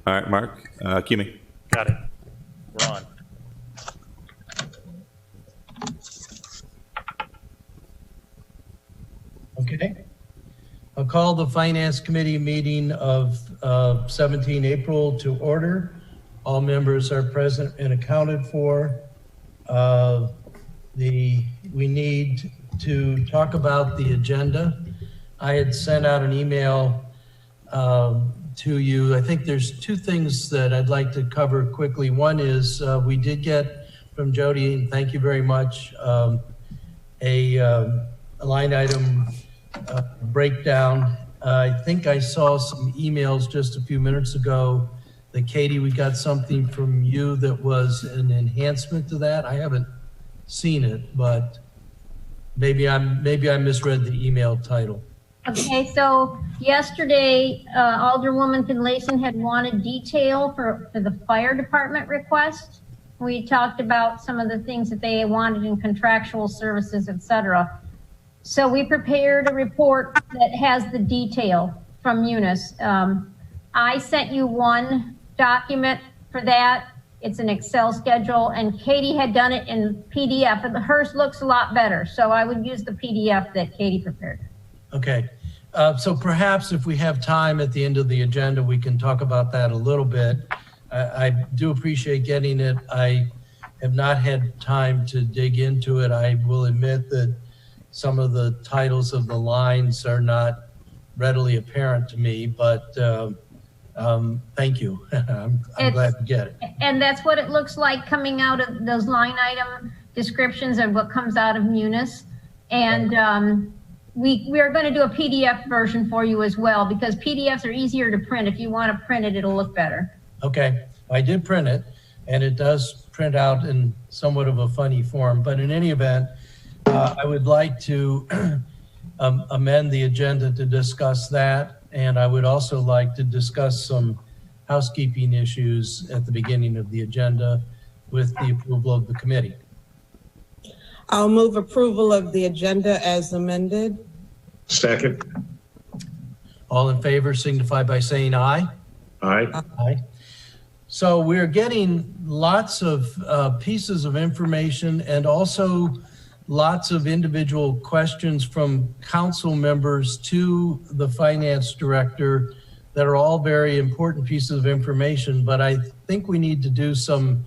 All right, Mark, Kimi. Got it. We're on. Okay. I'll call the Finance Committee meeting of 17 April to order. All members are present and accounted for. We need to talk about the agenda. I had sent out an email to you. I think there's two things that I'd like to cover quickly. One is we did get from Jody, and thank you very much, a line item breakdown. I think I saw some emails just a few minutes ago that Katie, we got something from you that was an enhancement to that. I haven't seen it, but maybe I misread the email title. Okay, so yesterday, Alderwoman Finlayson had wanted detail for the fire department request. We talked about some of the things that they wanted in contractual services, et cetera. So we prepared a report that has the detail from Eunice. I sent you one document for that. It's an Excel schedule, and Katie had done it in PDF, and hers looks a lot better. So I would use the PDF that Katie prepared. Okay, so perhaps if we have time at the end of the agenda, we can talk about that a little bit. I do appreciate getting it. I have not had time to dig into it. I will admit that some of the titles of the lines are not readily apparent to me, but thank you. I'm glad to get it. And that's what it looks like coming out of those line item descriptions of what comes out of Munis. And we are going to do a PDF version for you as well, because PDFs are easier to print. If you want to print it, it'll look better. Okay, I did print it, and it does print out in somewhat of a funny form. But in any event, I would like to amend the agenda to discuss that. And I would also like to discuss some housekeeping issues at the beginning of the agenda with the approval of the committee. I'll move approval of the agenda as amended. Second. All in favor signify by saying aye. Aye. Aye. So we're getting lots of pieces of information and also lots of individual questions from council members to the finance director that are all very important pieces of information, but I think we need to do some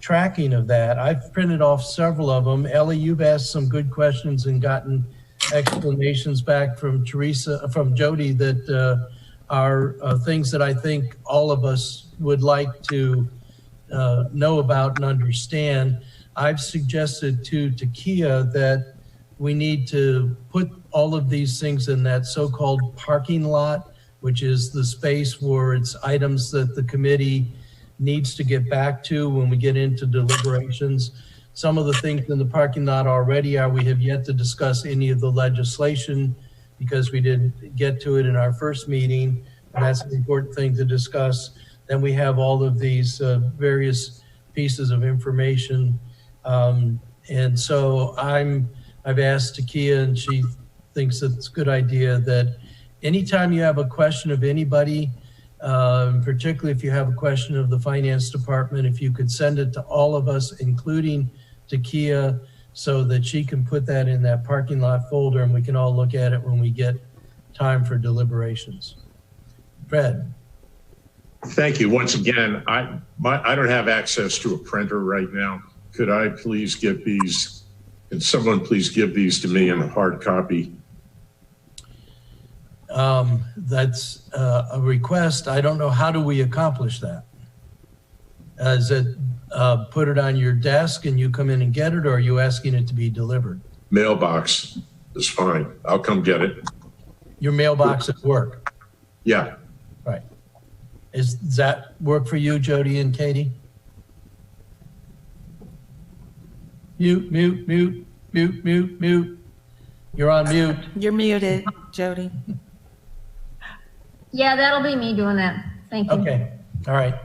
tracking of that. I've printed off several of them. Ellie, you've asked some good questions and gotten explanations back from Jody that are things that I think all of us would like to know about and understand. I've suggested to Takia that we need to put all of these things in that so-called parking lot, which is the space where it's items that the committee needs to get back to when we get into deliberations. Some of the things in the parking lot already are we have yet to discuss any of the legislation because we didn't get to it in our first meeting, and that's an important thing to discuss. Then we have all of these various pieces of information. And so I've asked Takia, and she thinks it's a good idea that anytime you have a question of anybody, particularly if you have a question of the finance department, if you could send it to all of us, including Takia, so that she can put that in that parking lot folder and we can all look at it when we get time for deliberations. Fred. Thank you. Once again, I don't have access to a printer right now. Could I please get these, and someone please give these to me in a hard copy? That's a request. I don't know, how do we accomplish that? Is it put it on your desk and you come in and get it, or are you asking it to be delivered? Mailbox is fine. I'll come get it. Your mailbox at work? Yeah. Right. Does that work for you, Jody and Katie? Mute, mute, mute, mute, mute, mute. You're on mute. You're muted, Jody. Yeah, that'll be me doing that. Thank you. Okay, all right.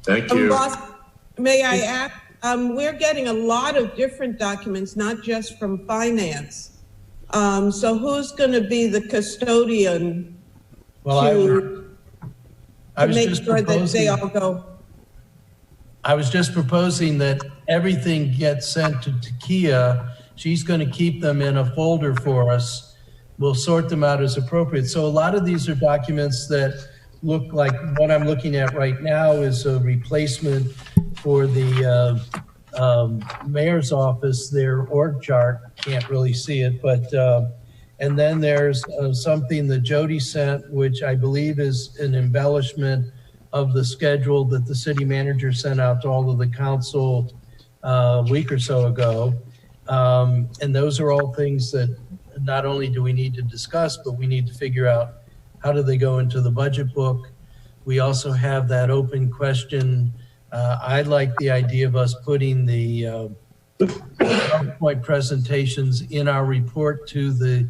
Thank you. Ross, may I add, we're getting a lot of different documents, not just from finance. So who's going to be the custodian? Well, I to was make just sure that they proposing, all go. I was just proposing that everything gets sent to Takia. She's going to keep them in a folder for us. We'll sort them out as appropriate. So a lot of these are documents that look like what I'm looking at right now is a replacement for the mayor's office, their org chart. Can't really see it, but and then there's something that Jody sent, which I believe is an embellishment of the schedule that the city manager sent out to all of the council a week or so ago. And those are all things that not only do we need to discuss, but we need to figure out how do they go into the budget book. We also have that open question. I like the idea of us putting the PowerPoint presentations in our report to the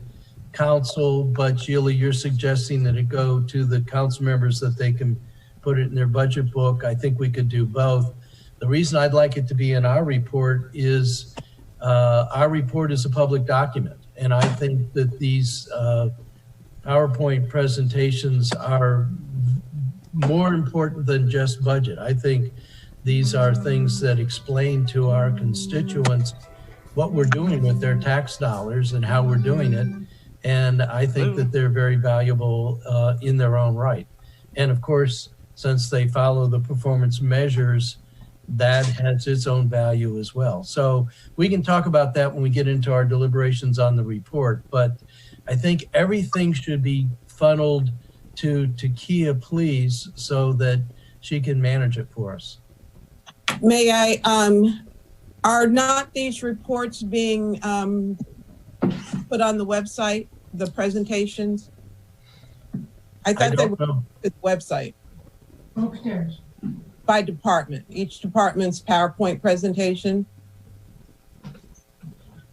council, but Sheila, you're suggesting that it go to the council members that they can put it in their budget book. I think we could do both. The reason I'd like it to be in our report is our report is a public document. And I think that these PowerPoint presentations are more important than just budget. I think these are things that explain to our constituents what we're doing with their tax dollars and how we're doing it. And I think that they're very valuable in their own right. And of course, since they follow the performance measures, that has its own value as well. So we can talk about that when we get into our deliberations on the report, but I think everything should be funneled to Takia, please, so that she can manage it for us. May I, are not these reports being put on the website, the presentations? I thought they were on the website. Upstairs. By department, each department's PowerPoint presentation?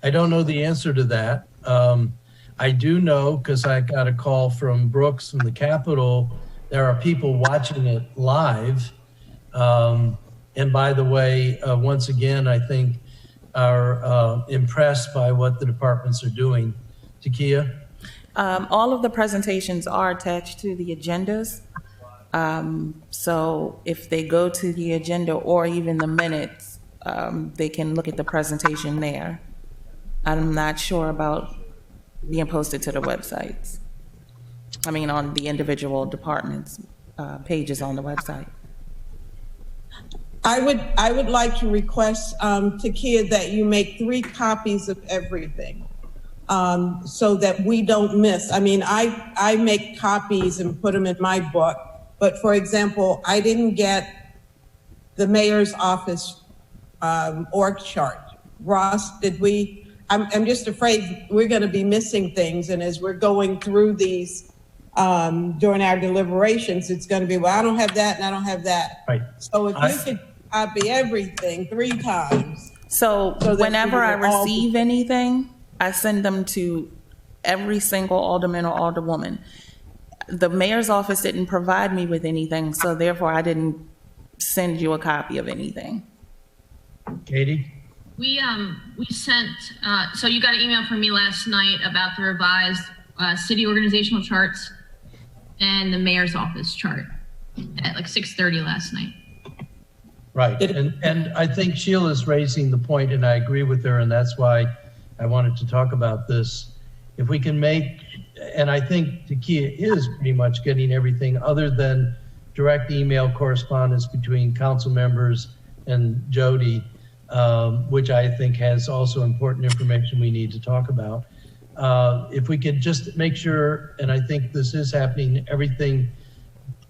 I don't know the answer to that. I do know, because I got a call from Brooks from the Capitol, there are people watching it live. And by the way, once again, I think are impressed by what the departments are doing. Takia? All of the presentations are attached to the agendas. So if they go to the agenda or even the minutes, they can look at the presentation there. I'm not sure about being posted to the websites. I mean, on the individual departments' pages on the website. I would like to request, Takia, that you make 3 copies of everything, so that we don't miss. I mean, I make copies and put them in my book, but for example, I didn't get the mayor's office org chart. Ross, did we? I'm just afraid we're going to be missing things, and as we're going through these during our deliberations, it's going to be, well, I don't have that and I don't have that. Right. So if you could copy everything 3 times. So whenever I receive anything, I send them to every single alderman or alderwoman. The mayor's office didn't provide me with anything, so therefore I didn't send you a copy of anything. Katie? We sent, so you got an email from me last night about the revised city organizational charts and the mayor's office chart at like 6:30 last night. Right, and I think Sheila's raising the point, and I agree with her, and that's why I wanted to talk about this. If we can make, and I think Takia is pretty much getting everything other than direct email correspondence between council members and Jody, which I think has also important information we need to talk about. If we could just make sure, and I think this is happening, everything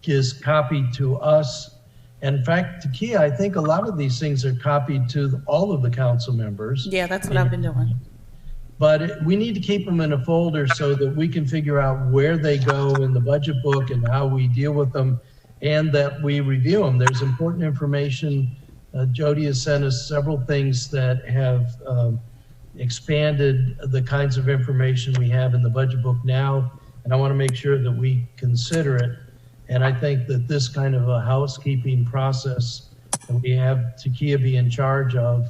is copied to us. And in fact, Takia, I think a lot of these things are copied to all of the council members. Yeah, that's what I've been doing. But we need to keep them in a folder so that we can figure out where they go in the budget book and how we deal with them, and that we review them. There's important information. Jody has sent us several things that have expanded the kinds of information we have in the budget book now, and I want to make sure that we consider it. And I think that this kind of a housekeeping process that we have Takia be in charge of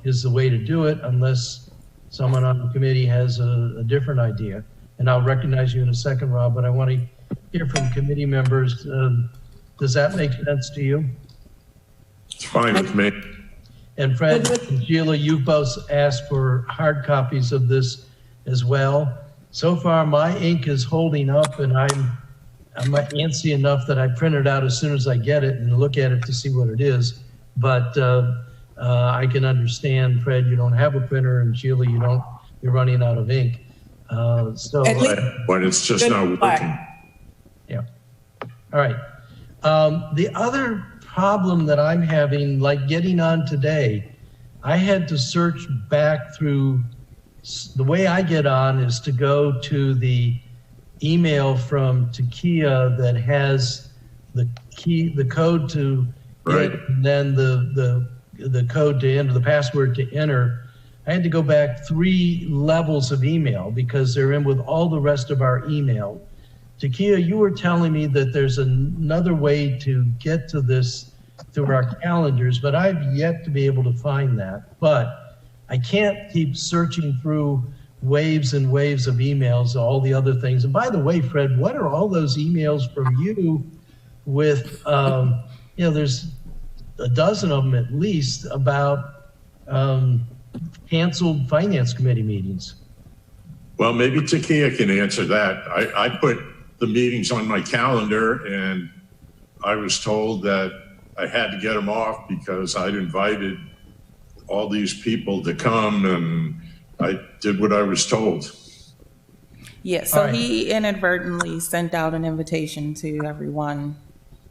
is the way to do it, unless someone on the committee has a different idea. And I'll recognize you in a second, Rob, but I want to hear from committee members. Does that make sense to you? It's fine with me. And Fred and Sheila, you both asked for hard copies of this as well. So far, my ink is holding up, and I'm antsy enough that I print it out as soon as I get it and look at it to see what it is. But I can understand, Fred, you don't have a printer, and Sheila, you're running out of ink. But it's just not working. Yeah. All right. The other problem that I'm having, like getting on today, I had to search back through. The way I get on is to go to the email from Takia that has the code to Right. it, and then the code to enter, the password to enter. I had to go back 3 levels of email because they're in with all the rest of our email. Takia, you were telling me that there's another way to get to this through our calendars, but I've yet to be able to find that. But I can't keep searching through waves and waves of emails, all the other things. And by the way, Fred, what are all those emails from you with, there's a dozen of them at least about canceled finance committee meetings? Well, maybe Takia can answer that. I put the meetings on my calendar, and I was told that I had to get them off because I'd invited all these people to come, and I did what I was told. Yeah, so All right. he inadvertently sent out an invitation to everyone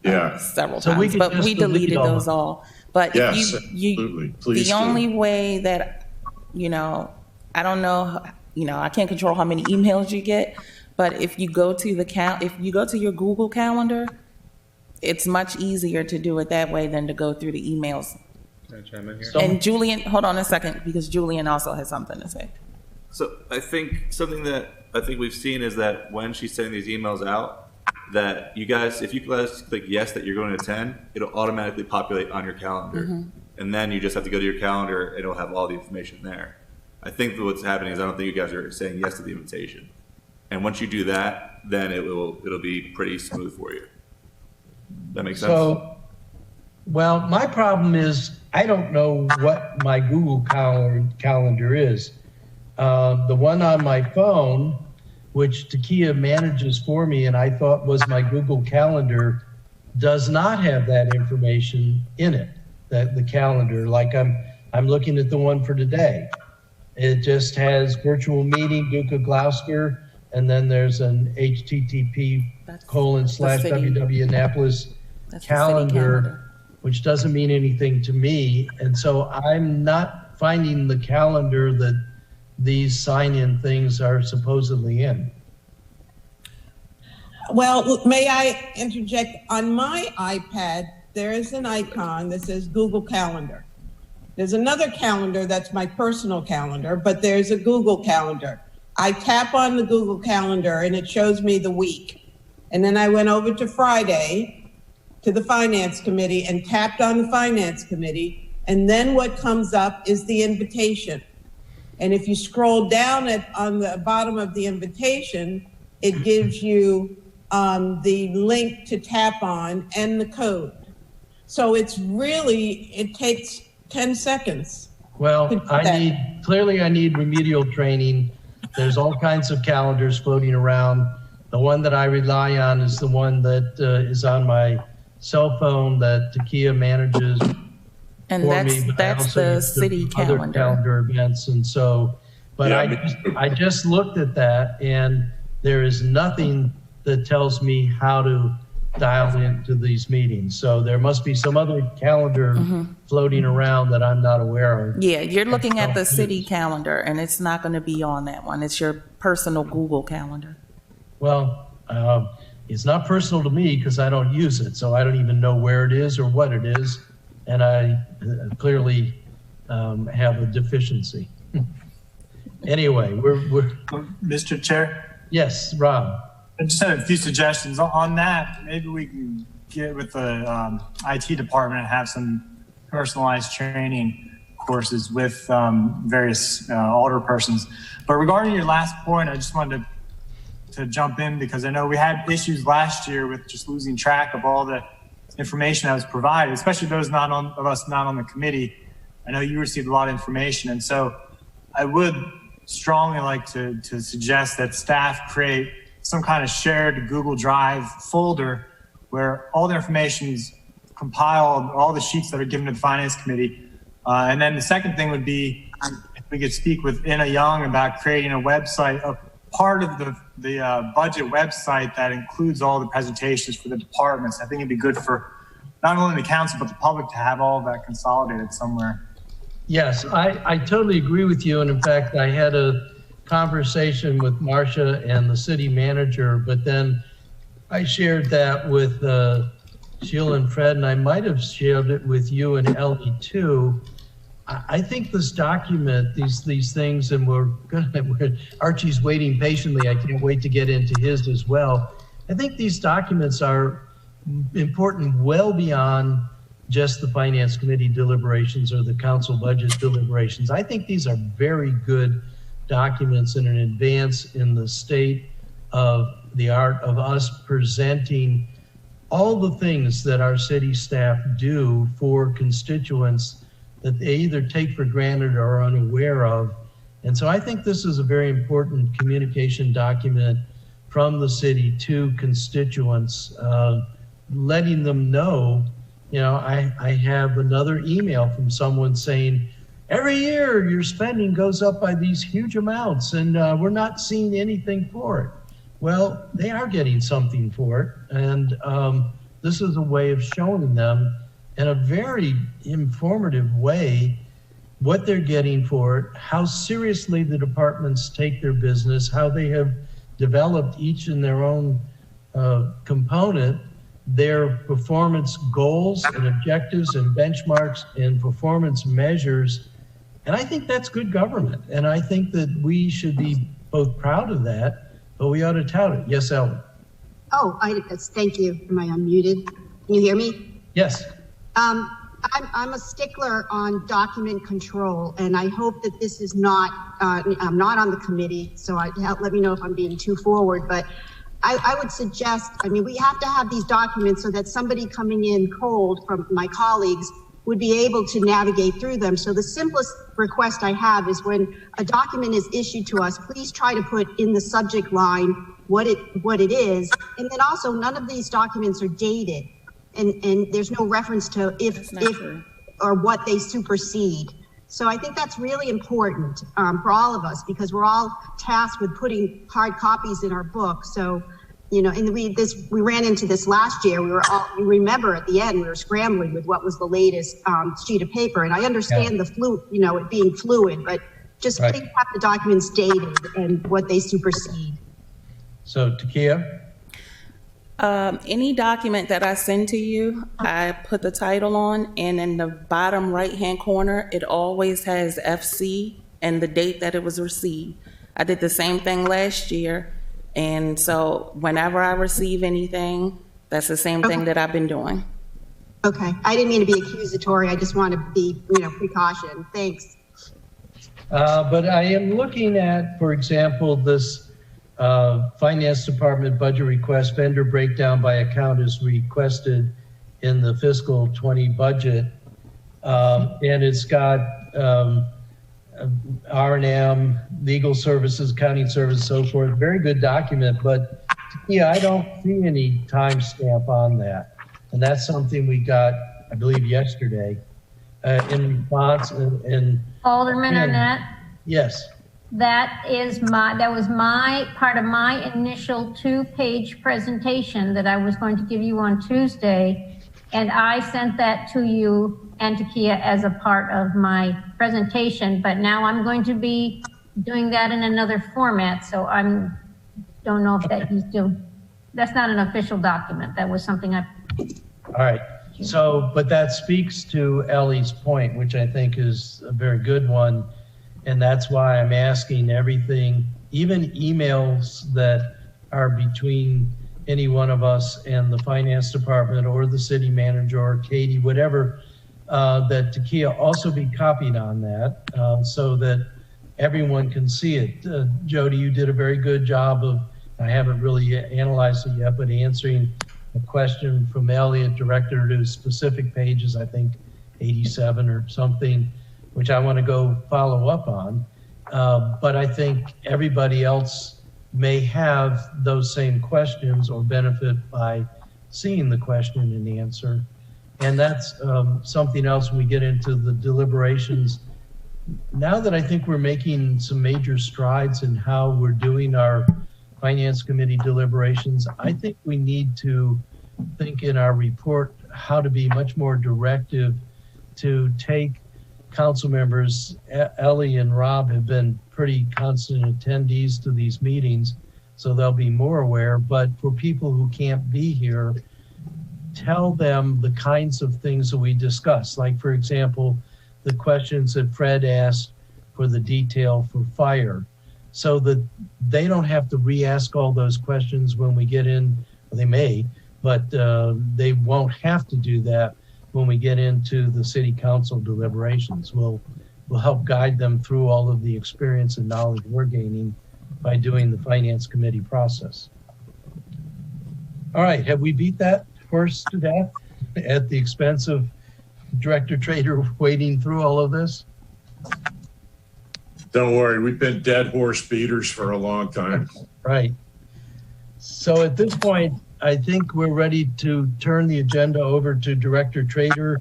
Yeah. several So we times, could but just we delete deleted all of those them. all. But Yes, you absolutely. Please the do. only way that, I don't know, I can't control how many emails you get, but if you go to your Google Calendar, it's much easier to do it that way than to go through the emails. Can I chime in here? So- And Julian, hold on a second, because Julian also has something to say. So I think something that I think we've seen is that when she's sending these emails out, that you guys, if you guys click yes that you're going to attend, it'll automatically populate on your calendar. And then you just have to go to your calendar and it'll have all the information there. I think that what's happening is I don't think you guys are saying yes to the invitation. And once you do that, then it'll be pretty smooth for you. That makes sense? So, well, my problem is I don't know what my Google calendar is. The one on my phone, which Takia manages for me and I thought was my Google Calendar, does not have that information in it, that the calendar, like I'm looking at the one for today. It just has virtual meeting, Duke of Gloucester, and then there's an http://www Annapolis That's the city calendar, which doesn't mean anything to me. And so I'm not finding the calendar that these sign-in things are supposedly in. Well, may I interject? On my iPad, there is an icon that says Google Calendar. There's another calendar that's my personal calendar, but there's a Google Calendar. I tap on the Google Calendar and it shows me the week. And then I went over to Friday to the Finance Committee and tapped on the Finance Committee. And then what comes up is the invitation. And if you scroll down on the bottom of the invitation, it gives you the link to tap on and the code. So it takes 10 seconds. Well, I need remedial training. There's all kinds of calendars floating around. The one that I rely on is the one that is on my cell phone that Takia manages And for me. But I that's also the use city other calendar. calendar events, and so. But Yeah, I just looked at that, and there is nothing that tells me how to dial into these meetings. So there must be some other calendar floating around that I'm not aware of. Yeah, you're looking at the city calendar and it's not going to be on that one. It's your personal Google Calendar. Well, it's not personal to me because I don't use it, so I don't even know where it is or what it is, and I clearly have a deficiency. Anyway, we're Mr. Chair, yes, Rob. I just had a few suggestions on that. Maybe we can get with the IT department and have some personalized training courses with various alder persons. But regarding your last point, I just wanted to jump in because I know we had issues last year with just losing track of all the information that was provided, especially those not on the committee. I know you received a lot of information, and so I would strongly like to suggest that staff create some kind of shared Google Drive folder where all the information is compiled, all the sheets that are given to the Finance Committee. And then the second thing would be if we could speak with Inna Young about creating a website, a part of the budget website that includes all the presentations for the departments. I think it'd be good for not only the council, but the public to have all of that consolidated somewhere. Yes, I totally agree with you. And in fact, I had a conversation with Marcia and the city manager, but then I shared that with Sheila and Fred, and I might have shared it with you and Ellie too. I think this document, these things, and Archie's waiting patiently. I can't wait to get into his as well. I think these documents are important well beyond just the Finance Committee deliberations or the council budget deliberations. I think these are very good documents and an advance in the state of the art of us presenting all the things that our city staff do for constituents that they either take for granted or are unaware of. And so I think this is a very important communication document from the city to constituents, letting them know, I have another email from someone saying, every year your spending goes up by these huge amounts and we're not seeing anything for it. Well, they are getting something for it. And this is a way of showing them in a very informative way what they're getting for it, how seriously the departments take their business, how they have developed each in their own component, their performance goals and objectives and benchmarks and performance measures. And I think that's good government. And I think that we should be both proud of that, but we ought to tout it. Yes, Ellen. Oh, thank you. Am I unmuted? Can you hear me? Yes. I'm a stickler on document control, and I hope that this is not, I'm not on the committee, so let me know if I'm being too forward, but I would suggest, we have to have these documents so that somebody coming in cold from my colleagues would be able to navigate through them. So the simplest request I have is when a document is issued to us, please try to put in the subject line what it is. And then also none of these documents are dated and there's no reference to if or what they supersede. So I think that's really important for all of us because we're all tasked with putting hard copies in our book. So, and we ran into this last year. You remember at the end, we were scrambling with what was the latest sheet of paper. And I understand it being fluid, but just please have the documents dated and what they supersede. So Takia? Any document that I send to you, I put the title on, and in the bottom right-hand corner, it always has FC and the date that it was received. I did the same thing last year, and so whenever I receive anything, that's the same thing that I've been doing. Okay, I didn't mean to be accusatory. I just want to be, precaution. Thanks. But I am looking at, for example, this Finance Department budget request vendor breakdown by account is requested in the fiscal 20 budget. And it's got R&M, legal services, accounting services, so forth. Very good document, but I don't see any timestamp on that. And that's something we got, I believe, yesterday in response. Alderman Arnett? Yes. That was part of my initial 2-page presentation that I was going to give you on Tuesday. And I sent that to you and to Kia as a part of my presentation, but now I'm going to be doing that in another format. So don't know if that's not an official document. That was something All right. So, but that speaks to Ellie's point, which I think is a very good one. And that's why I'm asking everything, even emails that are between any one of us and the finance department or the city manager or Katie, whatever, that Takia also be copied on that so that everyone can see it. Jody, you did a very good job of I haven't really analyzed it yet, but answering a question from Elliot, director, to specific pages, I think 87 or something, which I want to go follow up on. But I think everybody else may have those same questions or benefit by seeing the question and answer. And that's something else when we get into the deliberations. Now that I think we're making some major strides in how we're doing our Finance Committee deliberations, I think we need to think in our report how to be much more directive to take council members. Ellie and Rob have been pretty constant attendees to these meetings, so they'll be more aware. But for people who can't be here, tell them the kinds of things that we discuss. Like, for example, the questions that Fred asked for the detail for fire, so that they don't have to re-ask all those questions when we get in. Well, they may, but they won't have to do that when we get into the city council deliberations. We'll help guide them through all of the experience and knowledge we're gaining by doing the Finance Committee process. All right, have we beat that horse to death at the expense of Director Trader wading through all of this? Don't worry, we've been dead horse beaters for a long time. Right. So at this point, I think we're ready to turn the agenda over to Director Trader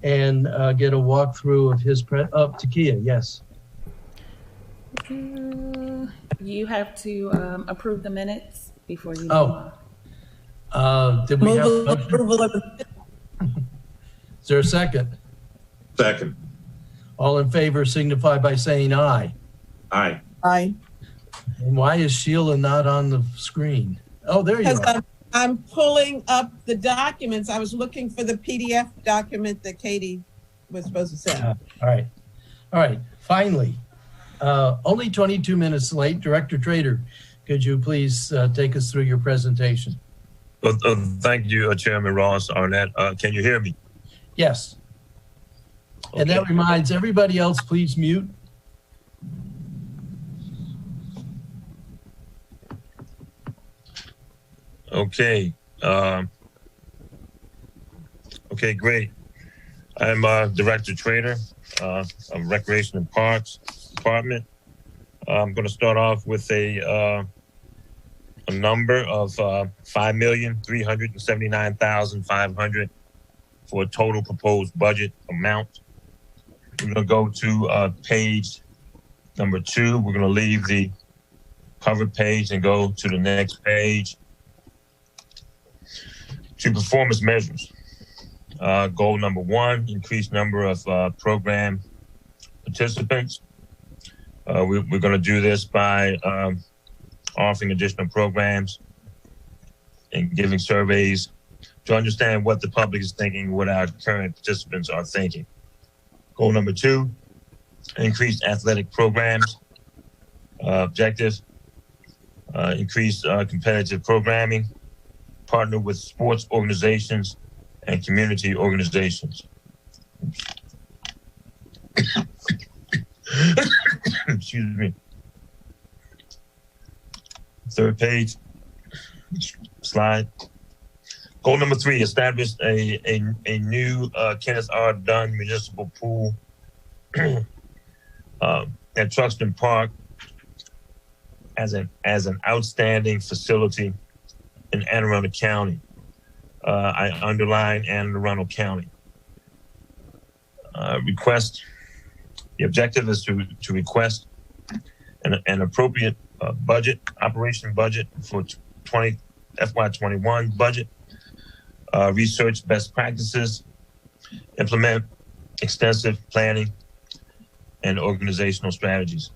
and get a walkthrough of his Takia, yes. You have to approve the minutes before you. Did we have Move approval of the Is there a second? Second. All in favor signify by saying aye. Aye. Aye. And why is Sheila not on the screen? Oh, there you Because are. I'm pulling up the documents. I was looking for the PDF document that Katie was supposed to send. All right. All right. Finally, only 22 minutes late. Director Trader, could you please take us through your presentation? Well, thank you, Chairman Ross Arnett. Can you hear me? Yes. And that reminds everybody else, please mute. Okay. Okay, great. I'm Director Trader of Recreation and Parks Department. I'm going to start off with a number of $5,379,500 for a total proposed budget amount. We're going to go to page number 2. We're going to leave the cover page and go to the next page. To performance measures. Goal number 1, increased number of program participants. We're going to do this by offering additional programs and giving surveys to understand what the public is thinking, what our current participants are thinking. Goal number 2, increased athletic programs. Objective, increase competitive programming, partner with sports organizations and community organizations. Excuse me. Third page, slide. Goal number 3, establish a new Kenneth R. Dunn municipal pool at Truxton Park as an outstanding facility in Anne Arundel County. I underline Anne Arundel County. The objective is to request an appropriate operation budget for FY21 budget, research best practices, implement extensive planning and organizational strategies.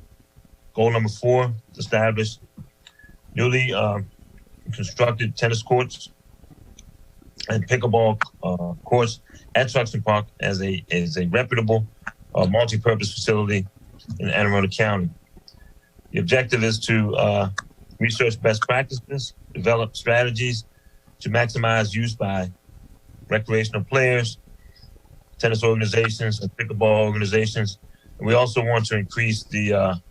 Goal number 4, establish newly constructed tennis courts and pickleball courts at Truxton Park as a reputable multi-purpose facility in Anne Arundel County. The objective is to research best practices, develop strategies to maximize use by recreational players, tennis organizations, and pickleball organizations. And we also want to increase the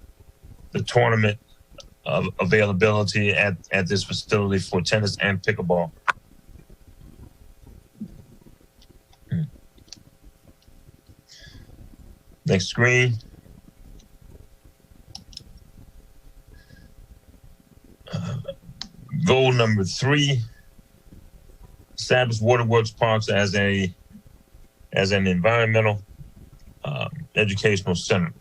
tournament availability at this facility for tennis and pickleball. Next screen. Goal number 3, establish waterworks parks as an environmental educational center.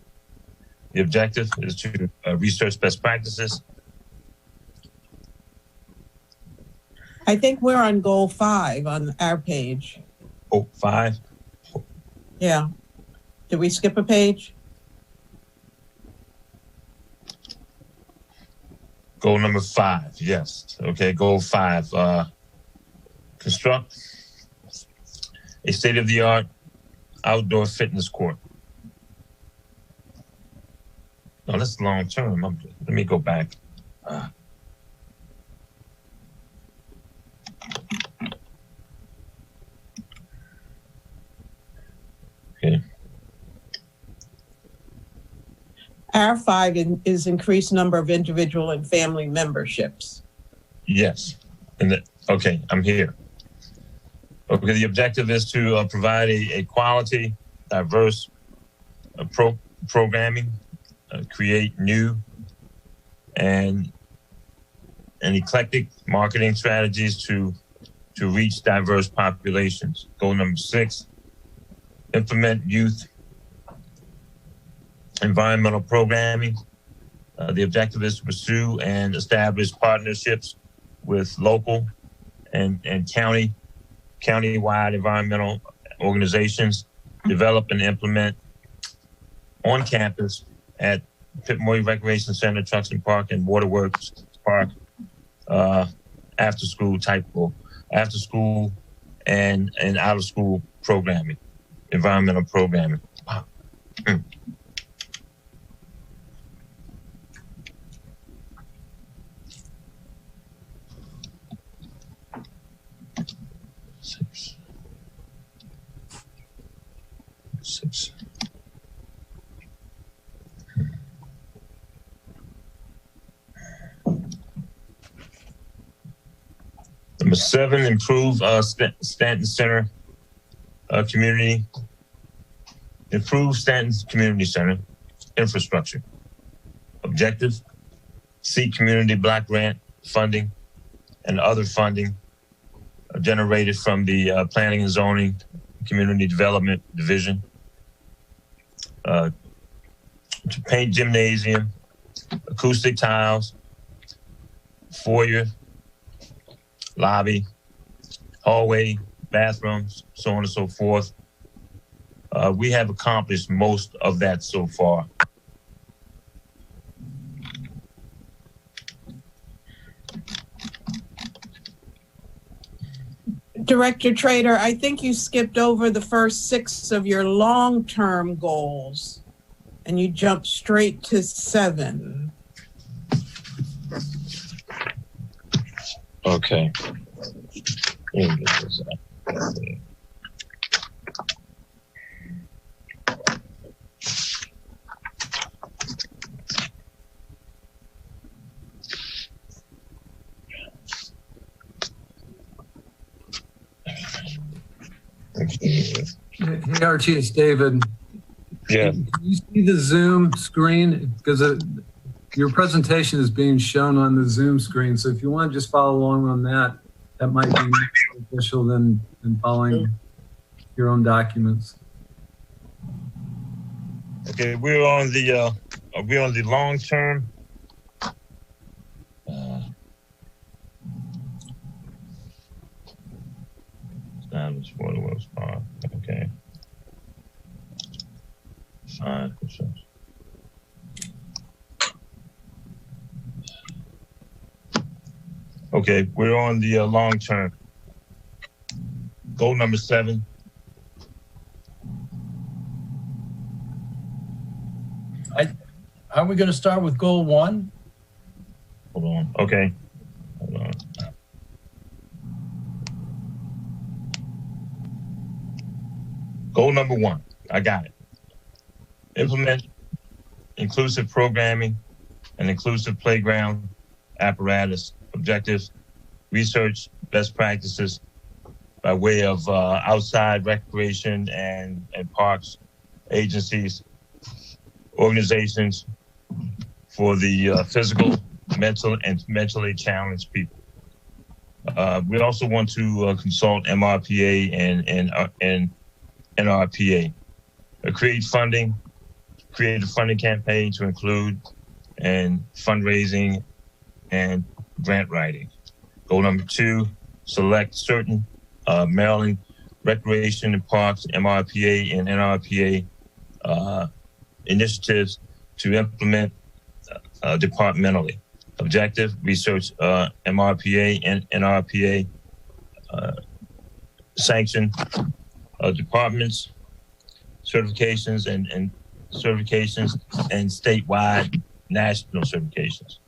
The objective is to research best practices. I think we're on goal 5 on our page. Oh, 5? Yeah. Did we skip a page? Goal number 5, yes. Okay, goal 5. Construct a state-of-the-art outdoor fitness court. No, that's long term. Let me go back. Okay. Our 5 is increased number of individual and family memberships. Yes. Okay, I'm here. Okay, the objective is to provide a quality, diverse programming, create new and eclectic marketing strategies to reach diverse populations. Goal number 6, implement youth environmental programming. The objective is to pursue and establish partnerships with local and countywide environmental organizations, develop and implement on campus at Pitmoy Recreation Center, Truxton Park, and Waterworks Park, after school and out of school programming, environmental programming. Wow. 6. Number 7, improve Stanton Center community. Improve Stanton's community center infrastructure. Objective: seek community block grant funding and other funding generated from the Planning and Zoning Community Development Division. To paint gymnasium, acoustic tiles, foyer, lobby, hallway, bathrooms, so on and so forth. We have accomplished most of that so far. Director Trader, I think you skipped over the first 6 of your long-term goals and you jumped straight to 7. Okay. Hey, Archie, it's David. Yeah. Can you see the Zoom screen? Because your presentation is being shown on the Zoom screen. So if you want to just follow along on that, that might be more beneficial than following your own documents. Okay, we're on the long term. Establish Waterworks Park. Okay. Fine. Okay, we're on the long term. Goal number 7. Are we going to start with goal 1? Hold on. Okay. Hold on. Goal number 1. I got it. Implement inclusive programming an inclusive playground apparatus. Objectives, research best practices by way of outside recreation and parks agencies, organizations for the physical, mental, and mentally challenged people. We also want to consult MRPA and NRPA. Create a funding campaign to include and fundraising and grant writing. Goal number 2, select certain Maryland Recreation and Parks, MRPA and NRPA initiatives to implement departmentally. Objective, research MRPA and NRPA sanctioned departments, certifications and certifications, and statewide national certifications.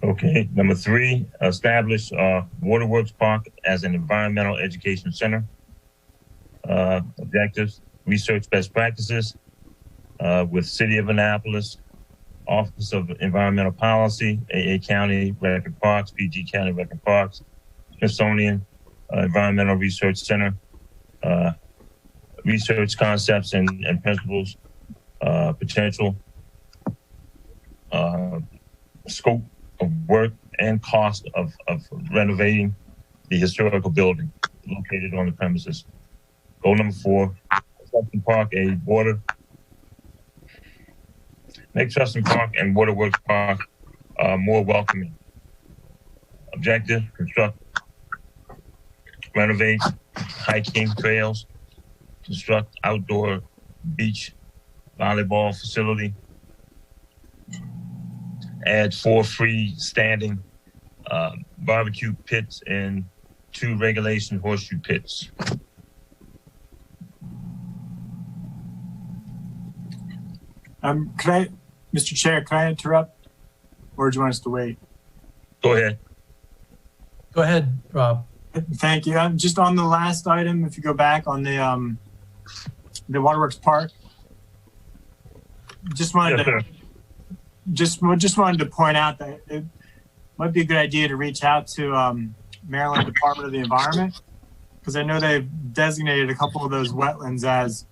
Okay, number 3, establish Waterworks Park as an environmental education center. Objectives, research best practices with City of Annapolis, Office of Environmental Policy, AA County Record Parks, PG County Record Parks, Smithsonian Environmental Research Center, research concepts and principles, potential, scope of work and cost of renovating the historical building located on the premises. Goal number 4, Truston Park make Truston Park and Waterworks Park more welcoming. Objective, construct, renovate hiking trails, construct outdoor beach volleyball facility, add 4 freestanding barbecue pits and 2 regulation horseshoe pits. Mr. Chair, can I interrupt? Or do you want us to wait? Go ahead. Go ahead, Rob. Thank you. Just on the last item, if you go back on the Waterworks Park, just wanted to point out that it might be a good idea to reach out to Maryland Department of the Environment, because I know they've designated a couple of those wetlands as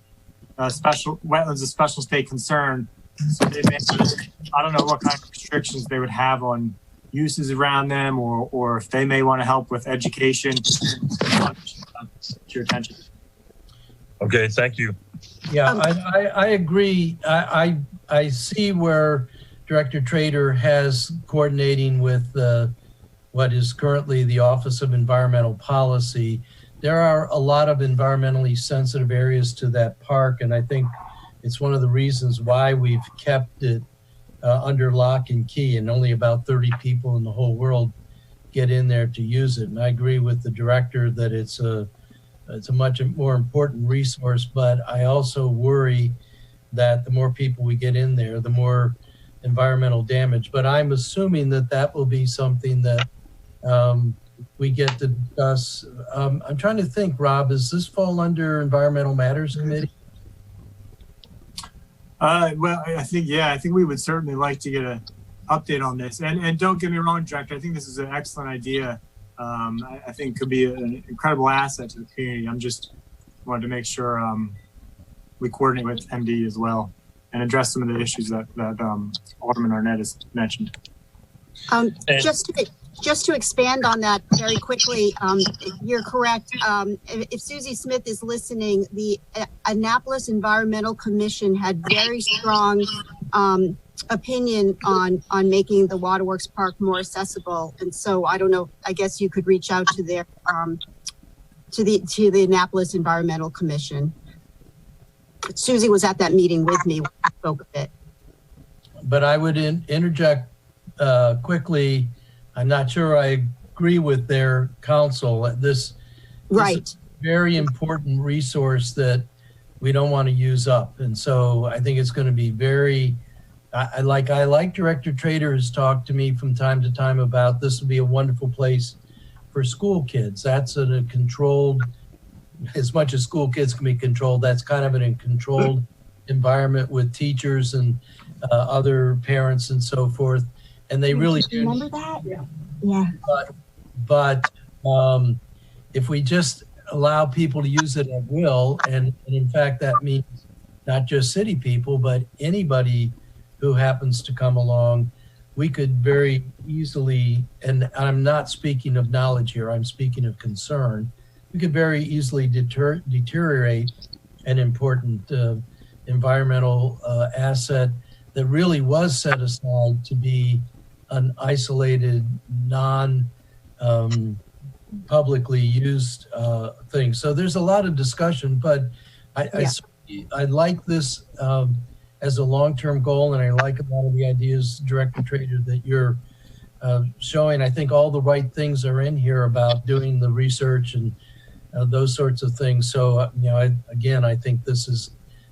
wetlands of special state concern. So they may, I don't know what kind of restrictions they would have on uses around them, or if they may want to help with education. To your attention. Okay, thank you. Yeah, I agree. I see where Director Trader has coordinating with what is currently the Office of Environmental Policy. There are a lot of environmentally sensitive areas to that park, and I think it's one of the reasons why we've kept it under lock and key, and only about 30 people in the whole world get in there to use it. And I agree with the director that it's a much more important resource, but I also worry that the more people we get in there, the more environmental damage. But I'm assuming that will be something that we get to discuss. I'm trying to think, Rob, does this fall under Environmental Matters Committee? Well, I think we would certainly like to get an update on this. And don't get me wrong, Director, I think this is an excellent idea. I think could be an incredible asset to the community. I'm just wanted to make sure we coordinate with MD as well and address some of the issues that Alderman Arnett has mentioned. Just to expand on that very quickly, you're correct. If Susie Smith is listening, the Annapolis Environmental Commission had very strong opinion on making the Waterworks Park more accessible. And so I don't know, I guess you could reach out to their to the Annapolis Environmental Commission. Susie was at that meeting with me when I spoke a bit. But I would interject quickly. I'm not sure I agree with their counsel. This is a very important resource that we don't want to use up. And so I think it's going to be very I like Director Trader has talked to me from time to time about this would be a wonderful place for school kids. That's in a controlled, as much as school kids can be controlled, that's kind of in a controlled environment with teachers and other parents and so forth. And they really do. Remember that? Yeah. But if we just allow people to use it at will, and in fact, that means not just city people, but anybody who happens to come along, we could very easily, and I'm not speaking of knowledge here, I'm speaking of concern, we could very easily deteriorate an important environmental asset that really was set aside to be an isolated, publicly used thing. So there's a lot of discussion, but I like this as a long-term goal, and I like a lot of the ideas, Director Trader, that you're showing. I think all the right things are in here about doing the research and those sorts of things. So, I think this is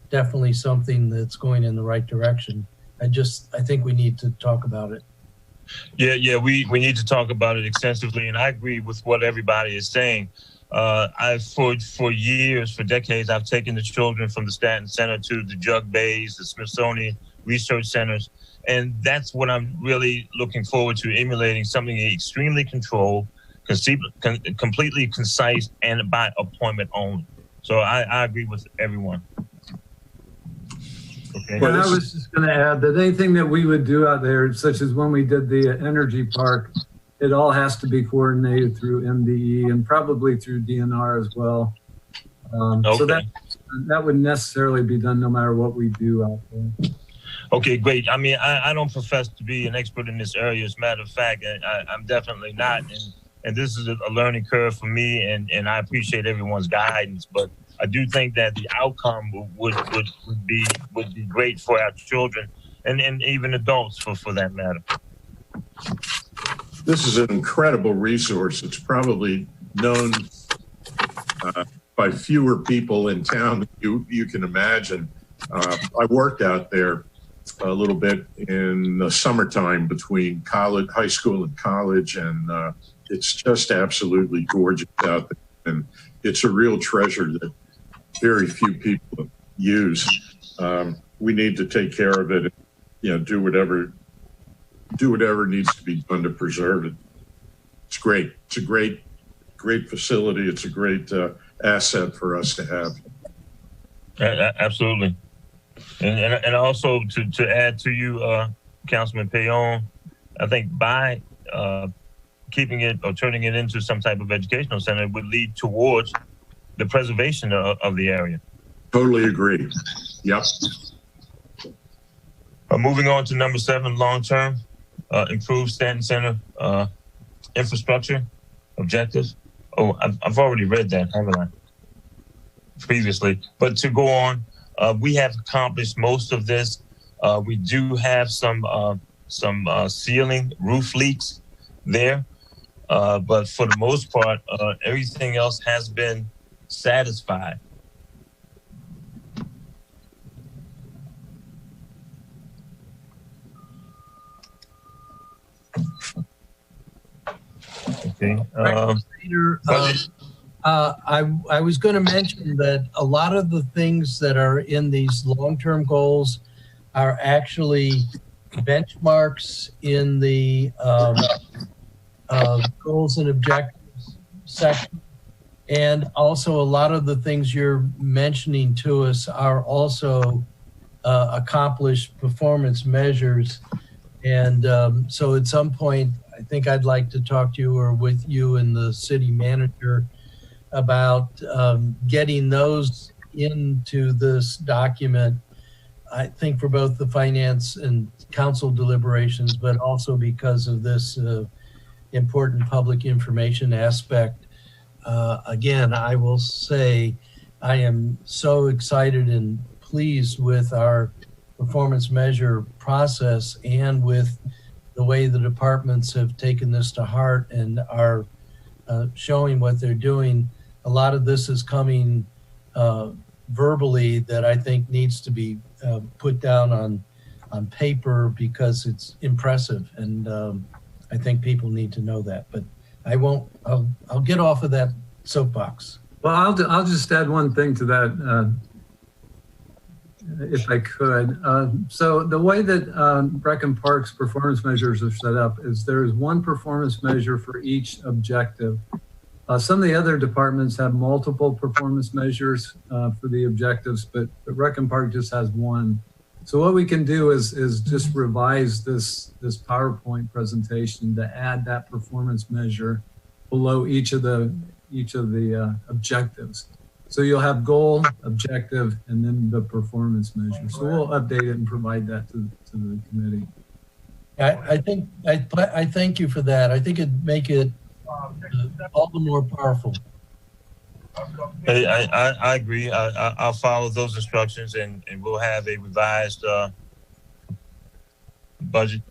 definitely something that's going in the right direction. I think we need to talk about it. Yeah, we need to talk about it extensively, and I agree with what everybody is saying. For years, for decades, I've taken the children from the Stanton Center to the Jug Bays, the Smithsonian Research Centers, and that's what I'm really looking forward to, emulating something extremely controlled, completely concise, and by appointment only. So I agree with everyone. Okay. And I was just going to add that anything that we would do out there, such as when we did the energy park, it all has to be coordinated through MDE and probably through DNR as well. So that would necessarily be done no matter what we do out there. Okay, great. I mean, I don't profess to be an expert in this area. As a matter of fact, I'm definitely not. And this is a learning curve for me, and I appreciate everyone's guidance. But I do think that the outcome would be great for our children and even adults for that matter. This is an incredible resource. It's probably known by fewer people in town than you can imagine. I worked out there a little bit in the summertime between high school and college, and it's just absolutely gorgeous out there. And it's a real treasure that very few people use. We need to take care of it, do whatever needs to be done to preserve it. It's great. It's a great facility. It's a great asset for us to have. Absolutely. And also to add to you, Councilman Payon, I think by keeping it or turning it into some type of educational center would lead towards the preservation of the area. Totally agree. Yep. Moving on to number 7, long-term, improve Stanton Center infrastructure objectives. Oh, I've already read that, haven't I? Previously, but to go on, we have accomplished most of this. We do have some ceiling roof leaks there, but for the most part, everything else has been satisfied. Okay. I was going to mention that a lot of the things that are in these long-term goals are actually benchmarks in the goals and objectives section. And also a lot of the things you're mentioning to us are also accomplished performance measures. And so at some point, I think I'd like to talk to you or with you and the city manager about getting those into this document, I think for both the finance and council deliberations, but also because of this important public information aspect. Again, I will say I am so excited and pleased with our performance measure process and with the way the departments have taken this to heart and are showing what they're doing. A lot of this is coming verbally that I think needs to be put down on paper because it's impressive, and I think people need to know that. But I'll get off of that soapbox. Well, I'll just add one thing to that, if I could. So the way that Rec and Parks performance measures are set up is there is one performance measure for each objective. Some of the other departments have multiple performance measures for the objectives, but Rec and Park just has one. So what we can do is just revise this PowerPoint presentation to add that performance measure below each of the objectives. So you'll have goal, objective, and then the performance measure. So we'll update it and provide that to the committee. I thank you for that. I think it'd make it all the more powerful. Hey, I agree. I'll follow those instructions, and we'll have a revised budget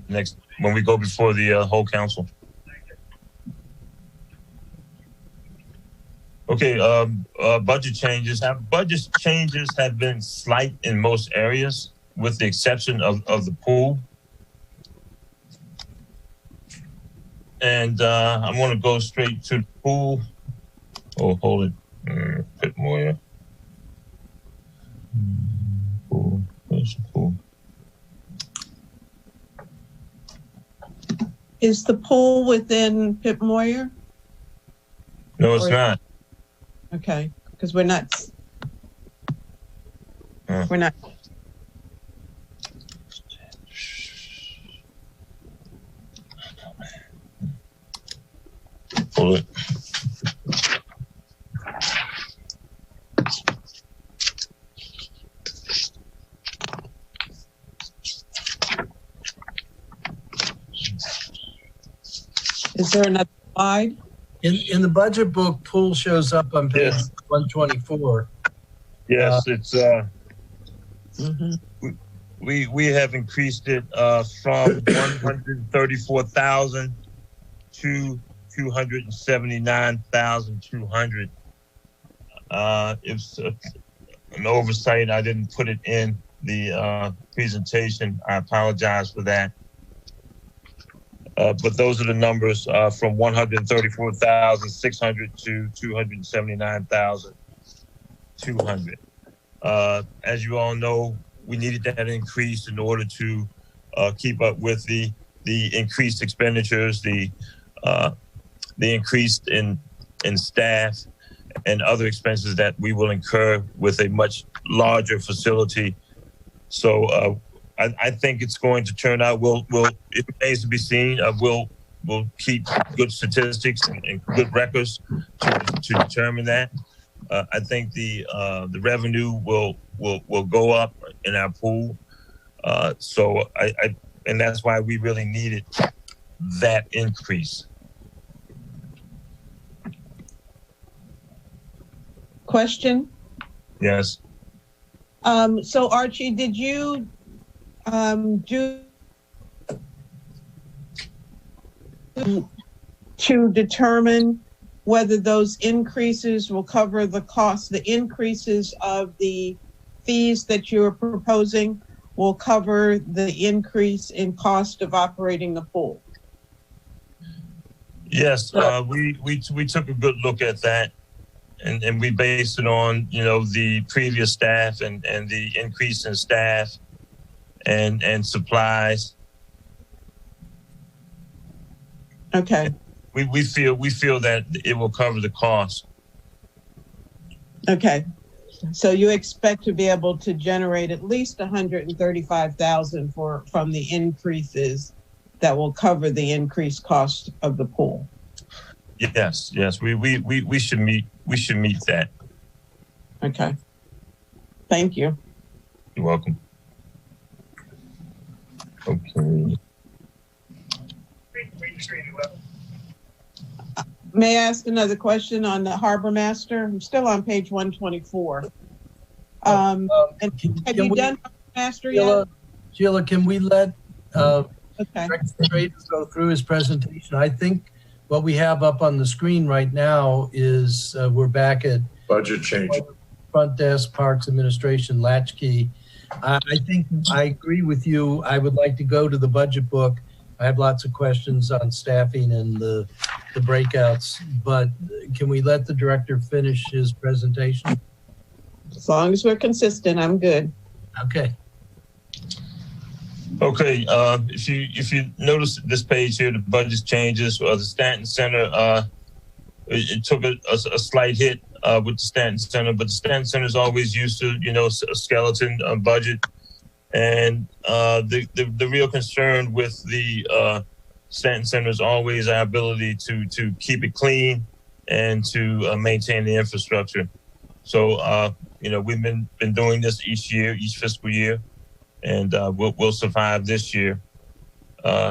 next when we go before the whole council. Okay, budget changes. Budget changes have been slight in most areas, with the exception of the pool. And I'm going to go straight to the pool. Oh, hold it. Bit more here. Pool. Where's the pool? Is the pool within Pip Moyer? No, it's not. Okay, because we're not. We're not. Hold it. Is there another slide? In the budget book, pool shows up on page 124. Yes, it's we have increased it from 134,000 to 279,200. It's an oversight. I didn't put it in the presentation. I apologize for that. But those are the numbers from 134,600 to 279,200. As you all know, we needed that increase in order to keep up with the increased expenditures, the increase in staff and other expenses that we will incur with a much larger facility. So I think it's going to turn out. It remains to be seen. We'll keep good statistics and good records to determine that. I think the revenue will go up in our pool. So and that's why we really needed that increase. Question? Yes. So Archie, did you to determine whether those increases will cover the cost, the increases of the fees that you're proposing will cover the increase in cost of operating the pool? Yes, we took a good look at that, and we based it on, the previous staff and the increase in staff and supplies. Okay. We feel that it will cover the cost. Okay. So you expect to be able to generate at least 135,000 from the increases that will cover the increased cost of the pool. Yes. We should meet that. Okay. Thank you. You're welcome. Okay. May I ask another question on the harbor master? I'm still on page 124. And have you done harbor master yet? Sheila, can we let Okay. Secretary go through his presentation? I think what we have up on the screen right now is we're back at Budget change. front desk, parks administration, latchkey. I think I agree with you. I would like to go to the budget book. I have lots of questions on staffing and the breakouts, but can we let the director finish his presentation? As long as we're consistent, I'm good. Okay. Okay, if you notice this page here, the budget changes, the Stanton Center, it took a slight hit with the Stanton Center, but the Stanton Center is always used to, a skeleton budget. And the real concern with the Stanton Center is always our ability to keep it clean and to maintain the infrastructure. So, we've been doing this each fiscal year, and we'll survive this year.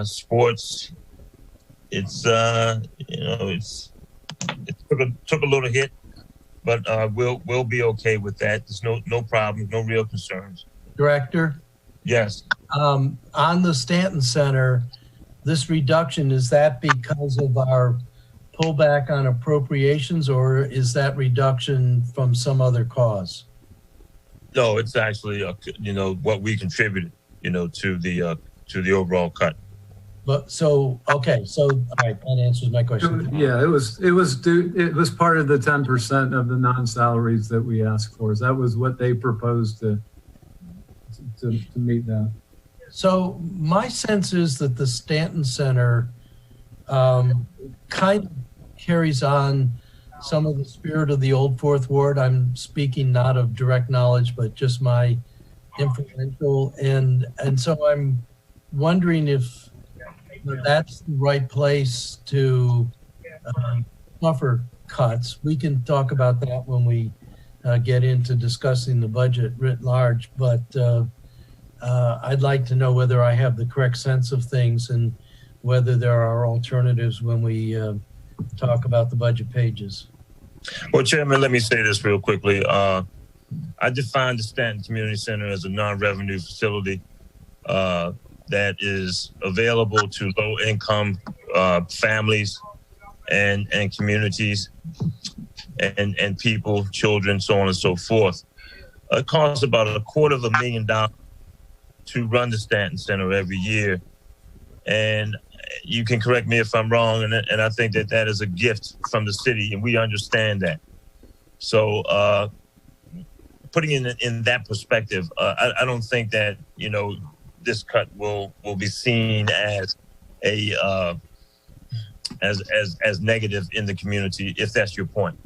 Sports, it took a little hit, but we'll be okay with that. There's no problem, no real concerns. Director? Yes. On the Stanton Center, this reduction, is that because of our pullback on appropriations, or is that reduction from some other cause? No, it's actually, what we contributed, to the overall cut. But all right, that answers my question. Yeah, it was part of the 10% of the non-salaries that we asked for. So that was what they proposed to meet that. So my sense is that the Stanton Center kind of carries on some of the spirit of the old Fourth Ward. I'm speaking not of direct knowledge, but just my influential. And so I'm wondering if that's the right place to offer cuts. We can talk about that when we get into discussing the budget writ large, but I'd like to know whether I have the correct sense of things and whether there are alternatives when we talk about the budget pages. Well, Chairman, let me say this real quickly. I define the Stanton Community Center as a non-revenue facility that is available to low-income families and communities and people, children, so on and so forth. It costs about $250,000 to run the Stanton Center every year. And you can correct me if I'm wrong, and I think that is a gift from the city, and we understand that. So putting it in that perspective, I don't think that, this cut will be seen as as negative in the community, if that's your point.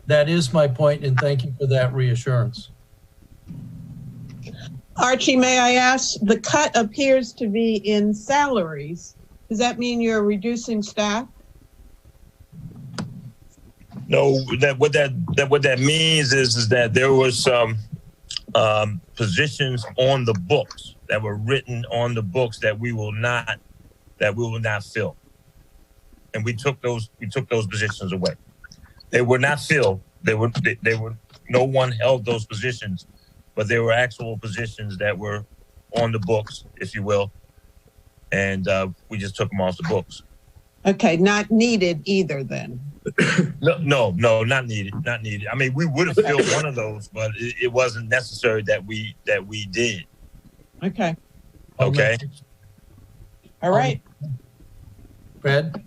That is my point, and thank you for that reassurance. Archie, may I ask, the cut appears to be in salaries. Does that mean you're reducing staff? No, what that means is that there was some positions on the books that were written on the books that we will not fill, and we took those positions away. They were not filled. They were no one held those positions, but they were actual positions that were on the books, if you will, and we just took them off the books. Okay, not needed either then. No, not needed. Not needed. I mean, we would have filled one of those, but it wasn't necessary that we did. Okay. Okay. All right. Fred?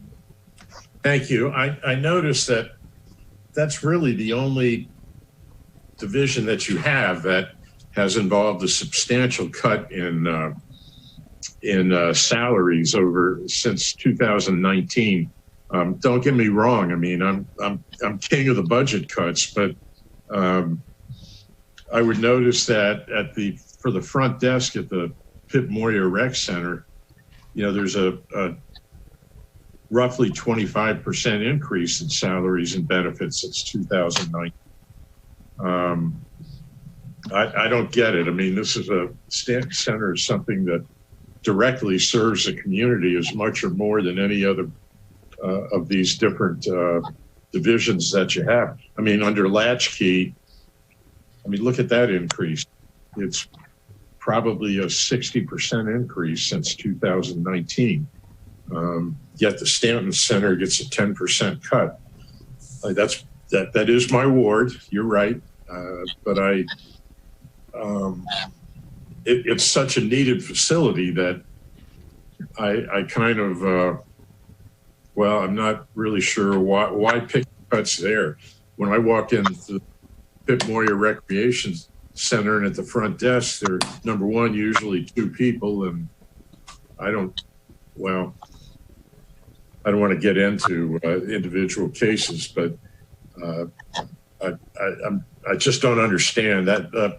Thank you. I noticed that that's really the only division that you have that has involved a substantial cut in salaries since 2019. Don't get me wrong. I mean, I'm king of the budget cuts, but I would notice that for the front desk at the Pip Moyer Rec Center, there's a roughly 25% increase in salaries and benefits since 2009. I don't get it. I mean, this is Stanton Center is something that directly serves the community as much or more than any other of these different divisions that you have. I mean, under Latchkey, look at that increase. It's probably a 60% increase since 2019. Yet the Stanton Center gets a 10% cut. That is my ward. You're right, but it's such a needed facility that I kind of, well, I'm not really sure why pick cuts there. When I walk into the Pip Moyer Recreation Center and at the front desk, there are, number one, usually 2 people, and I don't want to get into individual cases, but I just don't understand that.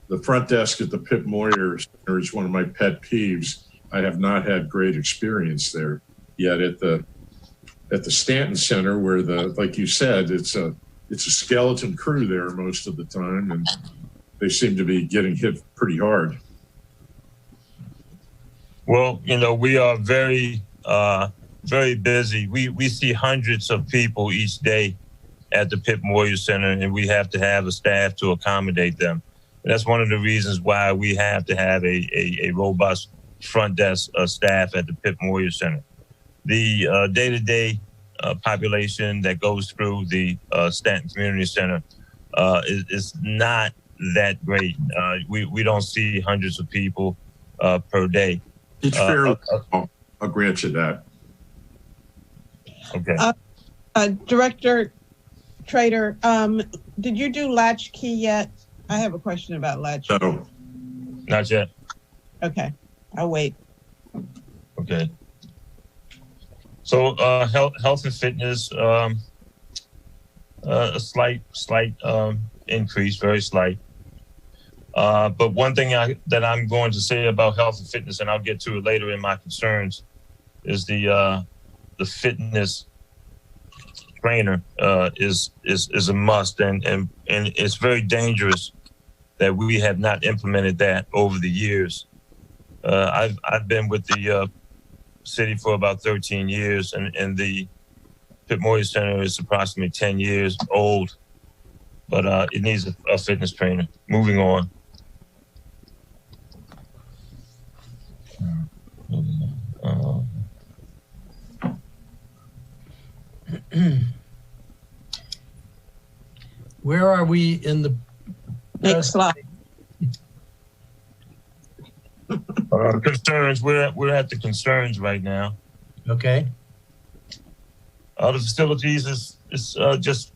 The front desk at the Pip Moyer Center is one of my pet peeves. I have not had great experience there yet. At the Stanton Center, where like you said, it's a skeleton crew there most of the time, and they seem to be getting hit pretty hard. Well, we are very, very busy. We see hundreds of people each day at the Pip Moyer Center, and we have to have a staff to accommodate them. And that's one of the reasons why we have to have a robust front desk staff at the Pip Moyer Center. The day-to-day population that goes through the Stanton Community Center is not that great. We don't see hundreds of people per day. It's fairly small. I'll grant you that. Okay. Director Trader, did you do latchkey yet? I have a question about latchkey. No. Not yet. Okay, I'll wait. Okay. So health and fitness, a slight increase, very slight. But one thing that I'm going to say about health and fitness, and I'll get to it later in my concerns, is the fitness trainer is a must, and it's very dangerous that we have not implemented that over the years. I've been with the city for about 13 years, and the Pip Moyer Center is approximately 10 years old, but it needs a fitness trainer. Moving on. Where are we in the Next slide. Concerns. We're at the concerns right now. Okay. The facilities is just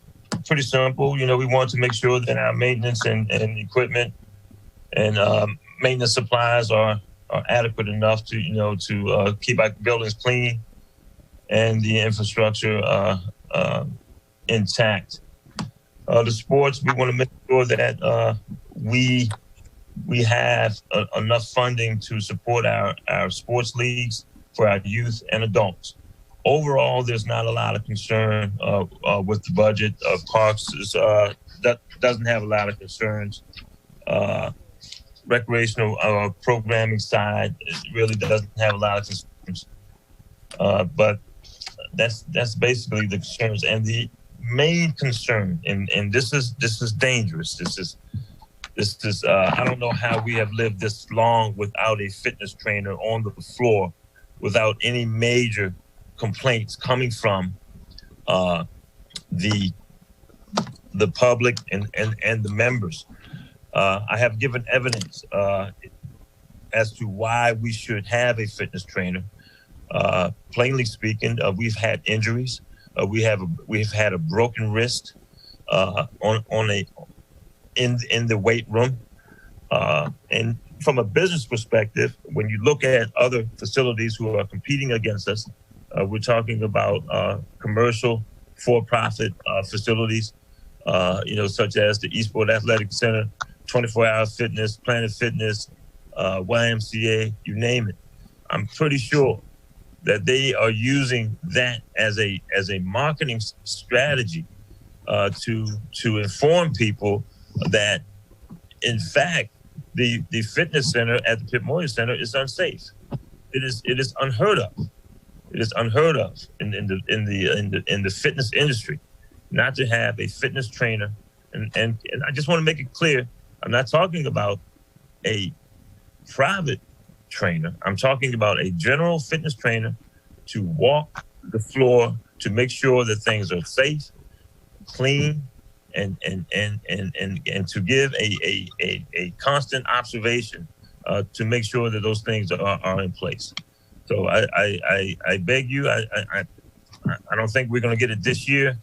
pretty simple. We want to make sure that our maintenance and equipment and maintenance supplies are adequate enough to keep our buildings clean and the infrastructure intact. The sports, we want to make sure that we have enough funding to support our sports leagues for our youth and adults. Overall, there's not a lot of concern with the budget. Parks that doesn't have a lot of concerns. Recreational programming side, it really doesn't have a lot of concerns. But that's basically the concerns. And the main concern, and this is dangerous. This is I don't know how we have lived this long without a fitness trainer on the floor, without any major complaints coming from the public and the members. I have given evidence as to why we should have a fitness trainer. Plainly speaking, we've had injuries. We've had a broken wrist in the weight room. And from a business perspective, when you look at other facilities who are competing against us, we're talking about commercial for-profit facilities, such as the Eastport Athletic Center, 24-Hour Fitness, Planet Fitness, YMCA, you name it. I'm pretty sure that they are using that as a marketing strategy to inform people that, in fact, the fitness center at the Pip Moyer Center is unsafe. It is unheard of. It is unheard of in the fitness industry not to have a fitness trainer. And I just want to make it clear, I'm not talking about a private trainer. I'm talking about a general fitness trainer to walk the floor to make sure that things are safe, clean, and to give a constant observation to make sure that those things are in place. So I beg you, I don't think we're going to get it this year,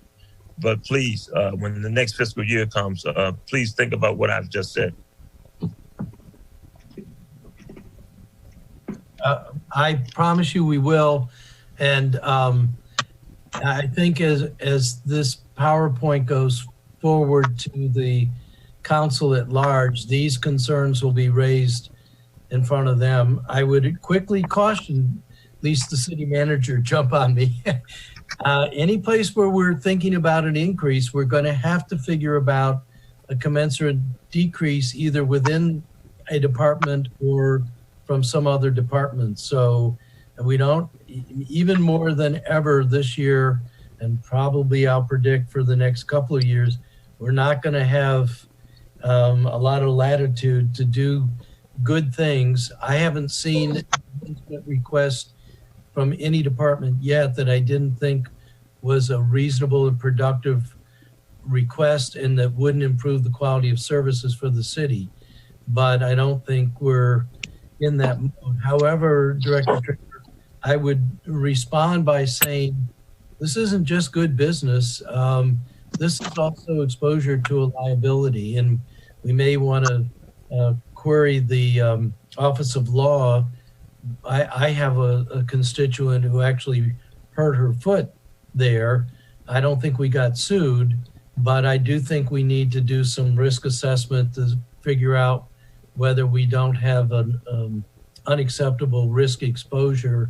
but please, when the next fiscal year comes, please think about what I've just said. I promise you we will. And I think as this PowerPoint goes forward to the council at large, these concerns will be raised in front of them. I would quickly caution, at least the city manager, jump on me. Any place where we're thinking about an increase, we're going to have to figure about a commensurate decrease either within a department or from some other department. So we don't, even more than ever this year, and probably I'll predict for the next couple of years, we're not going to have a lot of latitude to do good things. I haven't seen a request from any department yet that I didn't think was a reasonable and productive request and that wouldn't improve the quality of services for the city. But I don't think we're in that mode. However, Director Trader, I would respond by saying, this isn't just good business. This is also exposure to a liability, and we may want to query the Office of Law. I have a constituent who actually hurt her foot there. I don't think we got sued, but I do think we need to do some risk assessment to figure out whether we don't have an unacceptable risk exposure,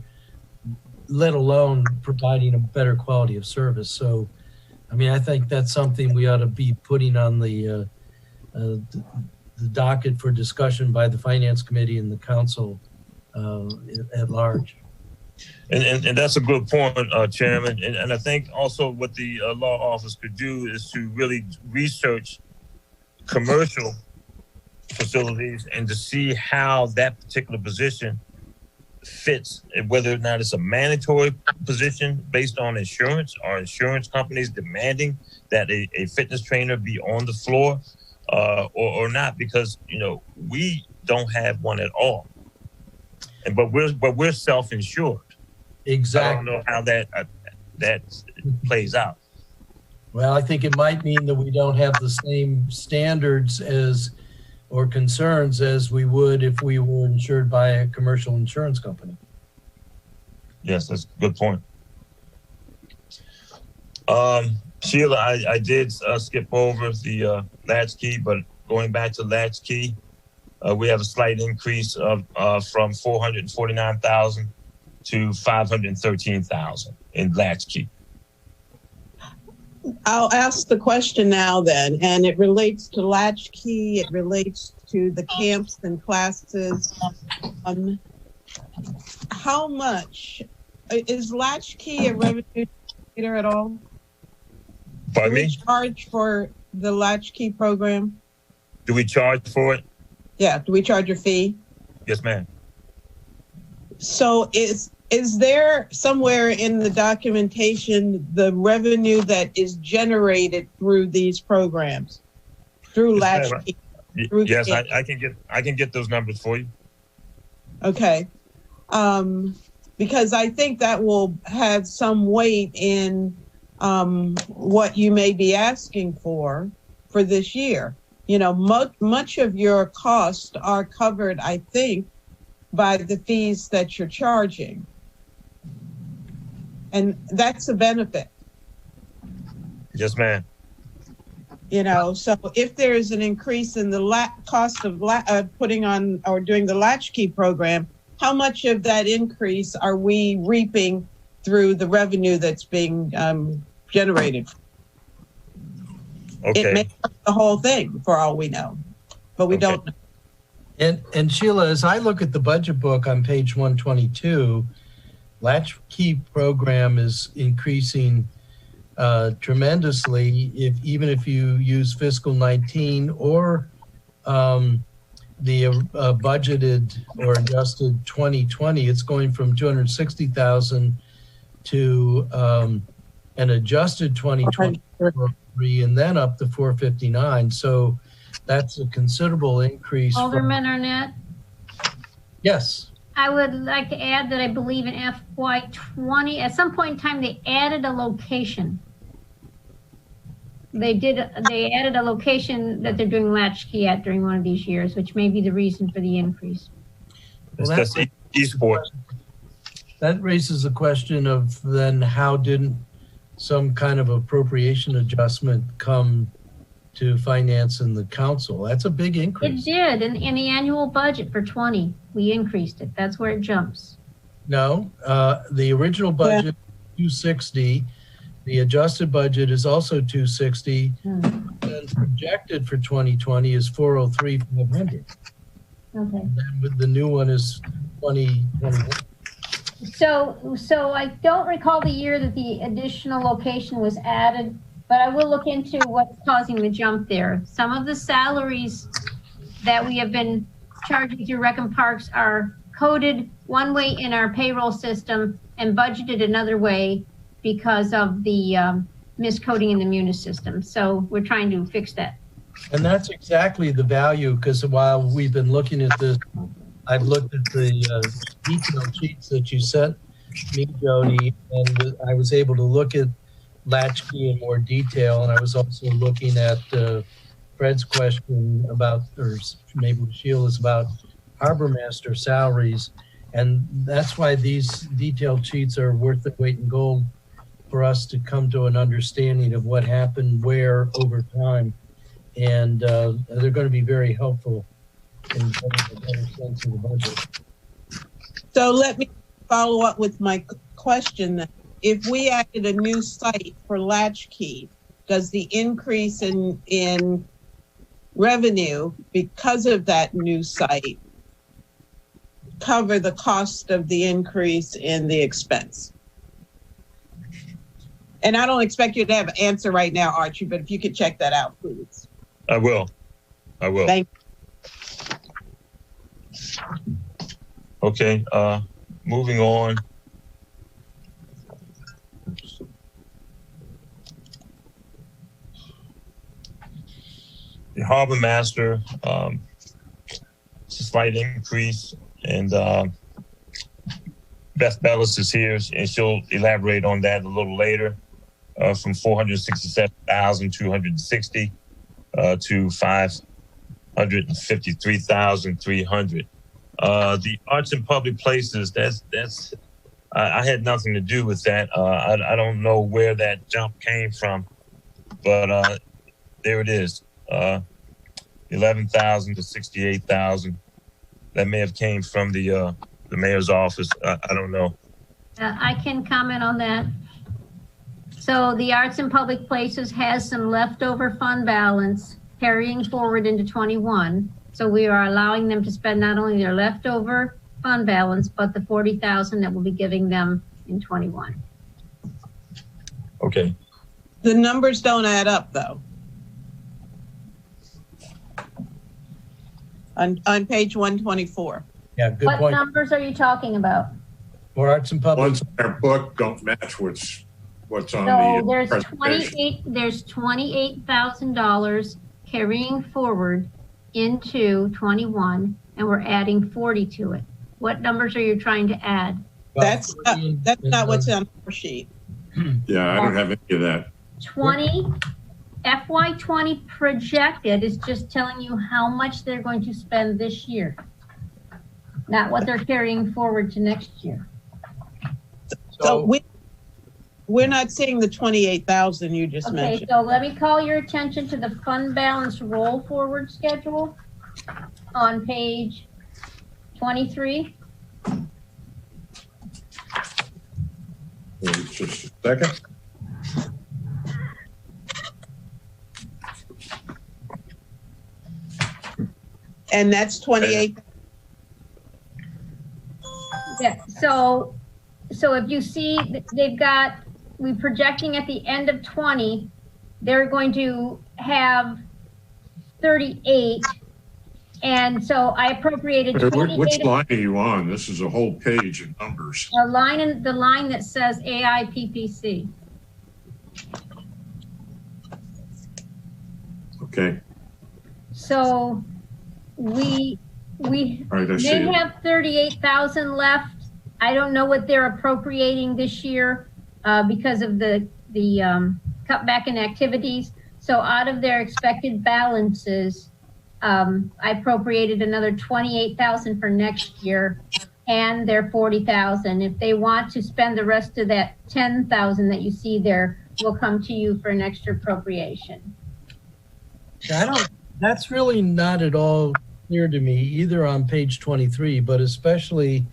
let alone providing a better quality of service. So, I mean, I think that's something we ought to be putting on the docket for discussion by the Finance Committee and the Council at large. And that's a good point, Chairman. And I think also what the law office could do is to really research commercial facilities and to see how that particular position fits, whether or not it's a mandatory position based on insurance or insurance companies demanding that a fitness trainer be on the floor or not, because, you know, we don't have one at all. But we're self-insured. Exactly. I don't know how that plays out. Well, I think it might mean that we don't have the same standards or concerns as we would if we were insured by a commercial insurance company. Yes, that's a good point. Sheila, I did skip over the latchkey, but going back to latchkey, we have a slight increase of from 449,000 to 513,000 in latchkey. I'll ask the question now then, and it relates to latchkey, it relates to the camps and classes. How much, is latchkey a revenue generator at all? Pardon me? Do we charge for the latchkey program? Do we charge for it? Yeah, do we charge a fee? Yes, ma'am. So is there somewhere in the documentation the revenue that is generated through these programs, through latchkey? Yes, I can get those numbers for you. Okay, because I think that will have some weight in what you may be asking for this year. You know, much of your costs are covered, I think, by the fees that you're charging. And that's a benefit. Yes, ma'am. You know, so if there is an increase in the cost of putting on or doing the latchkey program, how much of that increase are we reaping through the revenue that's being generated? Okay. It makes up the whole thing for all we know, but we don't know. And Sheila, as I look at the budget book on page 122, latchkey program is increasing tremendously. Even if you use fiscal 19 or the budgeted or adjusted 2020, it's going from 260,000 to an adjusted 2023 and then up to 459. So that's a considerable increase. Alderman Arnett? Yes. I would like to add that I believe in FY20, at some point in time, they added a location. They added a location that they're doing latchkey at during one of these years, which may be the reason for the increase. Well, That's esports. That raises the question of then how didn't some kind of appropriation adjustment come to finance in the council? That's a big It increase. did, in the annual budget for 20, we increased it. That's where it jumps. No, the original budget, 260. The adjusted budget is also 260. And projected for 2020 is 403, 500. Okay. And then the new one is 2021. So I don't recall the year that the additional location was added, but I will look into what's causing the jump there. Some of the salaries that we have been charging through Rec and Parks are coded one way in our payroll system and budgeted another way because of the miscoding in the Munis system. So we're trying to fix that. And that's exactly the value, because while we've been looking at this, I've looked at the detailed sheets that you sent me, Jody, and I was able to look at latchkey in more detail. And I was also looking at Fred's question about, or maybe Sheila's about harbor master salaries. And that's why these detailed sheets are worth the weight in gold for us to come to an understanding of what happened where over time. And they're going to be very helpful in getting a better sense of the budget. So let me follow up with my question. If we added a new site for latchkey, does the increase in revenue because of that new site cover the cost of the increase in the expense? And I don't expect you to have an answer right now, Archie, but if you could check that out, please. I will. Thank you. Okay, moving on. The harbor master, it's a slight increase, and Beth Bellis is here, and she'll elaborate on that a little later, from 467,260 to 553,300. The arts and public places, that's I had nothing to do with that. I don't know where that jump came from, but there it is. 11,000 to 68,000. That may have came from the mayor's office. I don't know. I can comment on that. So the Arts and Public Places has some leftover fund balance carrying forward into 21. So we are allowing them to spend not only their leftover fund balance, but the 40,000 that we'll be giving them in 21. Okay. The numbers don't add up, though. On page 124. Yeah, good What point. numbers are you talking about? For arts and public. Ones in our book don't match what's on So the there's presentation. there's $28,000 carrying forward into 21, and we're adding 40 to it. What numbers are you trying to add? That's not what's on our sheet. Yeah, I don't have any of that. FY20 projected is just telling you how much they're going to spend this year, not what they're carrying forward to next year. So we're not seeing the 28,000 you just Okay, mentioned. so let me call your attention to the fund balance roll forward schedule on page 23. Wait just a second. And that's 28. Yeah, so if you see, we're projecting at the end of 20, they're going to have 38. And so I appropriated 28. Which line are you on? This is a whole page of numbers. The line that says AIPPC. Okay. So we We All right, I see they it. have 38,000 left. I don't know what they're appropriating this year because of the cutback in activities. So out of their expected balances, I appropriated another 28,000 for next year, and their 40,000. If they want to spend the rest of that 10,000 that you see there, we'll come to you for an extra appropriation. That's really not at all clear to me, either on page 23, but especially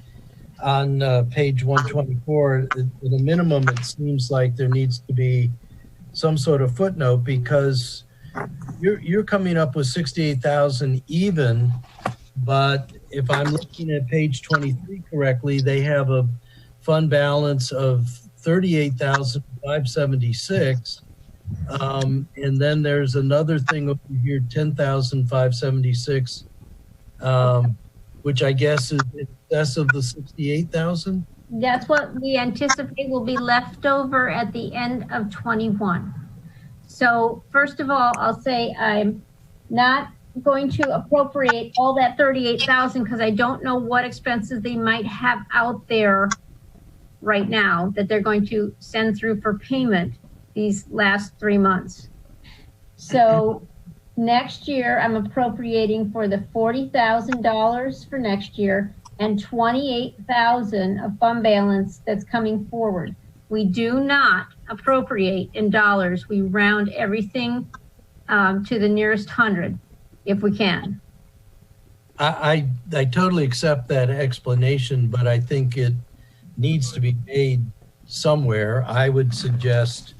on page 124. At a minimum, it seems like there needs to be some sort of footnote, because you're coming up with 68,000 even, but if I'm looking at page 23 correctly, they have a fund balance of 38,576. And then there's another thing over here, 10,576, which I guess is in excess of the 68,000. That's what we anticipate will be left over at the end of 21. So first of all, I'll say I'm not going to appropriate all that 38,000 because I don't know what expenses they might have out there right now that they're going to send through for payment these last 3 months. So next year, I'm appropriating for the $40,000 for next year and 28,000 of fund balance that's coming forward. We do not appropriate in dollars. We round everything to the nearest 100 if we can. I totally accept that explanation, but I think it needs to be made somewhere. I would suggest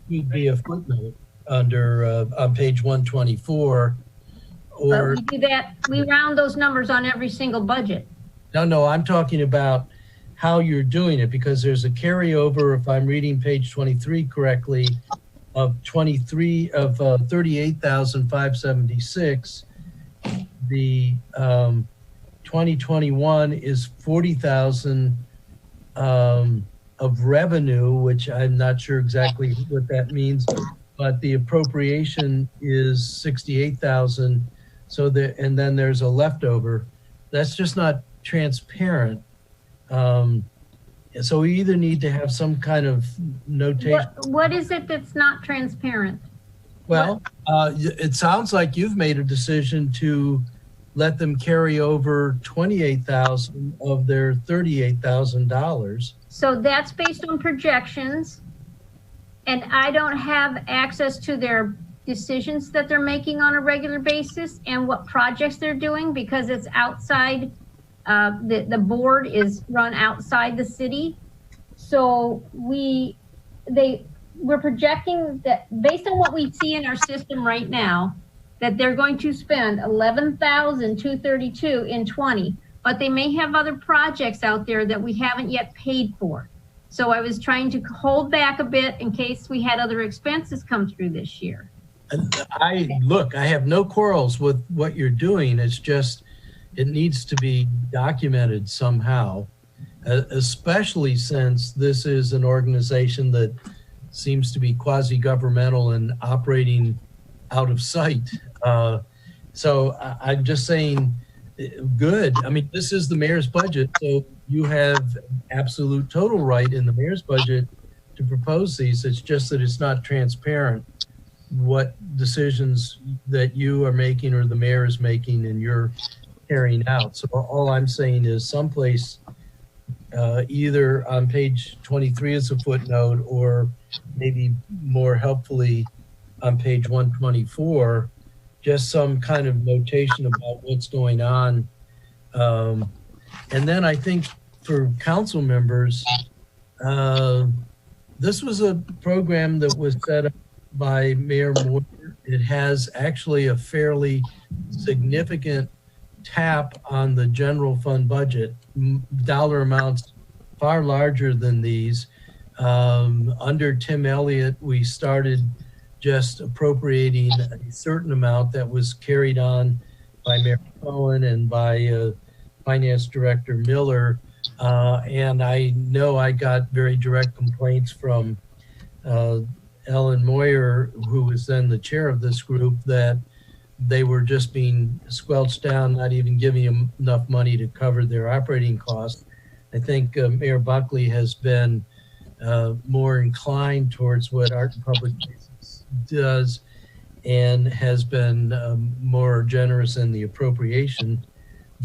it be a footnote under on page 124, or But we do that, we round those numbers on every single budget. no, I'm talking about how you're doing it, because there's a carryover, if I'm reading page 23 correctly, of 38,576. The 2021 is 40,000 of revenue, which I'm not sure exactly what that means, but the appropriation is 68,000. So and then there's a leftover. That's just not transparent. So we either need to have some kind of notation. What is it that's not transparent? Well, it sounds like you've made a decision to let them carry over 28,000 of their $38,000. So that's based on projections, and I don't have access to their decisions that they're making on a regular basis and what projects they're doing, because it's outside, the board is run outside the city. So we're projecting that based on what we see in our system right now, that they're going to spend $11,232 in 20, but they may have other projects out there that we haven't yet paid for. So I was trying to hold back a bit in case we had other expenses come through this year. I have no quarrels with what you're doing. It's just, it needs to be documented somehow, especially since this is an organization that seems to be quasi-governmental and operating out of sight. So I'm just saying, good. I mean, this is the mayor's budget, so you have absolute total right in the mayor's budget to propose these. It's just that it's not transparent what decisions that you are making or the mayor is making and you're carrying out. So all I'm saying is someplace, either on page 23 as a footnote, or maybe more helpfully on page 124, just some kind of notation about what's going on. And then I think for council members, this was a program that was set up by Mayor Moore. It has actually a fairly significant tap on the general fund budget, dollar amounts far larger than these. Under Tim Elliott, we started just appropriating a certain amount that was carried on by Mayor Cohen and by Finance Director Miller. And I know I got very direct complaints from Ellen Moyer, who was then the chair of this group, that they were just being squelched down, not even giving them enough money to cover their operating costs. I think Mayor Buckley has been more inclined towards what Art and Public Places does and has been more generous in the appropriation.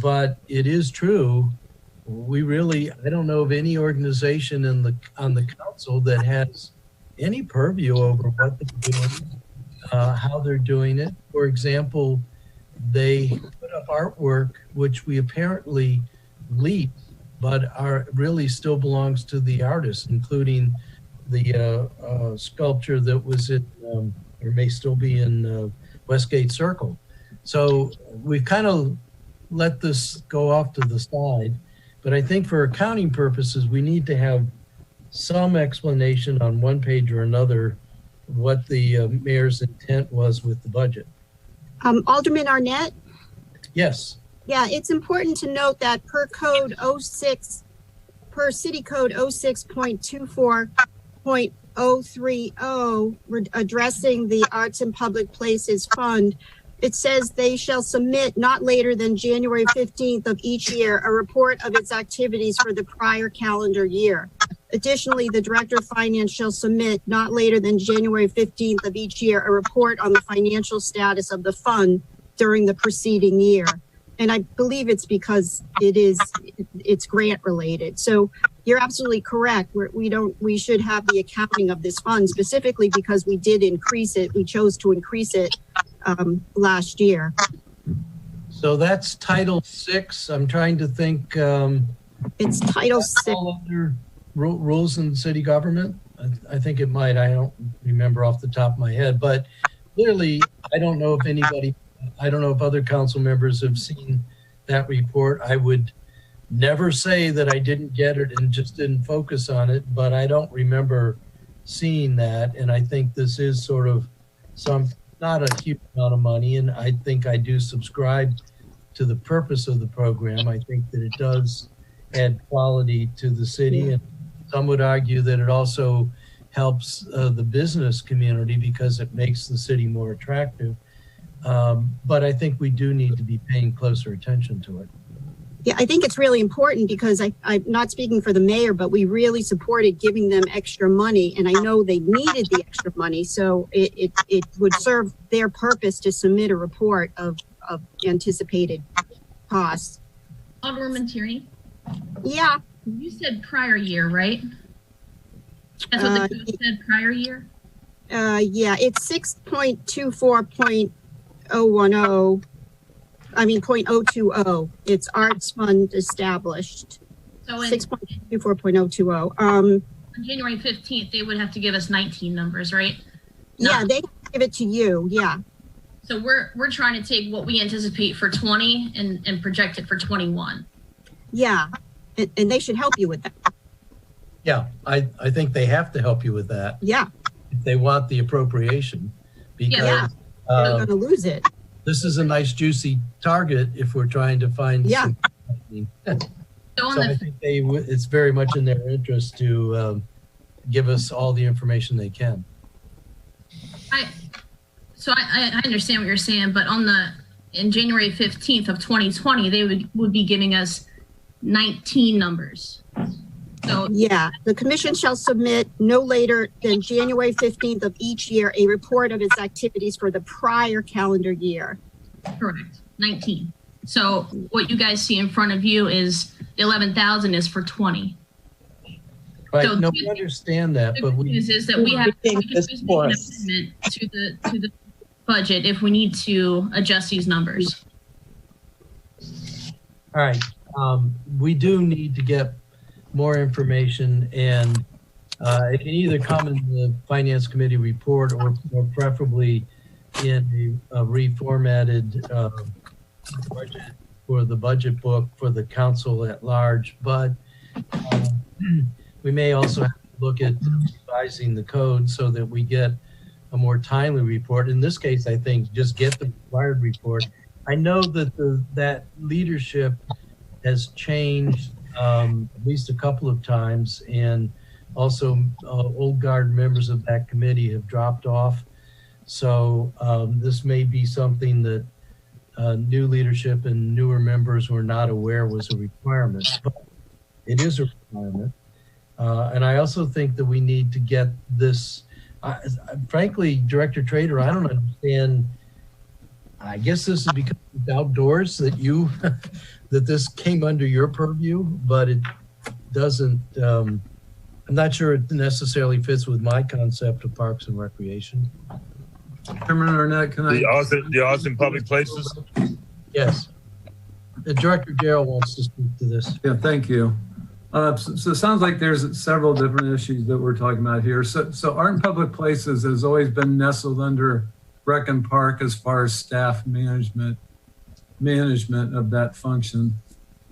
But it is true, I don't know of any organization on the council that has any purview over what they're doing, how they're doing it. For example, they put up artwork which we apparently leaked, but really still belongs to the artist, including the sculpture that was at, or may still be in Westgate Circle. So we've kind of let this go off to the side, but I think for accounting purposes, we need to have some explanation on one page or another what the mayor's intent was with the budget. Alderman Arnett? Yes. Yeah, it's important to note that per City Code 06.24.030, addressing the Arts and Public Places Fund, it says they shall submit not later than January 15th of each year a report of its activities for the prior calendar year. Additionally, the Director of Finance shall submit not later than January 15th of each year a report on the financial status of the fund during the preceding year. And I believe it's because it's grant related. So you're absolutely correct. We should have the accounting of this fund specifically because we did increase it. We chose to increase it last year. So that's Title VI. I'm trying to think. It's Title VI. Under rules in city government. I think it might. I don't remember off the top of my head, but clearly I don't know if other council members have seen that report. I would never say that I didn't get it and just didn't focus on it, but I don't remember seeing that. And I think this is sort of not a huge amount of money. And I think I do subscribe to the purpose of the program. I think that it does add quality to the city. And some would argue that it also helps the business community because it makes the city more attractive. But I think we do need to be paying closer attention to it. Yeah, I think it's really important because I'm not speaking for the mayor, but we really supported giving them extra money. And I know they needed the extra money. So it would serve their purpose to submit a report of anticipated costs. Alderwoman Tierney? Yeah. You said prior year, right? That's what the code said, prior year? Yeah, it's 6.24.010. I mean, 0.020. It's Arts Fund established. So 6.24.020. On January 15th, they would have to give us 19 numbers, right? Yeah, they give it to you. Yeah. So we're trying to take what we anticipate for 20 and project it for 21. Yeah, and they should help you with that. Yeah, I think they have to help you with that. Yeah. If they want the appropriation, because they're going to lose it. This is a nice juicy target if we're trying to find. Yeah. So I think it's very much in their interest to give us all the information they can. I understand what you're saying, but in January 15th of 2020, they would be giving us 19 numbers. So yeah, the commission shall submit no later than January 15th of each year a report of its activities for the prior calendar year. Correct, 19. So what you guys see in front of you is the 11,000 is for 20. Right. So no, we understand that, but we is that we can make an amendment to the budget if we need to adjust these numbers. All right. We do need to get more information, and it can either come in the Finance Committee report or preferably in a reformatted budget for the budget book for the council at large. But we may also have to look at revising the code so that we get a more timely report. In this case, I think just get the required report. I know that that leadership has changed at least a couple of times, and also old guard members of that committee have dropped off. So this may be something that new leadership and newer members were not aware was a requirement, but it is a requirement. And I also think that we need to get this, frankly, Director Trader, I don't understand. I guess this is because it's outdoors that you, that this came under your purview, but it doesn't, I'm not sure it necessarily fits with my concept of parks and recreation. Chairman Arnett, can I? The arts in public places? Yes. The Director Darrell wants to speak to this. Yeah, thank you. So it sounds like there's several different issues that we're talking about here. So art in public places has always been nestled under Rec and Park as far as staff management of that function.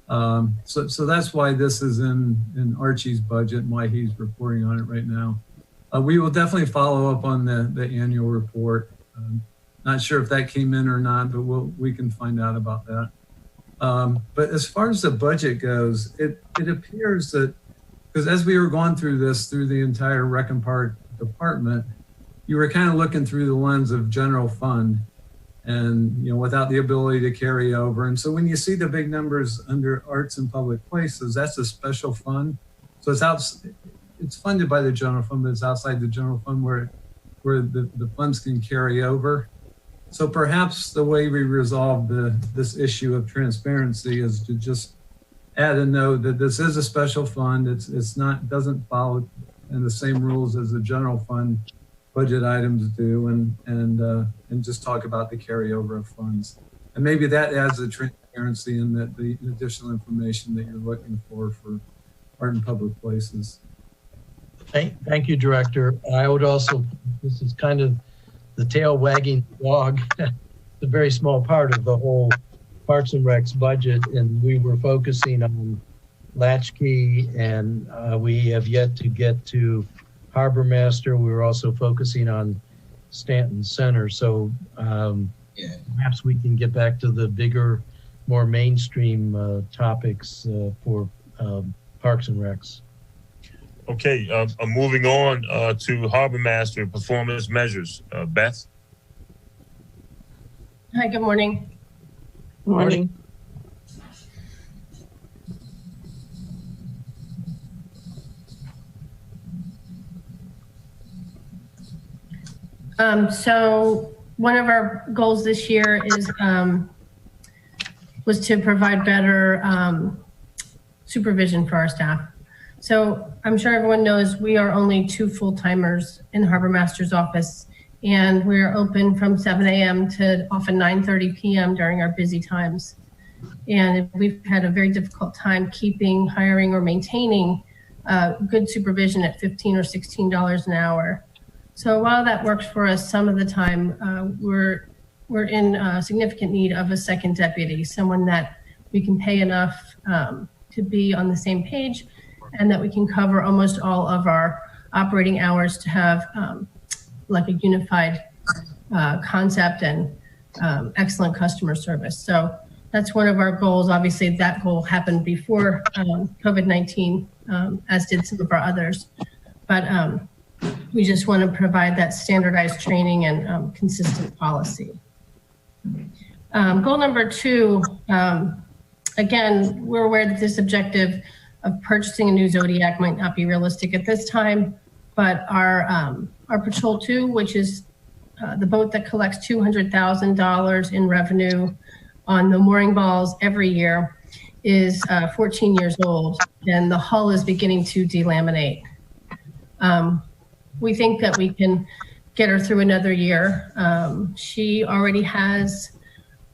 So that's why this is in Archie's budget and why he's reporting on it right now. We will definitely follow up on the annual report. Not sure if that came in or not, but we can find out about that. But as far as the budget goes, it appears that, because as we were going through this, through the entire Rec and Park department, you were kind of looking through the lens of general fund and, without the ability to carry over. And so when you see the big numbers under arts and public places, that's a special fund. So it's funded by the general fund, but it's outside the general fund where the funds can carry over. So perhaps the way we resolve this issue of transparency is to just add a note that this is a special fund. Doesn't follow in the same rules as the general fund budget items do, and just talk about the carryover of funds. And maybe that adds the transparency and the additional information that you're looking for art in public places. Thank you, Director. I would also, this is kind of the tail wagging the dog. It's a very small part of the whole Parks and Recs budget, and we were focusing on Latchkey, and we have yet to get to Harbor Master. We were also focusing on Stanton Center. So perhaps we can get back to the bigger, more mainstream topics for Parks and Recs. Okay, moving on to Harbor Master performance measures. Beth? Hi, good morning. Morning. So one of our goals this year was to provide better supervision for our staff. So I'm sure everyone knows we are only 2 full-timers in the Harbor Master's office, and we're open from 7 a.m. to often 9:30 p.m. during our busy times. And we've had a very difficult time hiring, or maintaining good supervision at $15 or $16 an hour. So while that works for us some of the time, we're in significant need of a second deputy, someone that we can pay enough to be on the same page, and that we can cover almost all of our operating hours to have like a unified concept and excellent customer service. So that's one of our goals. Obviously, that goal happened before COVID-19, as did some of our others. But we just want to provide that standardized training and consistent policy. Goal number 2, again, we're aware that this objective of purchasing a new Zodiac might not be realistic at this time, but our Patrol 2, which is the boat that collects $200,000 in revenue on the mooring balls every year, is 14 years old, and the hull is beginning to delaminate. We think that we can get her through another year. She already has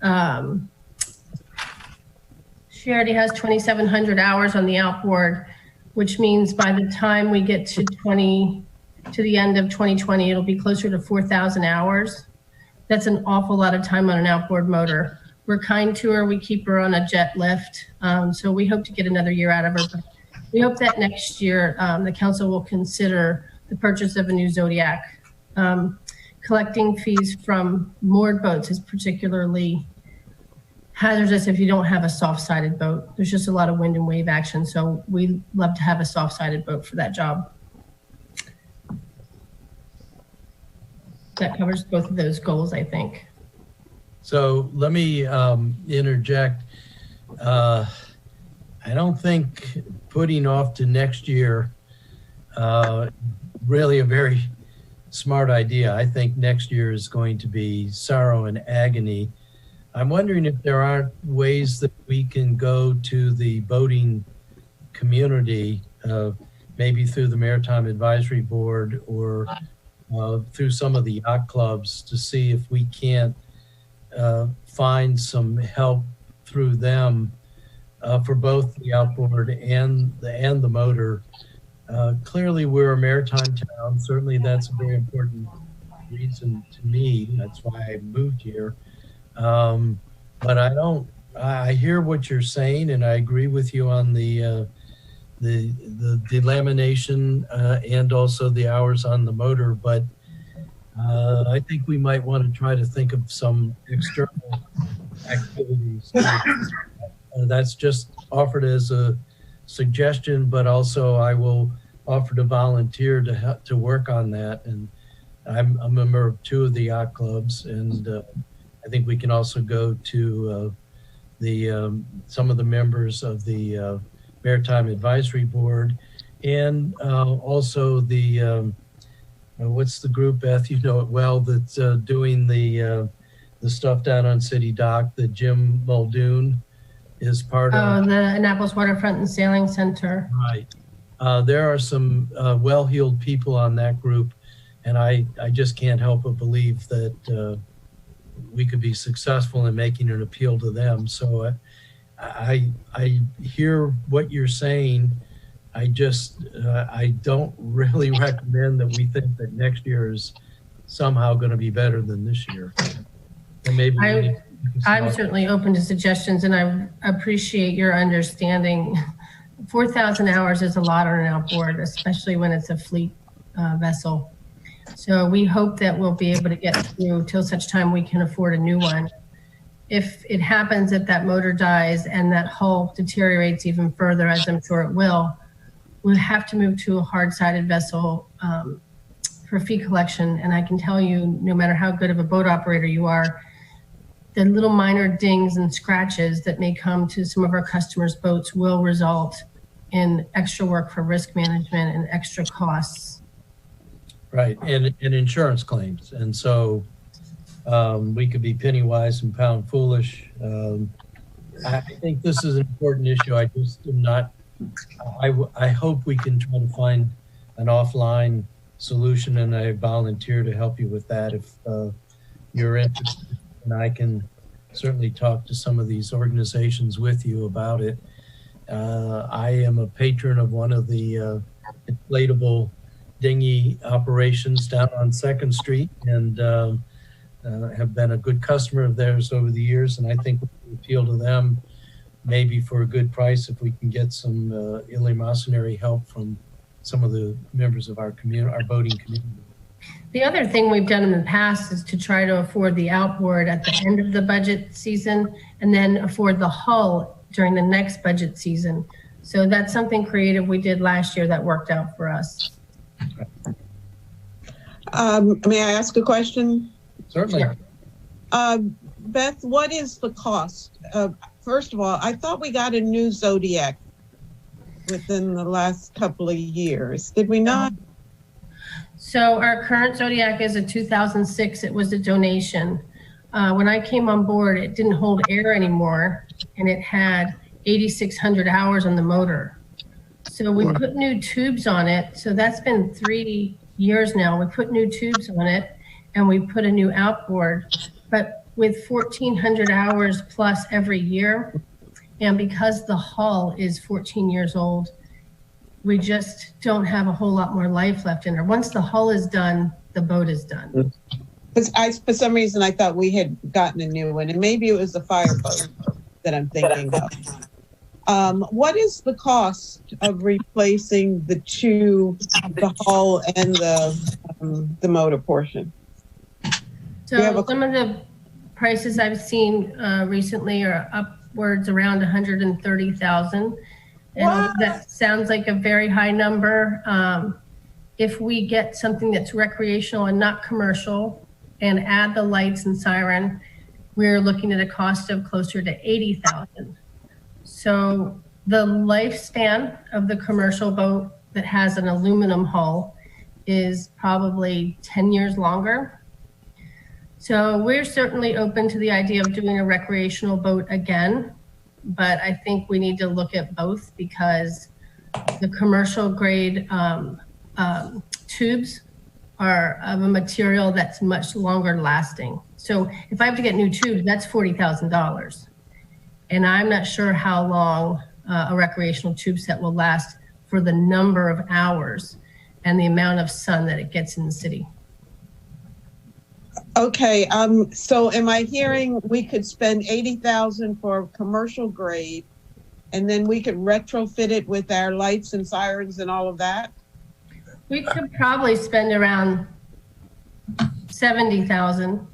2,700 hours on the outboard, which means by the time we get to the end of 2020, it'll be closer to 4,000 hours. That's an awful lot of time on an outboard motor. We're kind to her. We keep her on a jet lift. So we hope to get another year out of her. But we hope that next year the council will consider the purchase of a new Zodiac. Collecting fees from moored boats is particularly hazardous if you don't have a soft-sided boat. There's just a lot of wind and wave action. So we love to have a soft-sided boat for that job. that covers both of those goals, I think. So let me interject. I don't think putting off to next year really a very smart idea. I think next year is going to be sorrow and agony. I'm wondering if there aren't ways that we can go to the boating community, maybe through the Maritime Advisory Board or through some of the yacht clubs, to see if we can't find some help through them for both the outboard and the motor. Clearly, we're a maritime town. Certainly, that's a very important reason to me. That's why I moved here. But I hear what you're saying, and I agree with you on the delamination and also the hours on the motor. But I think we might want to try to think of some external activities. That's just offered as a suggestion, but also I will offer to volunteer to work on that. And I'm a member of 2 of the yacht clubs, and I think we can also go to some of the members of the Maritime Advisory Board, and also the what's the group, Beth? You know it well. That's doing the stuff down on City Dock that Jim Muldoon is part of. The Annapolis Waterfront and Sailing Center. Right. There are some well-heeled people on that group, and I just can't help but believe that we could be successful in making an appeal to them. So I hear what you're saying. I don't really recommend that we think that next year is somehow going to be better than this year. And maybe I'm certainly open to suggestions, and I appreciate your understanding. 4,000 hours is a lot on an outboard, especially when it's a fleet vessel. So we hope that we'll be able to get through till such time we can afford a new one. If it happens that motor dies and that hull deteriorates even further, as I'm sure it will, we'll have to move to a hard-sided vessel for fee collection. And I can tell you, no matter how good of a boat operator you are, the little minor dings and scratches that may come to some of our customers' boats will result in extra work for risk management and extra costs. Right, and insurance claims. And so we could be penny wise and pound foolish. I think this is an important issue. I just am not, I hope we can try to find an offline solution, and I volunteer to help you with that if you're interested. And I can certainly talk to some of these organizations with you about it. I am a patron of one of the inflatable dinghy operations down on 2nd Street, and have been a good customer of theirs over the years. And I think we can appeal to them maybe for a good price if we can get some eleemosynary help from some of the members of our community, our boating community. The other thing we've done in the past is to try to afford the outboard at the end of the budget season and then afford the hull during the next budget season. So that's something creative we did last year that worked out for us. May I ask a question? Certainly. Beth, what is the cost? First of all, I thought we got a new Zodiac within the last couple of years. Did we not? So our current Zodiac is a 2006. It was a donation. When I came on board, it didn't hold air anymore, and it had 8,600 hours on the motor. So we put new tubes on it. So that's been 3 years now. We put new tubes on it, and we put a new outboard. But with 1,400 hours plus every year, and because the hull is 14 years old, we just don't have a whole lot more life left in there. Once the hull is done, the boat is done. Because for some reason, I thought we had gotten a new one, and maybe it was the fireboat that I'm thinking of. What is the cost of replacing the hull and the motor portion? So some of the prices I've seen recently are upwards around 130,000. And that sounds like a very high number. If we get something that's recreational and not commercial, and add the lights and siren, we're looking at a cost of closer to $80,000. So the lifespan of the commercial boat that has an aluminum hull is probably 10 years longer. So we're certainly open to the idea of doing a recreational boat again, but I think we need to look at both because the commercial grade tubes are of a material that's much longer lasting. So if I have to get new tubes, that's $40,000. And I'm not sure how long a recreational tube set will last for the number of hours and the amount of sun that it gets in the city. Okay, so am I hearing we could spend $80,000 for commercial grade, and then we could retrofit it with our lights and sirens and all of that? We could probably spend around $70,000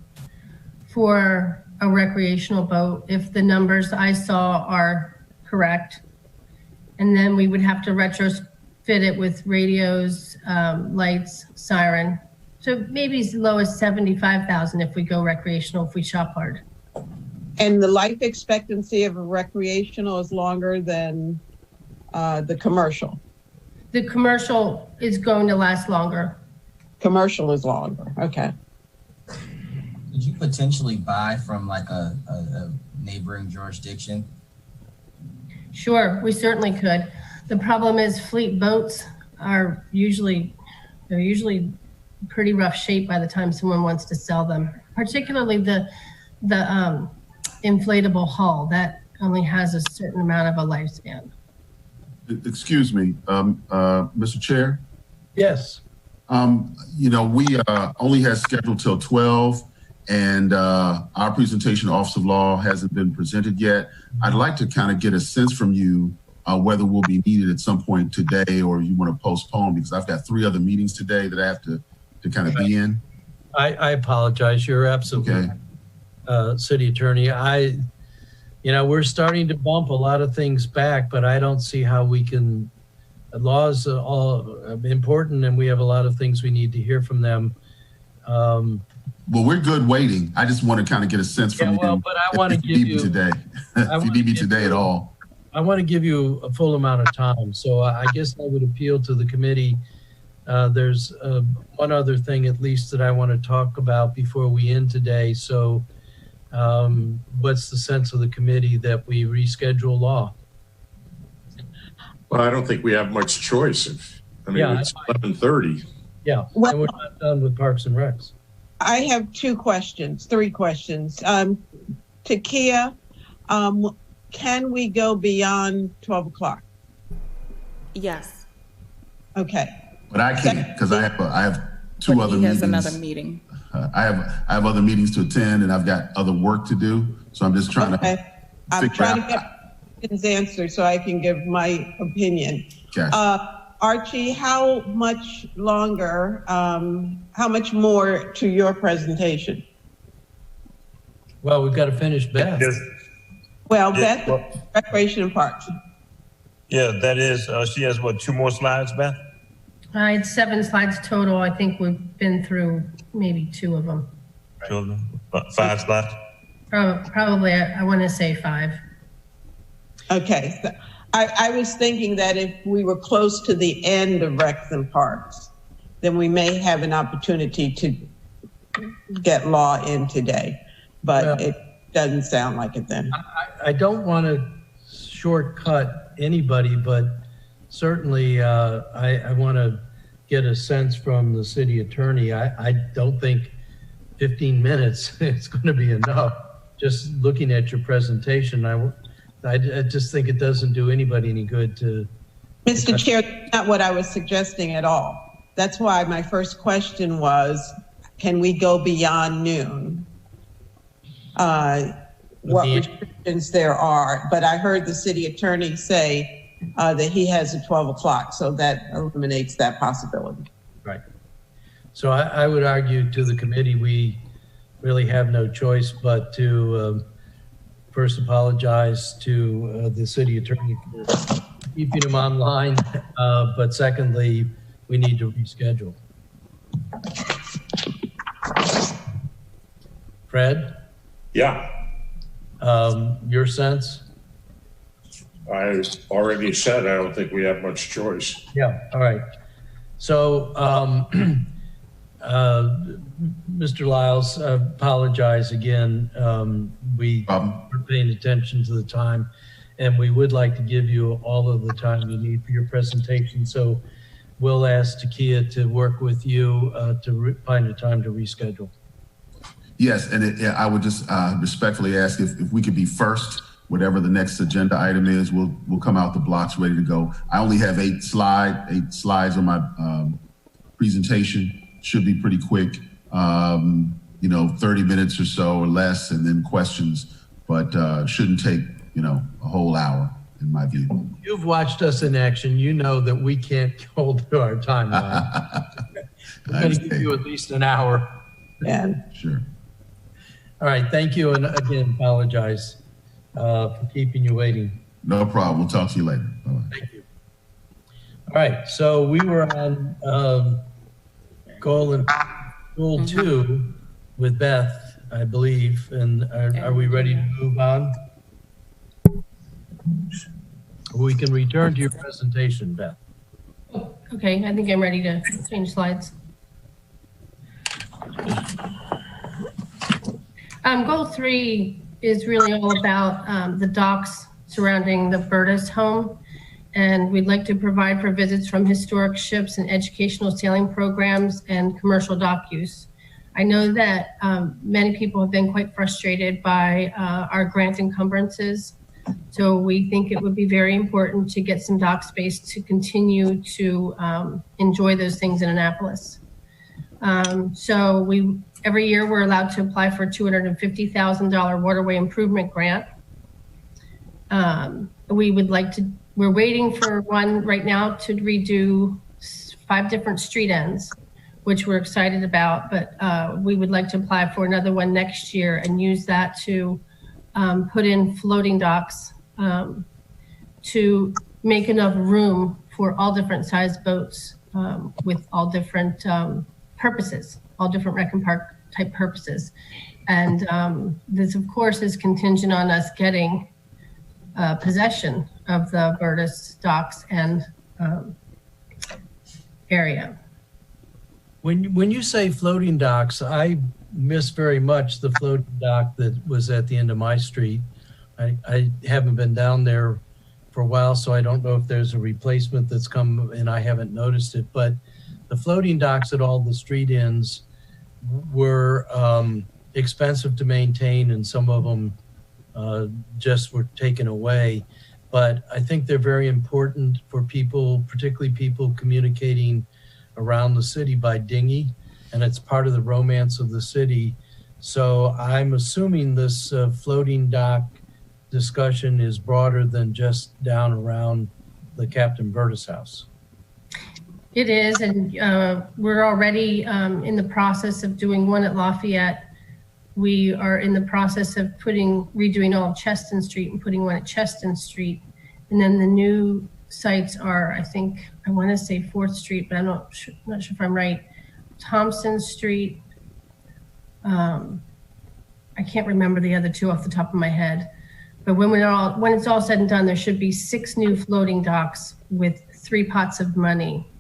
for a recreational boat if the numbers I saw are correct. And then we would have to retrofit it with radios, lights, siren. So maybe as low as $75,000 if we go recreational, if we shop hard. And the life expectancy of a recreational is longer than the commercial? The commercial is going to last longer. Commercial is longer, okay. Could you potentially buy from like a neighboring jurisdiction? Sure, we certainly could. The problem is fleet boats are usually pretty rough shape by the time someone wants to sell them, particularly the inflatable hull that only has a certain amount of a lifespan. Excuse me, Mr. Chair? Yes. You know, we only had scheduled till 12, and our presentation, Office of Law, hasn't been presented yet. I'd like to kind of get a sense from you whether we'll be needed at some point today or you want to postpone, because I've got 3 other meetings today that I have to kind of be in. I apologize. You're absolutely right, City Attorney. We're starting to bump a lot of things back, but I don't see how we can. Laws are all important, and we have a lot of things we need to hear from them. Well, we're good waiting. I just want to kind of get a sense from you. But I want to give you today, if you need me today at all. I want to give you a full amount of time. So I guess I would appeal to the committee. There's one other thing, at least, that I want to talk about before we end today. So what's the sense of the committee that we reschedule law? Well, I don't think we have much choice. It's 11:30. Yeah, well, and we're not done with Parks and Recs. I have 3 questions. Takia, can we go beyond 12 o'clock? Yes. Okay. But I can't, because I have 2 other meetings. He has another meeting. I have other meetings to attend, and I've got other work to do. So I'm just trying to I'm trying to get his answer so I can give my opinion. Okay. Archie, how much longer, how much more to your presentation? Well, we've got to finish Beth. Well, Beth, Recreation and Parks. Yeah, that is, she has what, 2 more slides, Beth? It's 7 slides total. I think we've been through maybe 2 of them. 2 of them, 5 slides? Probably, I want to say 5. Okay, so I was thinking that if we were close to the end of Recs and Parks, then we may have an opportunity to get law in today, but it doesn't sound like it then. I don't want to shortcut anybody, but certainly I want to get a sense from the city attorney. I don't think 15 minutes is going to be enough. Just looking at your presentation, I just think it doesn't do anybody any good to. Mr. Chair, that's not what I was suggesting at all. That's why my first question was, can we go beyond noon? What restrictions there are, but I heard the city attorney say that he has at 12 o'clock, so that eliminates that possibility. Right. So I would argue to the committee, we really have no choice but to first apologize to the city attorney for keeping him online, but secondly, we need to reschedule. Fred, Yeah, your sense? I already said I don't think we have much choice. Yeah, all right. So, Mr. Lyles, apologize again. We weren't paying attention to the time, and we would like to give you all of the time you need for your presentation. So we'll ask Takia to work with you to find a time to reschedule. Yes, and I would just respectfully ask if we could be first, whatever the next agenda item is, we'll come out the blocks ready to go. I only have 8 slides on my presentation. Should be pretty quick, 30 minutes or so or less, and then questions, but shouldn't take, a whole hour in my view. You've watched us in action. You know that we can't hold to our timeline. We're going to give you at least an hour. Yeah. Sure. All right, thank you, and again, apologize for keeping you waiting. No problem. We'll talk to you later. Bye-bye. Thank you. All right, so we were on goal 2 with Beth, I believe, and are we ready to move on? We can return to your presentation, Beth. Okay, I think I'm ready to change slides. Goal 3 is really all about the docks surrounding the Burtis home. And we'd like to provide for visits from historic ships and educational sailing programs and commercial dock use. I know that many people have been quite frustrated by our grant encumbrances. So we think it would be very important to get some dock space to continue to enjoy those things in Annapolis. So every year we're allowed to apply for a $250,000 waterway improvement grant. We're waiting for one right now to redo 5 different street ends, which we're excited about, but we would like to apply for another one next year and use that to put in floating docks to make enough room for all different size boats with all different purposes, all different rec and park type purposes. And this, of course, is contingent on us getting possession of the Burtis docks and area. When you say floating docks, I miss very much the floating dock that was at the end of my street. I haven't been down there for a while, so I don't know if there's a replacement that's come and I haven't noticed it, but the floating docks at all the street ends were expensive to maintain, and some of them just were taken away. But I think they're very important for people, particularly people communicating around the city by dinghy, and it's part of the romance of the city. So I'm assuming this floating dock discussion is broader than just down around the Captain Burtis house. It is, and we're already in the process of doing one at Lafayette. We are in the process of redoing all of Cheston Street and putting one at Cheston Street. And then the new sites are, I want to say 4th Street, but I'm not sure if I'm right. Thompson Street. I can't remember the other 2 off the top of my head. But when it's all said and done, there should be 6 new floating docks with 3 pots of money.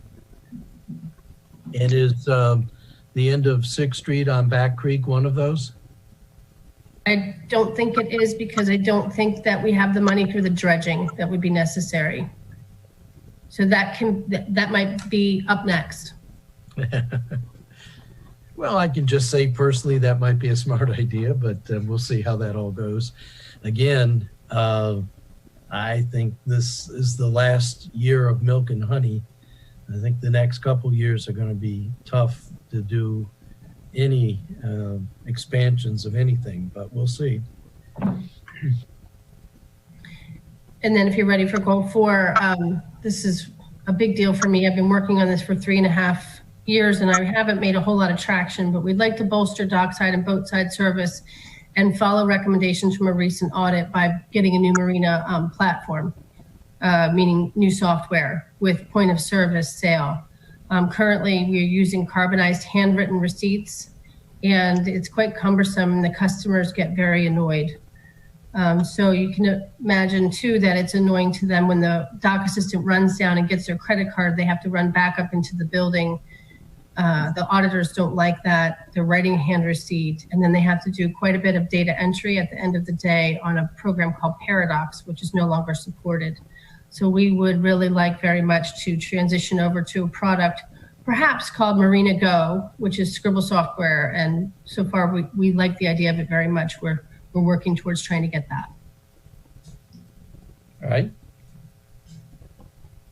And is the end of 6th Street on Back Creek one of those? I don't think it is, because I don't think that we have the money for the dredging that would be necessary. So that might be up next. Well, I can just say personally that might be a smart idea, but we'll see how that all goes. Again, I think this is the last year of milk and honey. I think the next couple years are going to be tough to do any expansions of anything, but we'll see. And then if you're ready for goal 4, this is a big deal for me. I've been working on this for 3.5 years and I haven't made a whole lot of traction, but we'd like to bolster dockside and boatside service and follow recommendations from a recent audit by getting a new marina platform, meaning new software with point of service sale. Currently, we're using carbonized handwritten receipts, and it's quite cumbersome, and the customers get very annoyed. So you can imagine too that it's annoying to them when the dock assistant runs down and gets their credit card, they have to run back up into the building. The auditors don't like that. They're writing a hand receipt, and then they have to do quite a bit of data entry at the end of the day on a program called Paradox, which is no longer supported. So we would really like very much to transition over to a product perhaps called Marina Go, which is Scribble software. And so far we like the idea of it very much. We're working towards trying to get that. All right.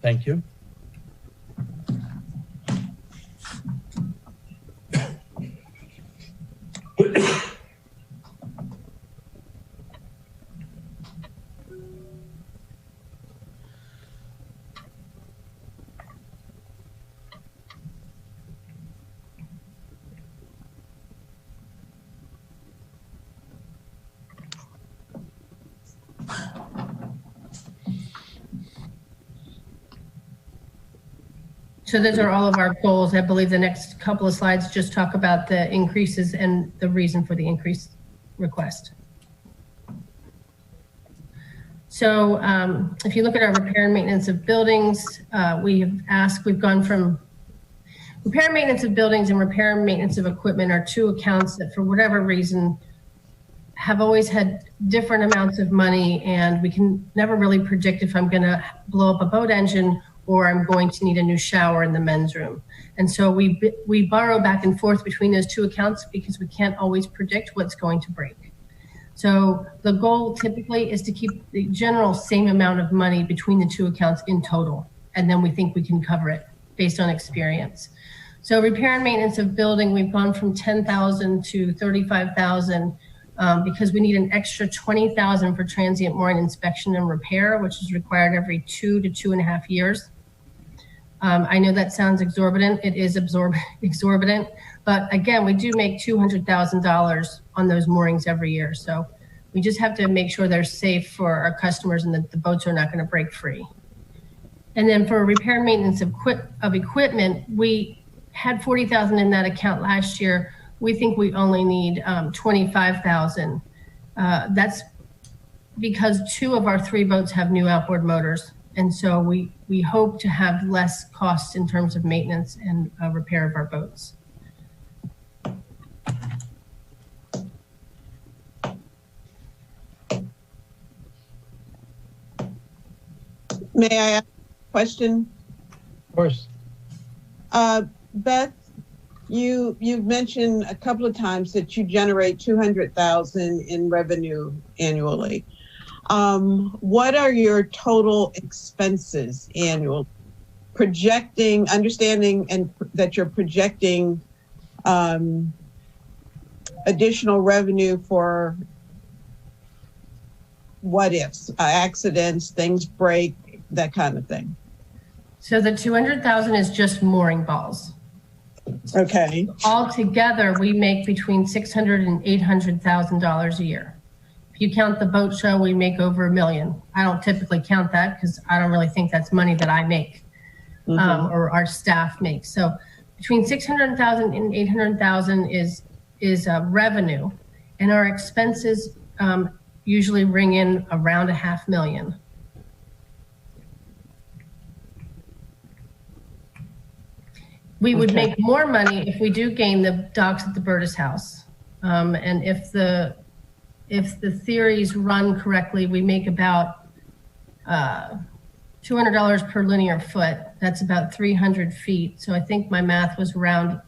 Thank you. So those are all of our goals. I believe the next couple of slides just talk about the increases and the reason for the increase request. So if you look at our repair and maintenance of buildings, we've gone from repair and maintenance of buildings and repair and maintenance of equipment are two accounts that for whatever reason have always had different amounts of money, and we can never really predict if I'm gonna blow up a boat engine or I'm going to need a new shower in the men's room. And so we borrow back and forth between those two accounts because we can't always predict what's going to break. So the goal typically is to keep the general same amount of money between the two accounts in total. And then we think we can cover it based on experience. So repair and maintenance of building, we've gone from 10,000 to 35,000 because we need an extra 20,000 for transient mooring inspection and repair, which is required every 2 to 2.5 years. I know that sounds exorbitant. It is exorbitant, but again, we do make $200,000 on those moorings every year. So we just have to make sure they're safe for our customers and that the boats are not going to break free. And then for repair and maintenance of equipment, we had 40,000 in that account last year. We think we only need 25,000. That's because 2 of our 3 boats have new outboard motors. And so we hope to have less costs in terms of maintenance and repair of our boats. May I ask a question? Of course. Beth, you've mentioned a couple of times that you generate 200,000 in revenue annually. What are your total expenses annual? Understanding and that you're projecting additional revenue for what ifs, accidents, things break, that kind of thing. So the 200,000 is just mooring balls. Okay. All together, we make between $600,000 and $800,000 a year. If you count the boat show, we make over $1 million. I don't typically count that because I don't really think that's money that I make or our staff makes. So between 600,000 and 800,000 is revenue, and our expenses usually ring in around $500,000. We would make more money if we do gain the docks at the Burtis House, and if the theories run correctly, we make about $200 per linear foot. That's about 300 feet. So I think my math was around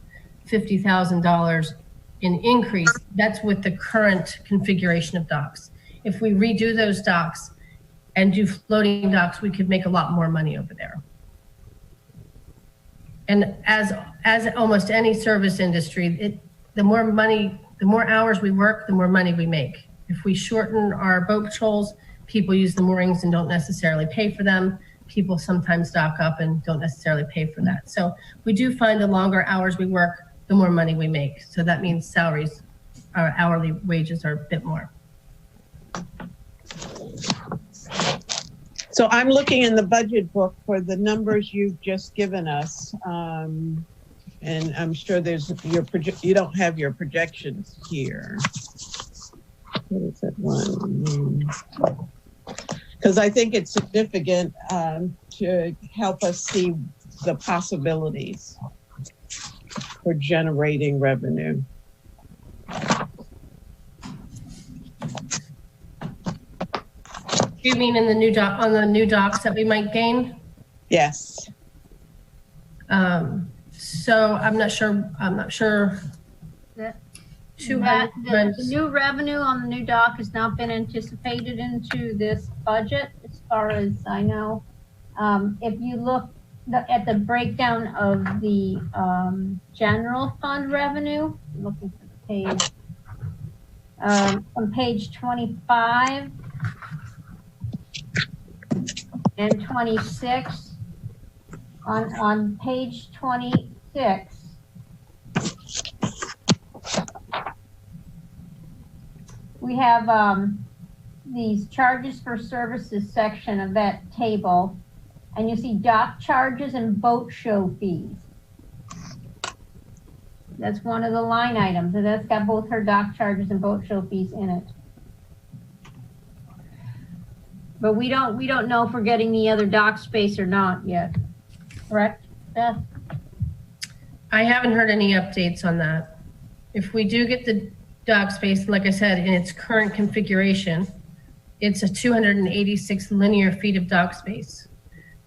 $50,000 in increase. That's with the current configuration of docks. If we redo those docks and do floating docks, we could make a lot more money over there. And as almost any service industry, the more hours we work, the more money we make. If we shorten our boat patrols, people use the moorings and don't necessarily pay for them. People sometimes dock up and don't necessarily pay for that. So we do find the longer hours we work, the more money we make. So that means salaries, our hourly wages are a bit more. So I'm looking in the budget book for the numbers you've just given us. And I'm sure there's you don't have your projections here. What is that one? Because I think it's significant to help us see the possibilities for generating revenue. Do you mean in the new doc, on the new docs that we might gain? Yes. So I'm not sure. The 200 new revenue on the new dock has not been anticipated into this budget, as far as I know. If you look at the breakdown of the general fund revenue, I'm looking for the page, on page 25 and 26, on page 26, we have these charges for services section of that table, and you see dock charges and boat show fees. That's one of the line items, and that's got both her dock charges and boat show fees in it. But we don't know if we're getting the other dock space or not yet. Correct, Beth? I haven't heard any updates on that. If we do get the dock space, like I said, in its current configuration, it's a 286 linear feet of dock space,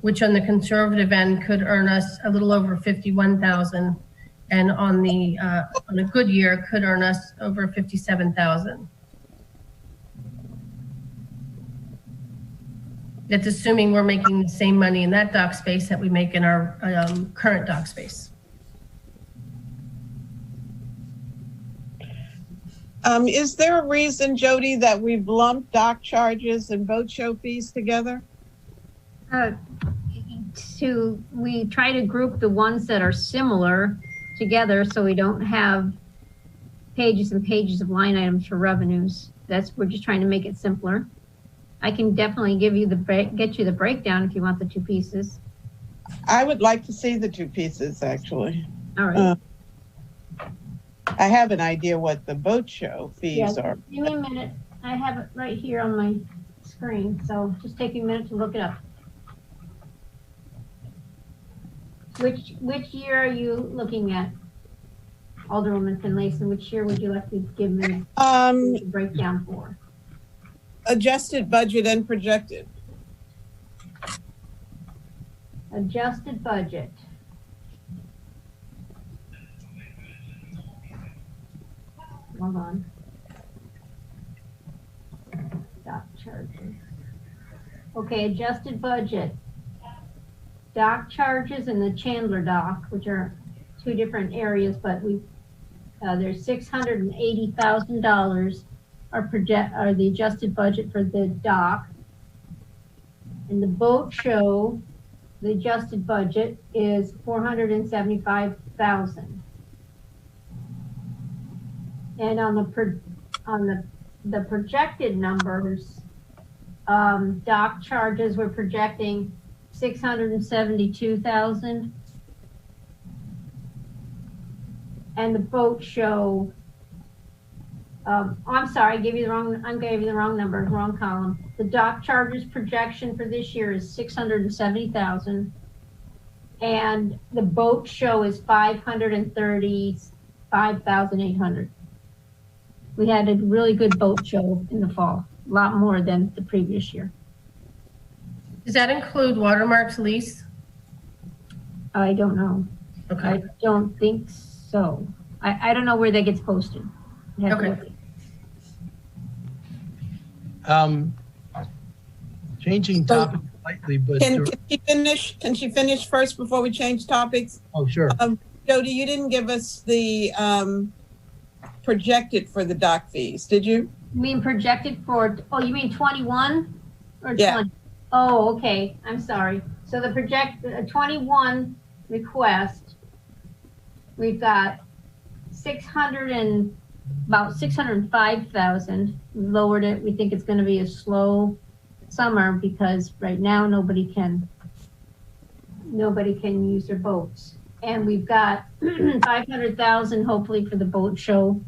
which on the conservative end could earn us a little over 51,000, and on a good year could earn us over 57,000. That's assuming we're making the same money in that dock space that we make in our current dock space. Is there a reason, Jody, that we've lumped dock charges and boat show fees together? We try to group the ones that are similar together so we don't have pages and pages of line items for revenues. We're just trying to make it simpler. I can definitely give you get you the breakdown if you want the two pieces. I would like to see the two pieces, actually. All right. I have an idea what the boat show fees are. Give me a minute. I have it right here on my screen, so just take a minute to look it up. Which year are you looking at, Alderwoman Finlayson? Which year would you like to give me the breakdown for? Adjusted budget and projected. Adjusted budget. Hold on. Dock charges. Okay, adjusted budget. Dock charges and the Chandler dock, which are two different areas, but there's $680,000 are the adjusted budget for the dock. And the boat show, the adjusted budget is $475,000. And on the projected numbers, dock charges, we're projecting $672,000. And the boat show, I'm sorry, I gave you the wrong number, wrong column. The dock charges projection for this year is $670,000. And the boat show is $535,800. We had a really good boat show in the fall, a lot more than the previous year. Does that include Watermark's lease? I don't know. Okay. I don't think so. I don't know where that gets posted. Okay. Changing topic slightly, but Can she finish first before we change topics? oh, sure. Jody, you didn't give us the projected for the dock fees, did you? You mean projected for, you mean 21 or 20? Yeah. Oh, okay. I'm sorry. So the 21 request, we've got about 605,000. We lowered it. We think it's going to be a slow summer because right now nobody can use their boats. And we've got 500,000 hopefully for the boat show.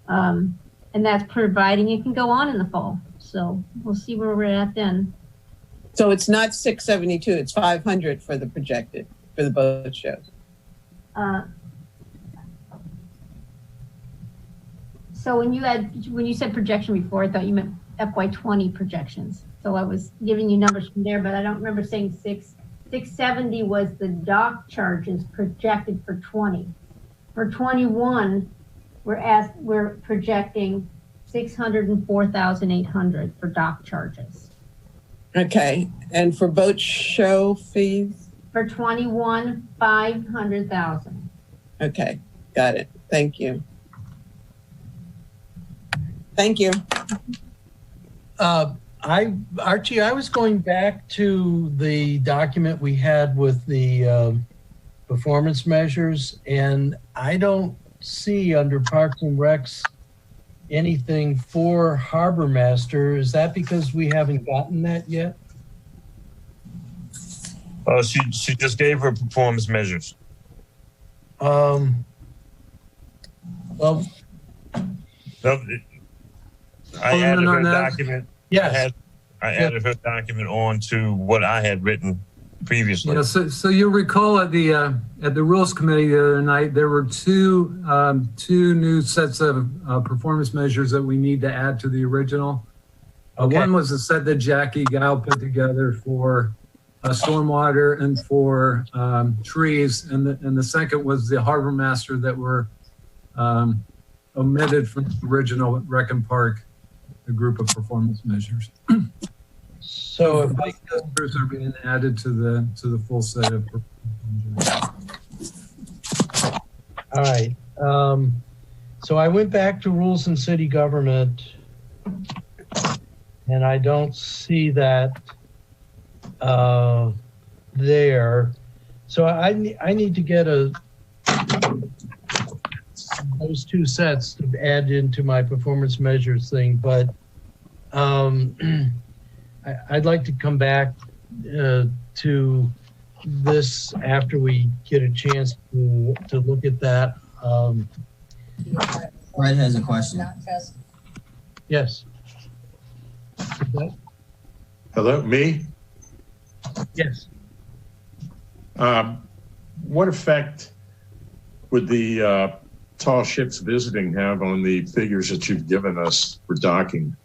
And that's providing it can go on in the fall. So we'll see where we're at then. So it's not 672, it's 500 for the projected, for the boat shows. So when you said projection before, I thought you meant FY20 projections. So I was giving you numbers from there, but I don't remember saying 670 was the dock charges projected for 20. For 21, we're projecting 604,800 for dock charges. Okay, and for boat show fees? For 21, 500,000. Okay, got it. Thank you. Thank you. Archie, I was going back to the document we had with the performance measures, and I don't see under Parks and Recs anything for Harbor Master. Is that because we haven't gotten that yet? She just gave her performance measures. Well, No, I added her that? document. yes. I added her document on to what I had written previously. Yeah, so you recall at the Rules Committee the other night, there were two new sets of performance measures that we need to add to the original. Okay. One was a set that Jackie Gao put together for stormwater and for trees, and the second was the Harbor Master that were omitted from the original Rec and Park, the group of performance measures. So if I Those are being added to the full set of performance measures. All right. So I went back to rules and city government, and I don't see that there. So I need to get those two sets to add into my performance measures thing, but I'd like to come back to this after we get a chance to look at that. Fred has a question. Yes. Hello, me? Yes. What effect would the tall ships visiting have on the figures that you've given us for docking?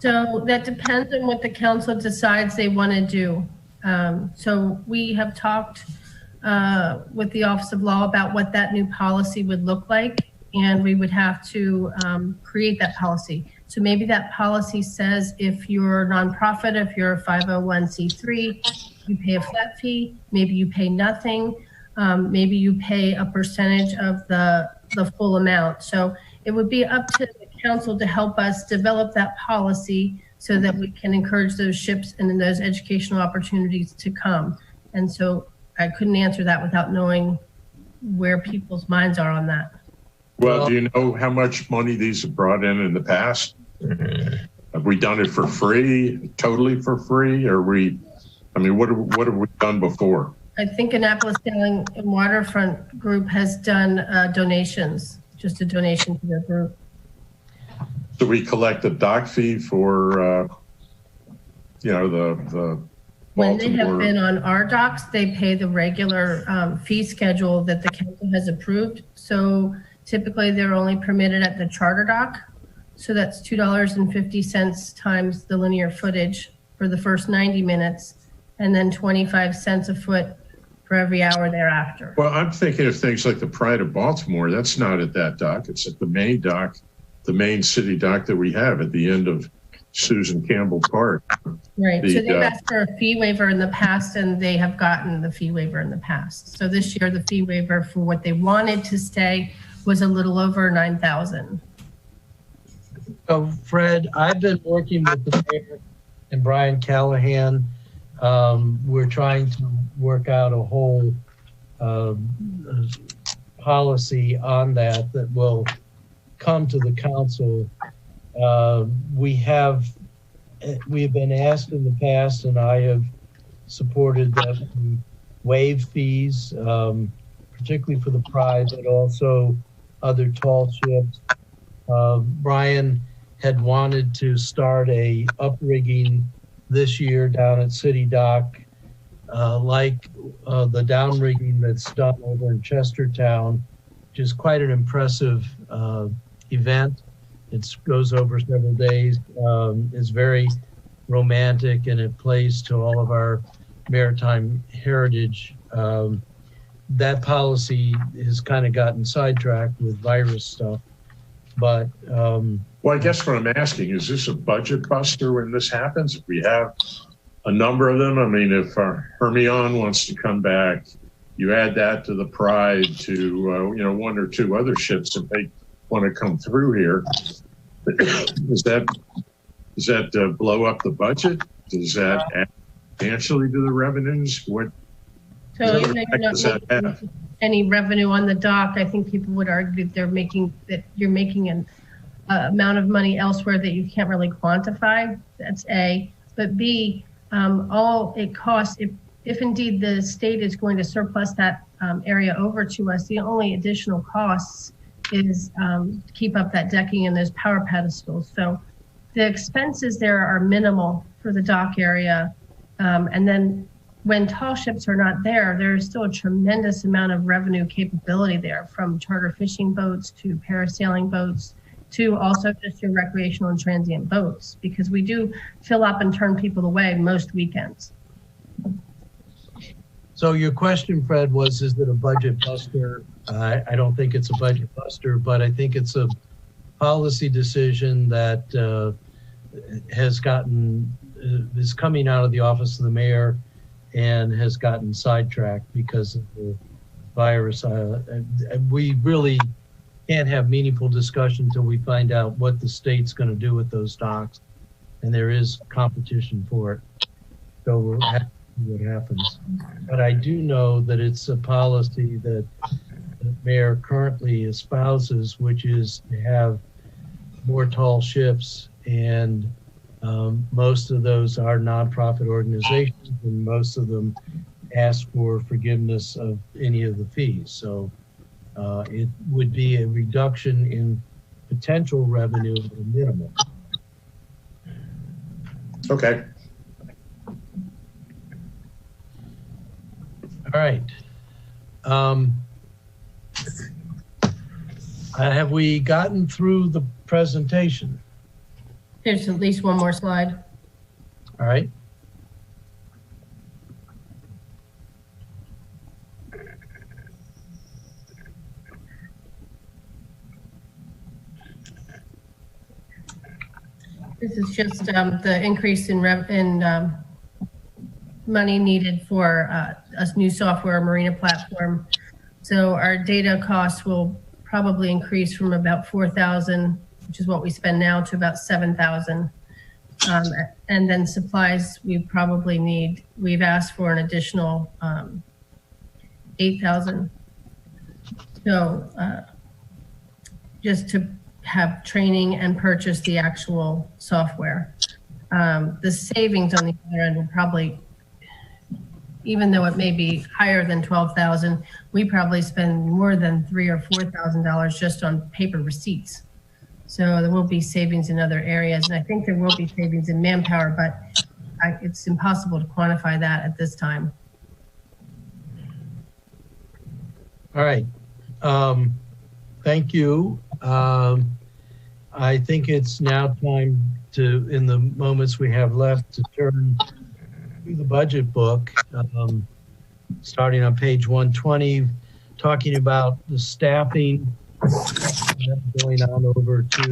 So that depends on what the council decides they want to do. So we have talked with the Office of Law about what that new policy would look like, and we would have to create that policy. So maybe that policy says if you're a nonprofit, if you're a 501c3, you pay a flat fee, maybe you pay nothing, maybe you pay a percentage of the full amount. So it would be up to the council to help us develop that policy so that we can encourage those ships and those educational opportunities to come. And so I couldn't answer that without knowing where people's minds are on that. Well, do you know how much money these have brought in the past? Have we done it for free, totally for free? Or what have we done before? I think Annapolis Sailing and Waterfront Group has done donations, just a donation to their group. Do we collect a dock fee for, the When they have Baltimore? been on our docks, they pay the regular fee schedule that the council has approved. So typically they're only permitted at the charter dock. So that's $2.50 times the linear footage for the first 90 minutes, and then 25 cents a foot for every hour thereafter. Well, I'm thinking of things like the Pride of Baltimore. That's not at that dock. It's at the main dock, the main city dock that we have at the end of Susan Campbell Park. Right, so they've asked for a fee waiver in the past, and they have gotten the fee waiver in the past. So this year, the fee waiver for what they wanted to stay was a little over $9,000. So Fred, I've been working with the mayor and Brian Callahan. We're trying to work out a whole policy on that will come to the council. We have been asked in the past, and I have supported that we waive fees, particularly for the Pride, but also other tall ships. Brian had wanted to start a uprigging this year down at City Dock, like the downrigging that's done over in Chestertown, which is quite an impressive event. It goes over several days. It's very romantic, and it plays to all of our maritime heritage. That policy has kind of gotten sidetracked with virus stuff. But well, I guess what I'm asking, is this a budget buster when this happens? If we have a number of them, I mean, if Hermione wants to come back, you add that to the Pride, to one or two other ships that may want to come through here. Does that blow up the budget? Does that add substantially to the revenues? What? So even though you're not making any revenue on the dock, I think people would argue that you're making an amount of money elsewhere that you can't really quantify. That's A. But B, all it costs, if indeed the state is going to surplus that area over to us, the only additional costs is keep up that decking and those power pedestals. So the expenses there are minimal for the dock area. And then when tall ships are not there, there's still a tremendous amount of revenue capability there, from charter fishing boats to parasailing boats to also just your recreational and transient boats, because we do fill up and turn people away most weekends. So your question, Fred, was, is it a budget buster? I don't think it's a budget buster, but I think it's a policy decision that is coming out of the office of the mayor and has gotten sidetracked because of the virus. We really can't have meaningful discussion until we find out what the state's going to do with those docks, and there is competition for it. So we'll have to see what happens. But I do know that it's a policy that the mayor currently espouses, which is to have more tall ships, and most of those are nonprofit organizations, and most of them ask for forgiveness of any of the fees. So it would be a reduction in potential revenue at a minimum. Okay. All right. Have we gotten through the presentation? There's at least one more slide. All right. This is just the increase in money needed for a new software marina platform. So our data costs will probably increase from about 4,000, which is what we spend now, to about 7,000. And then supplies, we've asked for an additional 8,000. So just to have training and purchase the actual software. The savings on the other end will probably, even though it may be higher than 12,000, we probably spend more than $3,000 or $4,000 just on paper receipts. So there will be savings in other areas, and I think there will be savings in manpower, but it's impossible to quantify that at this time. All right. Thank you. I think it's now time to, in the moments we have left, to turn to the budget book, starting on page 120, talking about the staffing, going on over to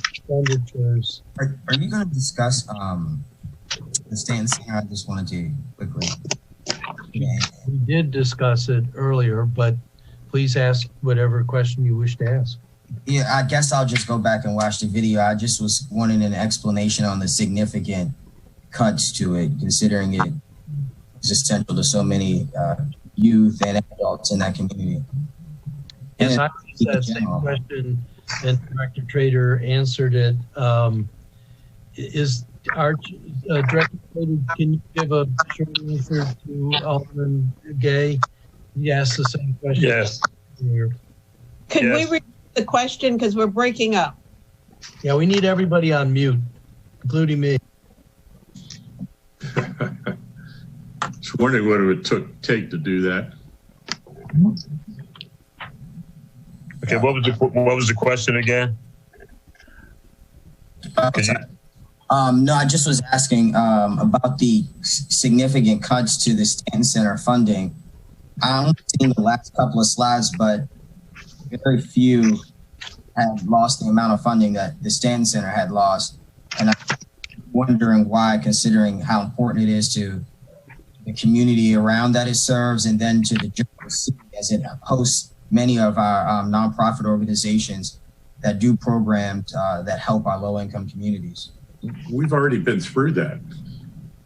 expenditures. Are you going to discuss the stance? I just wanted to quickly. We did discuss it earlier, but please ask whatever question you wish to ask. Yeah, I guess I'll just go back and watch the video. I just was wanting an explanation on the significant cuts to it, considering it is essential to so many youth and adults in that community. Yes, I asked that same question, and Director Trader answered it. is our Director, can you give a short answer to Alderman Gay? He asked the same question. Yes. Could we Yes. repeat the question because we're breaking up? Yeah, we need everybody on mute, including me. I was wondering what it would take to do that. Okay, what was the question again? Could you- No, I just was asking about the significant cuts to the Stanton Center funding. I only seen the last couple of slides, but very few had lost the amount of funding that the Stanton Center had lost. And I'm wondering why, considering how important it is to the community around that it serves, and then to the general city as it hosts many of our nonprofit organizations that do programs that help our low-income communities. We've already been through that.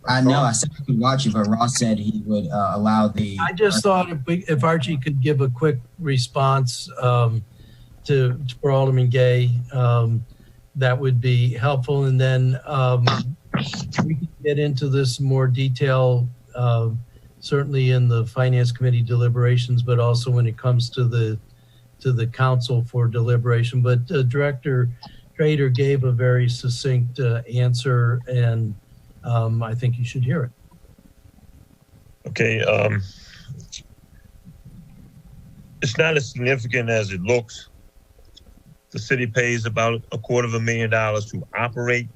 I know. I said I could watch it, but Ross said he would allow the. I just thought if Archie could give a quick response for Alderman Gay, that would be helpful. And then we can get into this in more detail, certainly in the Finance Committee deliberations, but also when it comes to the council for deliberation. But Director Trader gave a very succinct answer, and I think you should hear it. Okay, it's not as significant as it looks. The city pays about $250,000 to operate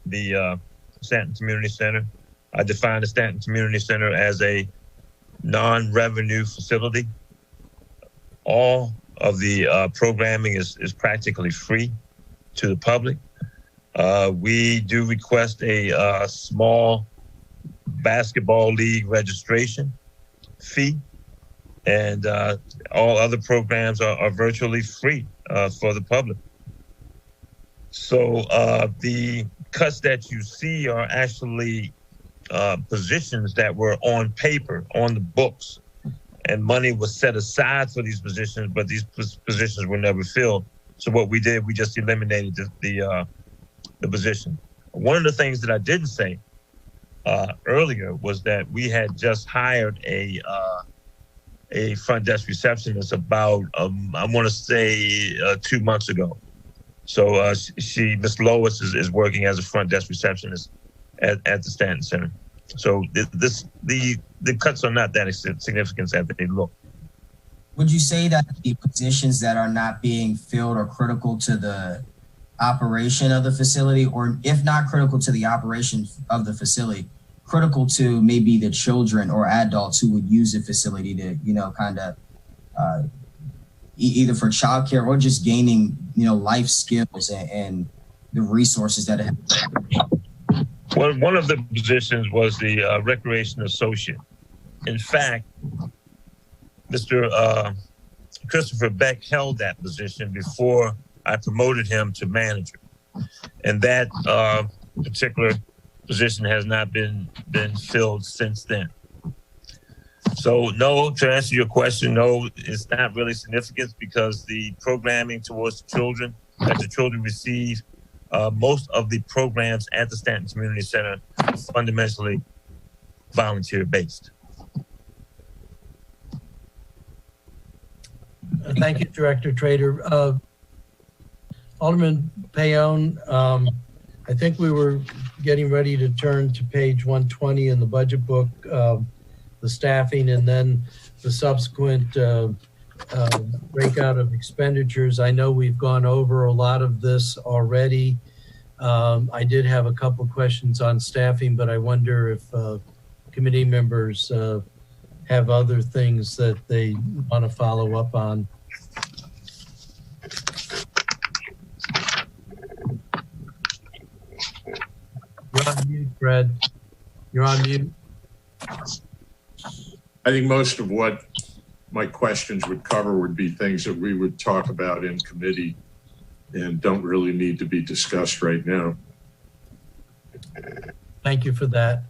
the Stanton Community Center. I define the Stanton Community Center as a non-revenue facility. All of the programming is practically free to the public. We do request a small basketball league registration fee, and all other programs are virtually free for the public. So the cuts that you see are actually positions that were on paper, on the books, and money was set aside for these positions, but these positions were never filled. So what we did, we just eliminated the position. One of the things that I didn't say earlier was that we had just hired a front desk receptionist about, I want to say 2 months ago. So Miss Lois is working as a front desk receptionist at the Stanton Center. So the cuts are not that significant as they look. Would you say that the positions that are not being filled are critical to the operation of the facility, or if not critical to the operation of the facility, critical to maybe the children or adults who would use the facility to, kind of either for childcare or just gaining, life skills and the resources that have. Well, one of the positions was the recreation associate. In fact, Mr. Christopher Beck held that position before I promoted him to manager. And that particular position has not been filled since then. So no, to answer your question, no, it's not really significant because the programming towards the children that the children receive, most of the programs at the Stanton Community Center are fundamentally volunteer-based. Thank you, Director Trader. Alderman Payon, I think we were getting ready to turn to page 120 in the budget book, the staffing, and then the subsequent breakout of expenditures. I know we've gone over a lot of this already. I did have a couple of questions on staffing, but I wonder if committee members have other things that they want to follow up on. You're on mute, Fred. You're on mute. I think most of what my questions would cover would be things that we would talk about in committee and don't really need to be discussed right now. Thank you for that.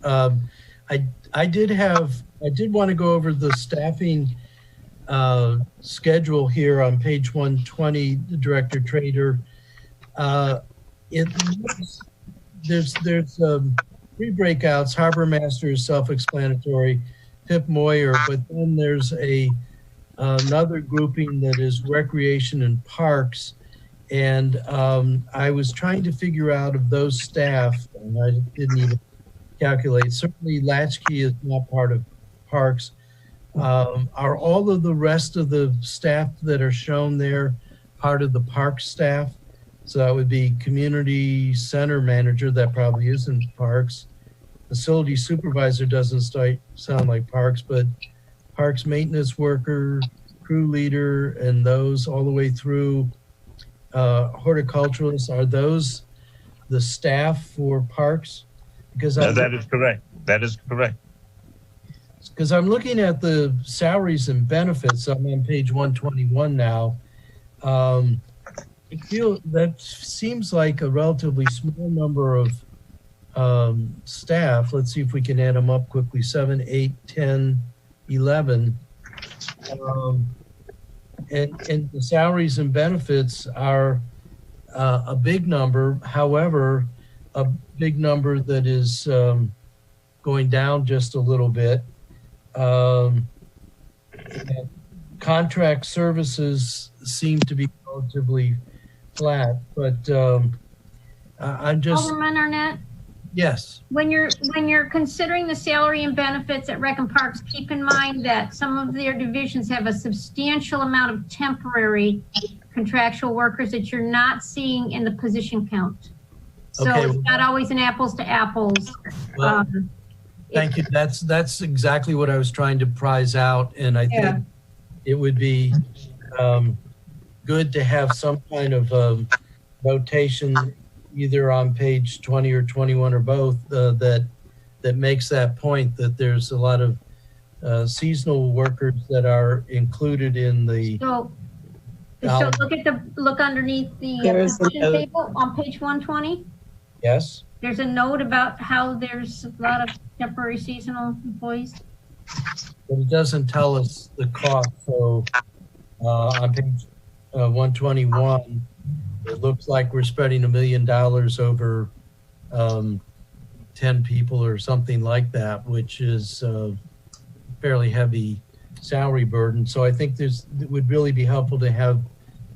I did want to go over the staffing schedule here on page 120, the Director Trader. It looks there's 3 breakouts. Harbor Master is self-explanatory, Pip Moyer, but then there's another grouping that is recreation and parks. And I was trying to figure out of those staff, and I didn't even calculate. Certainly Latchkey is not part of parks. Are all of the rest of the staff that are shown there part of the park staff? So that would be community center manager, that probably isn't parks. Facility supervisor doesn't sound like parks, but parks maintenance worker, crew leader, and those all the way through horticulturalists. Are those the staff for parks? Because that is correct. That is correct. Because I'm looking at the salaries and benefits. I'm on page 121 now. I feel that seems like a relatively small number of staff. Let's see if we can add them up quickly. 7, 8, 10, 11. And the salaries and benefits are a big number. However, a big number that is going down just a little bit. Contract services seem to be relatively flat, but I'm just. Alderman Arnett? Yes. When you're considering the salary and benefits at Rec and Parks, keep in mind that some of their divisions have a substantial amount of temporary contractual workers that you're not seeing in the position count. So Okay. it's not always an apples to apples. Well, thank you. That's exactly what I was trying to prize out, and I think it would be good to have some kind of notation either on page 20 or 21 or both that makes that point that there's a lot of seasonal workers that are included in the. So look underneath the position table on page 120. Yes. There's a note about how there's a lot of temporary seasonal employees. But it doesn't tell us the cost. So on page 121, it looks like we're spreading $1 million over 10 people or something like that, which is a fairly heavy salary burden. So I think it would really be helpful to have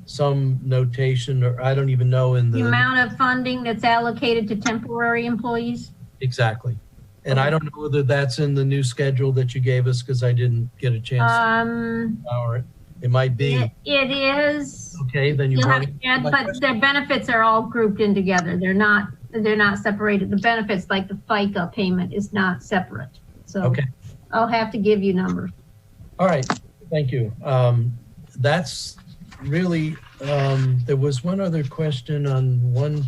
some notation, or I don't even know in the amount of funding that's allocated to temporary employees. Exactly. And I don't know whether that's in the new schedule that you gave us, because I didn't get a chance to power it. It might be. It is. Okay, then You'll have to add, but their benefits are all grouped in together. They're not separated. The benefits, like the FICA payment, is not separate. So okay. I'll have to give you numbers. All right, thank you. That's really, there was one other question on one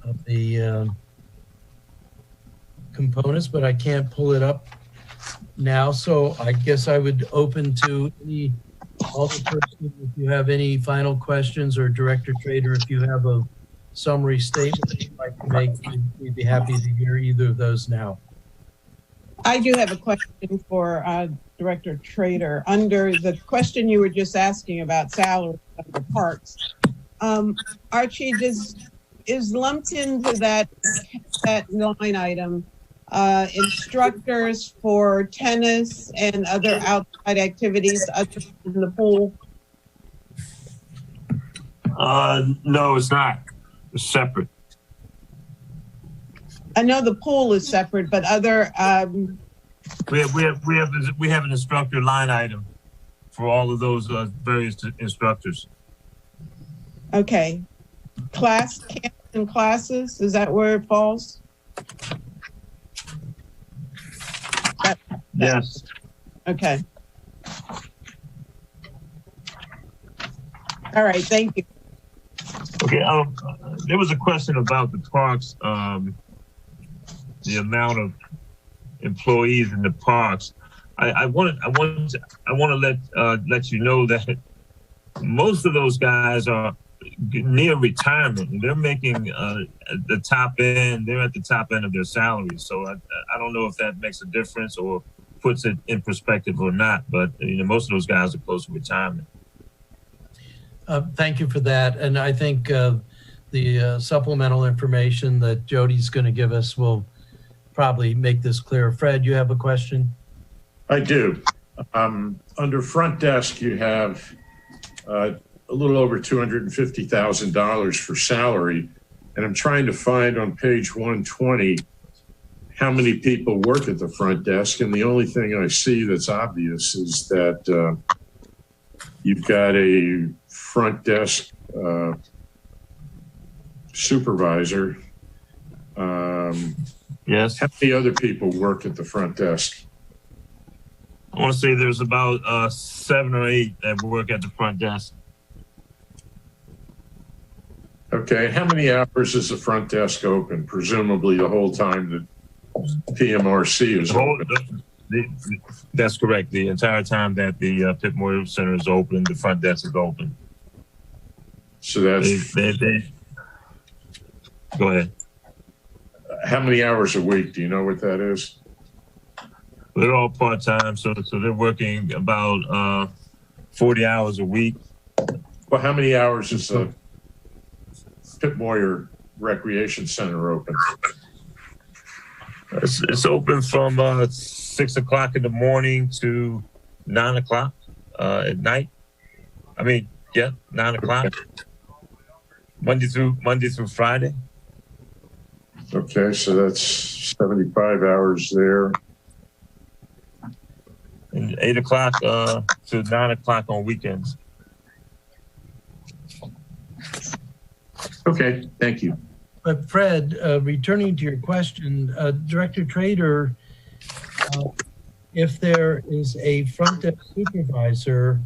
of the components, but I can't pull it up now. So I guess I would open to any alderperson if you have any final questions, or Director Trader, if you have a summary statement that you'd like to make, we'd be happy to hear either of those now. I do have a question for Director Trader. Under the question you were just asking about salary under parks, Archie, is lumped into that line item instructors for tennis and other outside activities other than the pool? No, it's not. It's separate. I know the pool is separate, but other We have an instructor line item for all of those various instructors. okay. Class camps and classes, is that where it falls? Yes. Okay. All right, thank you. Okay. There was a question about the parks, the amount of employees in the parks. I want to let you know that most of those guys are near retirement. They're making the top end. They're at the top end of their salaries. So I don't know if that makes a difference or puts it in perspective or not. But most of those guys are close to retirement. Thank you for that. And I think the supplemental information that Jody's going to give us will probably make this clear. Fred, you have a question? I do. Under front desk, you have a little over $250,000 for salary. And I'm trying to find on page 120 how many people work at the front desk. And the only thing I see that's obvious is that you've got a front desk supervisor. Yes. How many other people work at the front desk? I want to say there's about 7 or 8 that work at the front desk. Okay, how many hours is the front desk open? Presumably the whole time that PMRC is open. That's correct. The entire time that the Pitt Memorial Center is open, the front desk is open. So that's... Go ahead. How many hours a week? Do you know what that is? They're all part-time, so they're working about 40 hours a week. Well, how many hours is the Pitt Moyer Recreation Center open? It's open from 6 o'clock in the morning to 9 o'clock at night. 9 o'clock. Monday through Friday. Okay, so that's 75 hours there. And 8 o'clock to 9 o'clock on weekends. Okay, thank you. But Fred, returning to your question, Director Trader, if there is a front desk supervisor,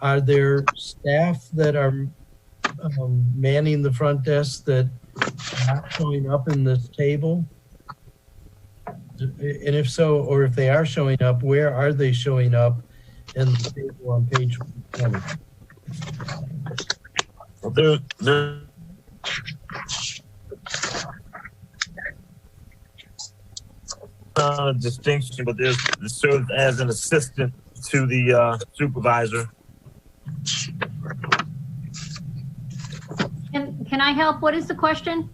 are there staff that are manning the front desk that are not showing up in this table? And if so, or if they are showing up, where are they showing up in the table on page 20? Well, they're distinction, but there's served as an assistant to the supervisor. Can I help? What is the question?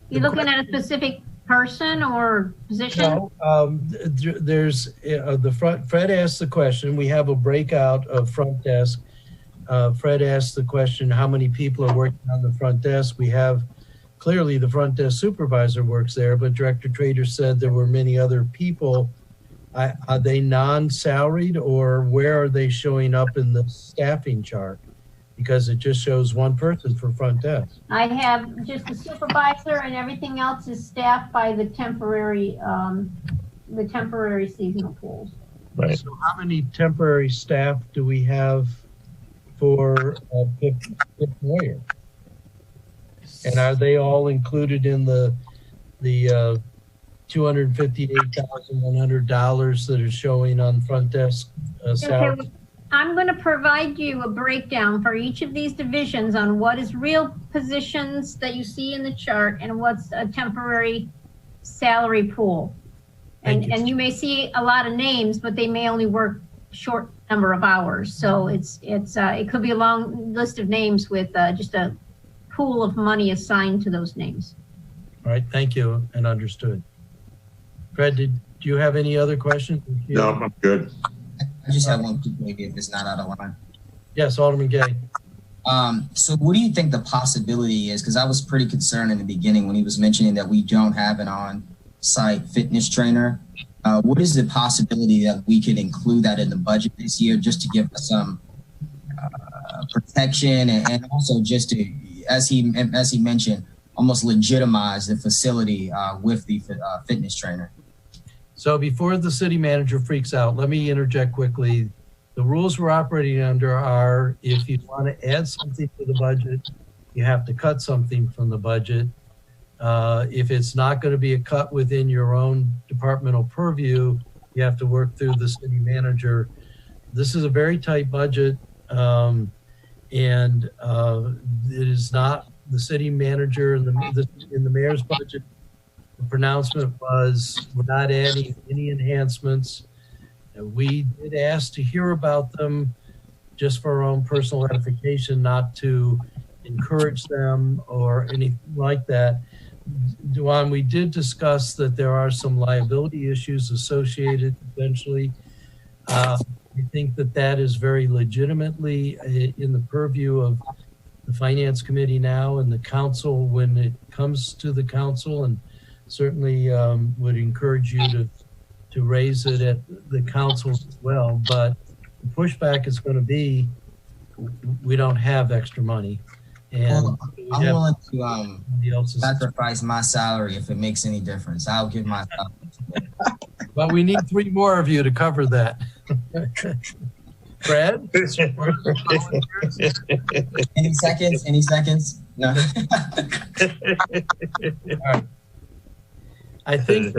You looking at a specific person or position? No, there's the front. Fred asked the question. We have a breakout of front desk. Fred asked the question, how many people are working on the front desk? We have clearly the front desk supervisor works there, but Director Trader said there were many other people. Are they non-salaried, or where are they showing up in the staffing chart? Because it just shows one person for front desk. I have just the supervisor, and everything else is staffed by the temporary seasonal pools. Right. So how many temporary staff do we have for Pitt Moyer? And are they all included in the $258,100 that is showing on front desk salary? Okay, I'm going to provide you a breakdown for each of these divisions on what is real positions that you see in the chart and what's a temporary salary pool. And you may see a lot of names, but they may only work short number of hours. So it could be a long list of names with just a pool of money assigned to those names. All right, thank you, and understood. Fred, do you have any other questions? No, I'm good. I just have one quick, if it's not out of line. Yes, Alderman Gay. So what do you think the possibility is? Because I was pretty concerned in the beginning when he was mentioning that we don't have an on-site fitness trainer. What is the possibility that we could include that in the budget this year, just to give us some protection and also just to, as he mentioned, almost legitimize the facility with the fitness trainer? So before the city manager freaks out, let me interject quickly. The rules we're operating under are, if you want to add something to the budget, you have to cut something from the budget. If it's not going to be a cut within your own departmental purview, you have to work through the city manager. This is a very tight budget, and it is not the city manager in the mayor's budget. The pronouncement was, we're not adding any enhancements. We did ask to hear about them just for our own personal edification, not to encourage them or anything like that. Duan, we did discuss that there are some liability issues associated potentially. I think that that is very legitimately in the purview of the Finance Committee now and the council when it comes to the council, and certainly would encourage you to raise it at the council as well. But the pushback is going to be, we don't have extra money. And well, I'm willing to sacrifice my salary if it makes any difference. I'll give my salary. But we need 3 more of you to cover that. Fred? Any seconds? Any seconds? No. All right. I think.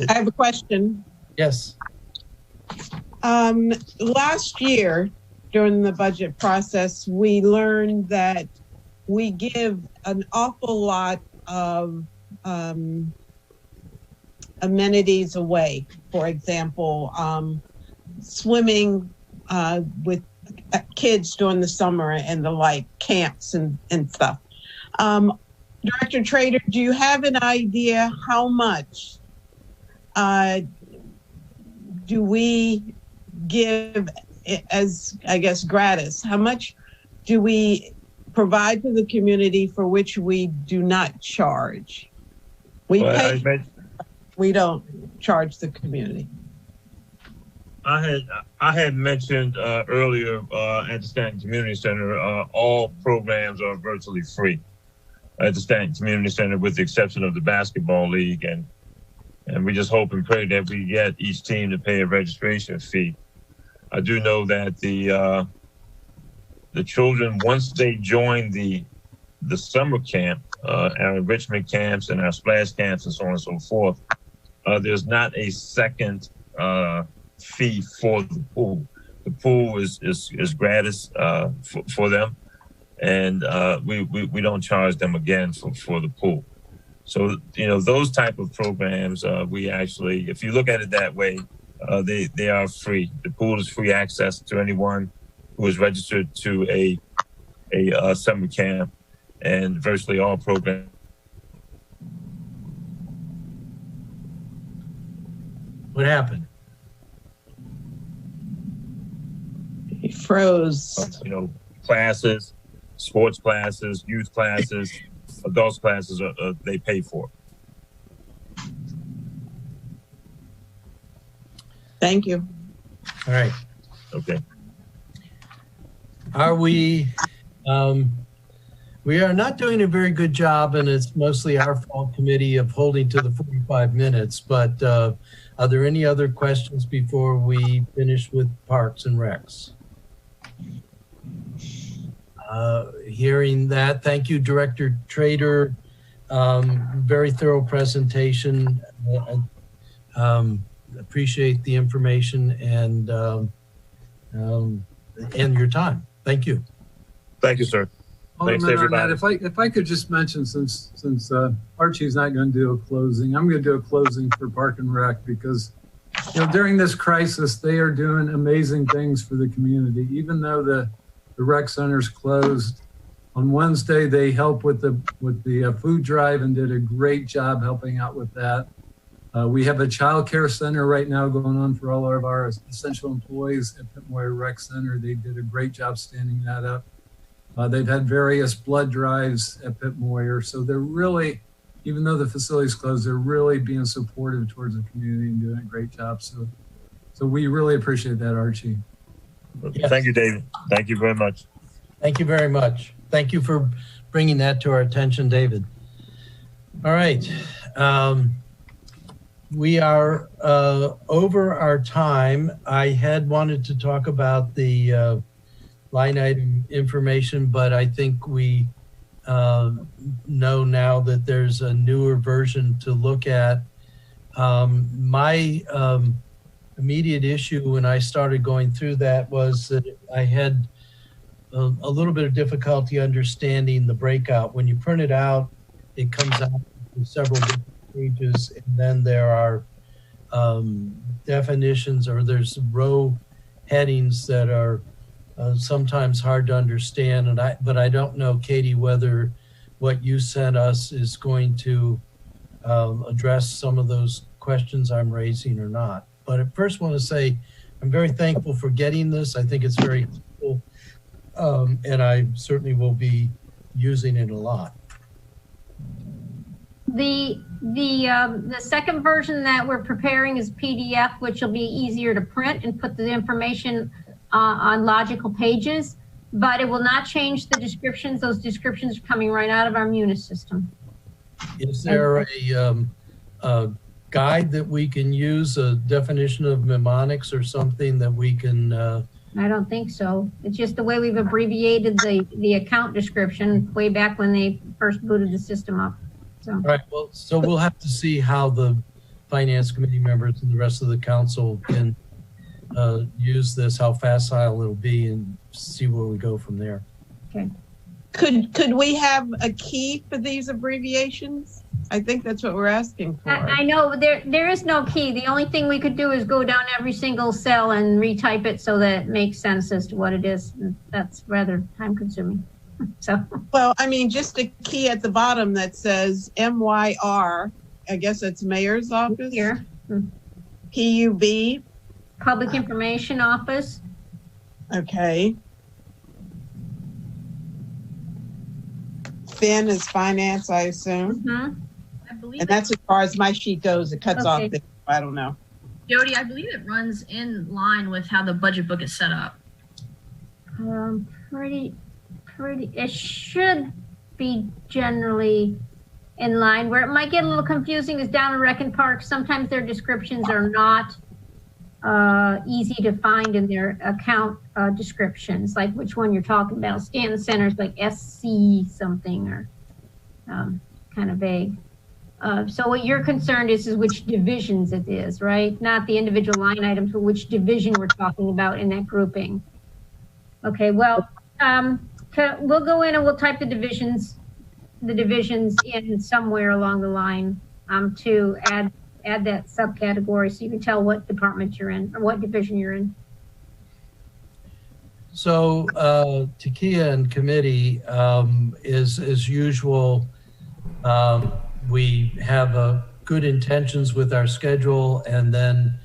I have a question. Yes. Last year, during the budget process, we learned that we give an awful lot of amenities away. For example, swimming with kids during the summer and the like, camps and stuff. Director Trader, do you have an idea how much do we give as, I guess, gratis? How much do we provide to the community for which we do not charge? We don't charge the community. I had mentioned earlier at the Stanton Community Center, all programs are virtually free at the Stanton Community Center, with the exception of the basketball league, and we just hope and pray that we get each team to pay a registration fee. I do know that the children, once they join the summer camp, our enrichment camps and our splash camps and so on and so forth, there's not a second fee for the pool. The pool is gratis for them, and we don't charge them again for the pool. So those type of programs, we actually, if you look at it that way, they are free. The pool is free access to anyone who is registered to a summer camp, and virtually all programs. What happened? He froze. Classes, sports classes, youth classes, adults classes, they pay for. Thank you. All right. Okay. Are we are not doing a very good job, and it's mostly our fault, committee, of holding to the 45 minutes, but are there any other questions before we finish with Parks and Recs? Hearing that, thank you, Director Trader. Very thorough presentation. Appreciate the information and your time. Thank you. Thank you, sir. Thanks, everybody. If I could just mention, since Archie's not going to do a closing, I'm going to do a closing for Park and Rec, because during this crisis they are doing amazing things for the community. Even though the rec center's closed, on Wednesday they helped with the food drive and did a great job helping out with that. We have a child care center right now going on for all of our essential employees at Pitt Moyer Rec Center. They did a great job standing that up. They've had various blood drives at Pitt Moyer. So they're really, even though the facility's closed, they're really being supportive towards the community and doing a great job. So we really appreciate that, Archie. Yes. Thank you, David. Thank you very much. Thank you very much. Thank you for bringing that to our attention, David. All right. We are over our time. I had wanted to talk about the line item information, but I think we know now that there's a newer version to look at. My immediate issue when I started going through that was that I had a little bit of difficulty understanding the breakout. When you print it out, it comes out in several different pages, and then there are definitions, or there's row headings that are sometimes hard to understand. But I don't know, Katie, whether what you sent us is going to address some of those questions I'm raising or not. But I first want to say I'm very thankful for getting this. I think it's very cool, and I certainly will be using it a lot. The second version that we're preparing is PDF, which will be easier to print and put the information on logical pages, but it will not change the descriptions. Those descriptions are coming right out of our Munis system. Is there a guide that we can use, a definition of mnemonics or something that we can? I don't think so. It's just the way we've abbreviated the account description way back when they first booted the system up. So. All right, well, so we'll have to see how the Finance Committee members and the rest of the council can use this, how facile it'll be, and see where we go from there. Okay. Could we have a key for these abbreviations? I think that's what we're asking for. I know there is no key. The only thing we could do is go down every single cell and retype it so that it makes sense as to what it is. That's rather time consuming. So. Well, I mean, just a key at the bottom that says MYR. I guess it's Mayor's Office. Here. PUB. Public Information Office. Okay. Fin is finance, I assume. Mm-hmm. I believe And that's as far as my sheet goes. It cuts off the, I don't know. Jody, I believe it runs in line with how the budget book is set up. Pretty, it should be generally in line. Where it might get a little confusing is down in Rec and Park. Sometimes their descriptions are not easy to find in their account descriptions, like which one you're talking about. Stanton Center's like SC something or kind of vague. So what you're concerned is wech divisions it is, right? Not the individual line items, but which division we're talking about in that grouping. Okay, well, we'll go in and we'll type the divisions in somewhere along the line to add that subcategory so you can tell what department you're in or what division you're in. So Takia and committee, is as usual, we have good intentions with our schedule and then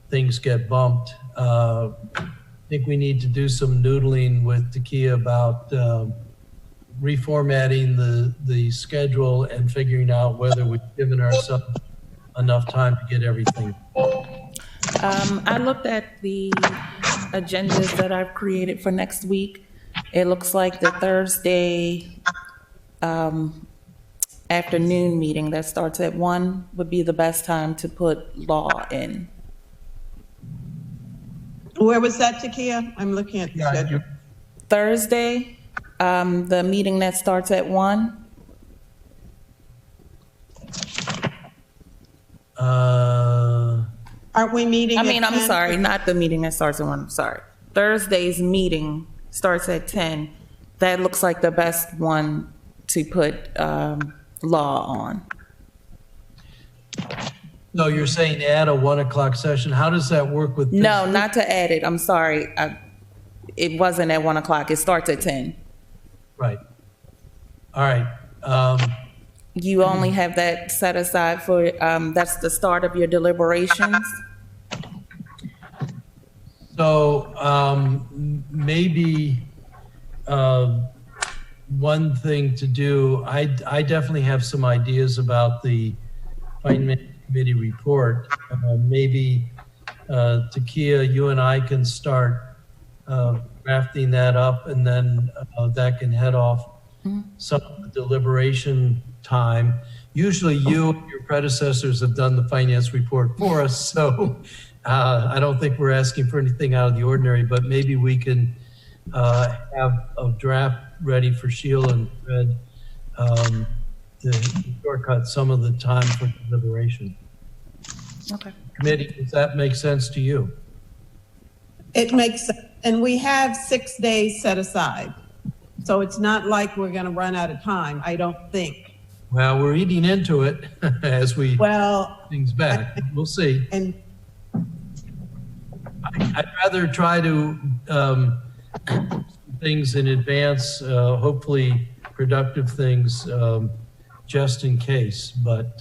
things get bumped. I think we need to do some noodling with Takia about reformatting the schedule and figuring out whether we've given ourselves enough time to get everything. I looked at the agendas that I've created for next week. It looks like the Thursday afternoon meeting that starts at 1 would be the best time to put law in. Where was that, Takia? I'm looking at the schedule. Thursday, the meeting that starts at 1. Aren't we meeting? I'm sorry, not the meeting that starts at 1. I'm sorry. Thursday's meeting starts at 10. That looks like the best one to put law on. No, you're saying add a 1 o'clock session. How does that work with this? No, not to add it. I'm sorry. It wasn't at 1 o'clock. It starts at 10. Right. All right. You only have that set aside for, that's the start of your deliberations. So maybe one thing to do, I definitely have some ideas about the Finance Committee report. Maybe Takia, you and I can start drafting that up, and then that can head off some of the deliberation time. Usually you and your predecessors have done the finance report for us, so I don't think we're asking for anything out of the ordinary, but maybe we can have a draft ready for Sheila and Fred to shortcut some of the time for deliberation. Okay. Committee, does that make sense to you? It makes sense. And we have 6 days set aside. So it's not like we're going to run out of time, I don't think. Well, we're eating into it as we things back. We'll see. And I'd rather try to things in advance, hopefully productive things, just in case. But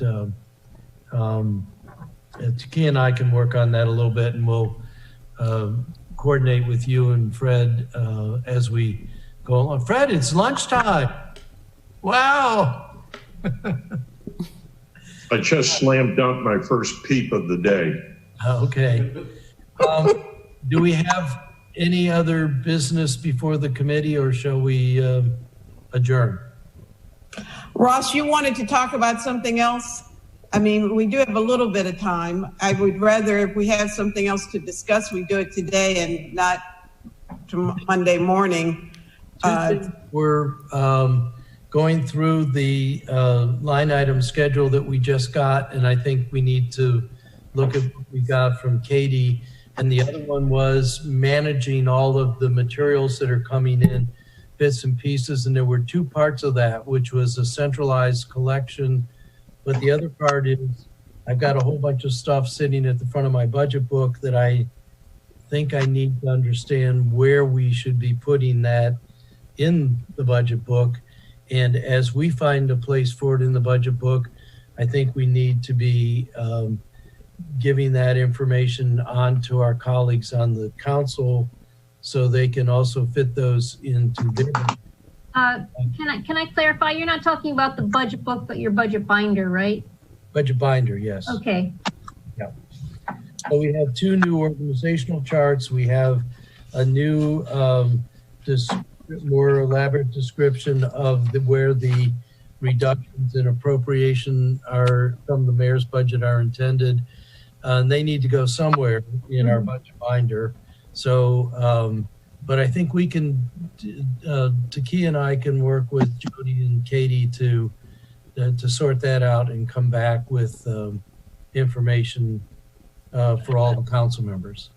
Taki and I can work on that a little bit, and we'll coordinate with you and Fred as we go along. Fred, it's lunchtime. Wow. I just slam dunked my first peep of the day. Okay. Do we have any other business before the committee, or shall we adjourn? Ross, you wanted to talk about something else? I mean, we do have a little bit of time. I would rather, if we have something else to discuss, we do it today and not Monday morning. We're going through the line item schedule that we just got, and I think we need to look at what we got from Katie. And the other one was managing all of the materials that are coming in, bits and pieces. And there were two parts of that, which was a centralized collection. But the other part is I've got a whole bunch of stuff sitting at the front of my budget book that I think I need to understand where we should be putting that in the budget book. And as we find a place for it in the budget book, I think we need to be giving that information on to our colleagues on the council so they can also fit those into their. Can I clarify? You're not talking about the budget book, but your budget binder, right? Budget binder, yes. Okay. Yeah. So we have two new organizational charts. We have a new, more elaborate description of where the reductions in appropriation are from the mayor's budget are intended. And they need to go somewhere in our budget binder. So, but I think we can, Taki and I can work with Jody and Katie to sort that out and come back with information for all the council members.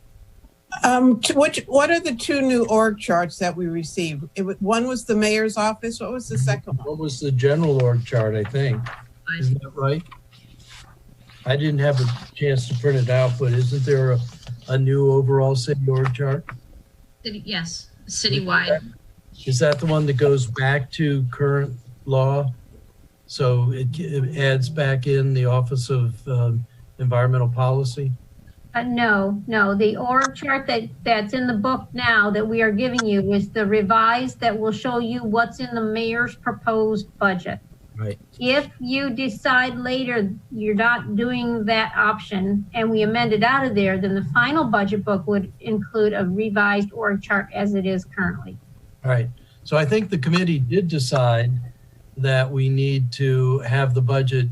What are the two new org charts that we received? One was the mayor's office. What was the second one? What was the general org chart, I think? Isn't that right? I didn't have a chance to print it out, but isn't there a new overall city org chart? Yes, citywide. Is that the one that goes back to current law? So it adds back in the Office of Environmental Policy? No. The org chart that's in the book now that we are giving you is the revised that will show you what's in the mayor's proposed budget. Right. If you decide later you're not doing that option and we amend it out of there, then the final budget book would include a revised org chart as it is currently. All right. So I think the committee did decide that we need to have the budget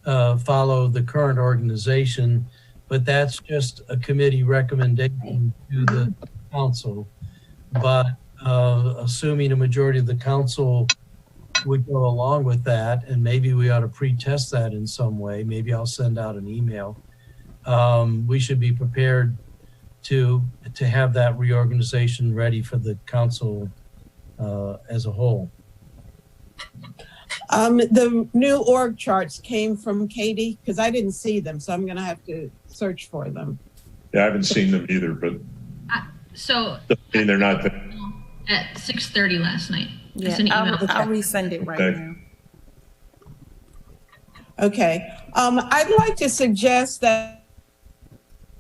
follow the current organization, but that's just a committee recommendation to the council. But assuming a majority of the council would go along with that, and maybe we ought to pre-test that in some way. Maybe I'll send out an email. We should be prepared to have that reorganization ready for the council as a whole. The new org charts came from Katie because I didn't see them, so I'm going to have to search for them. Yeah, I haven't seen them either, but So I mean, they're not there. at 6:30 last night. Yeah, Email. I'll resend it right Okay. now. Okay. I'd like to suggest that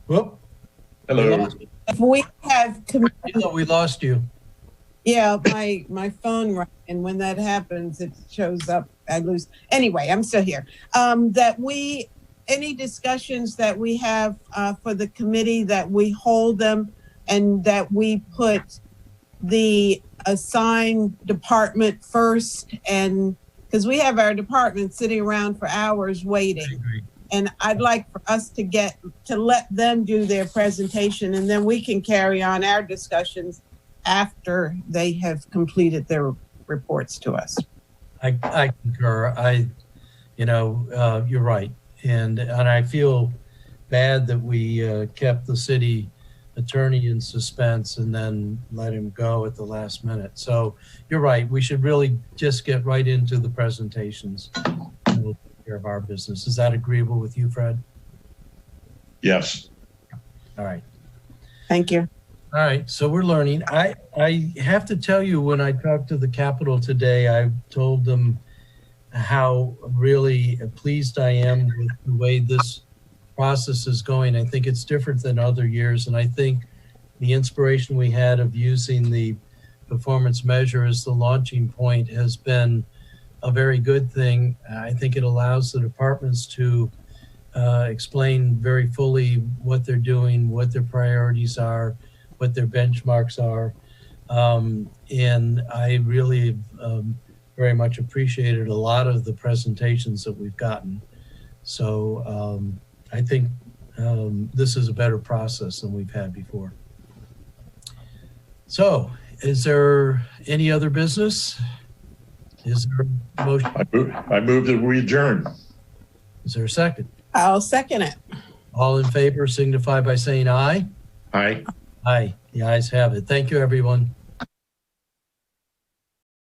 Whoop. Hello. if we have We lost you. Yeah, my phone rang, and when that happens, it shows up. I lose. Anyway, I'm still here. Any discussions that we have for the committee, that we hold them, and that we put the assigned department first, and because we have our department sitting around for hours waiting. And I'd like for us to let them do their presentation, and then we can carry on our discussions after they have completed their reports to us. I concur. You're right. And I feel bad that we kept the city attorney in suspense and then let him go at the last minute. So you're right. We should really just get right into the presentations and we'll take care of our business. Is that agreeable with you, Fred? Yes. All right. Thank you. All right, so we're learning. I have to tell you, when I talked to the Capitol today, I told them how really pleased I am with the way this process is going. I think it's different than other years, and I think the inspiration we had of using the performance measure as the launching point has been a very good thing. I think it allows the departments to explain very fully what they're doing, what their priorities are, what their benchmarks are. And I really very much appreciated a lot of the presentations that we've gotten. So I think this is a better process than we've had before. So is there any other business? Is there a motion? I move that we adjourn. Is there a second? I'll second it. All in favor signify by saying aye. Aye. Aye. The ayes have it. Thank you, everyone.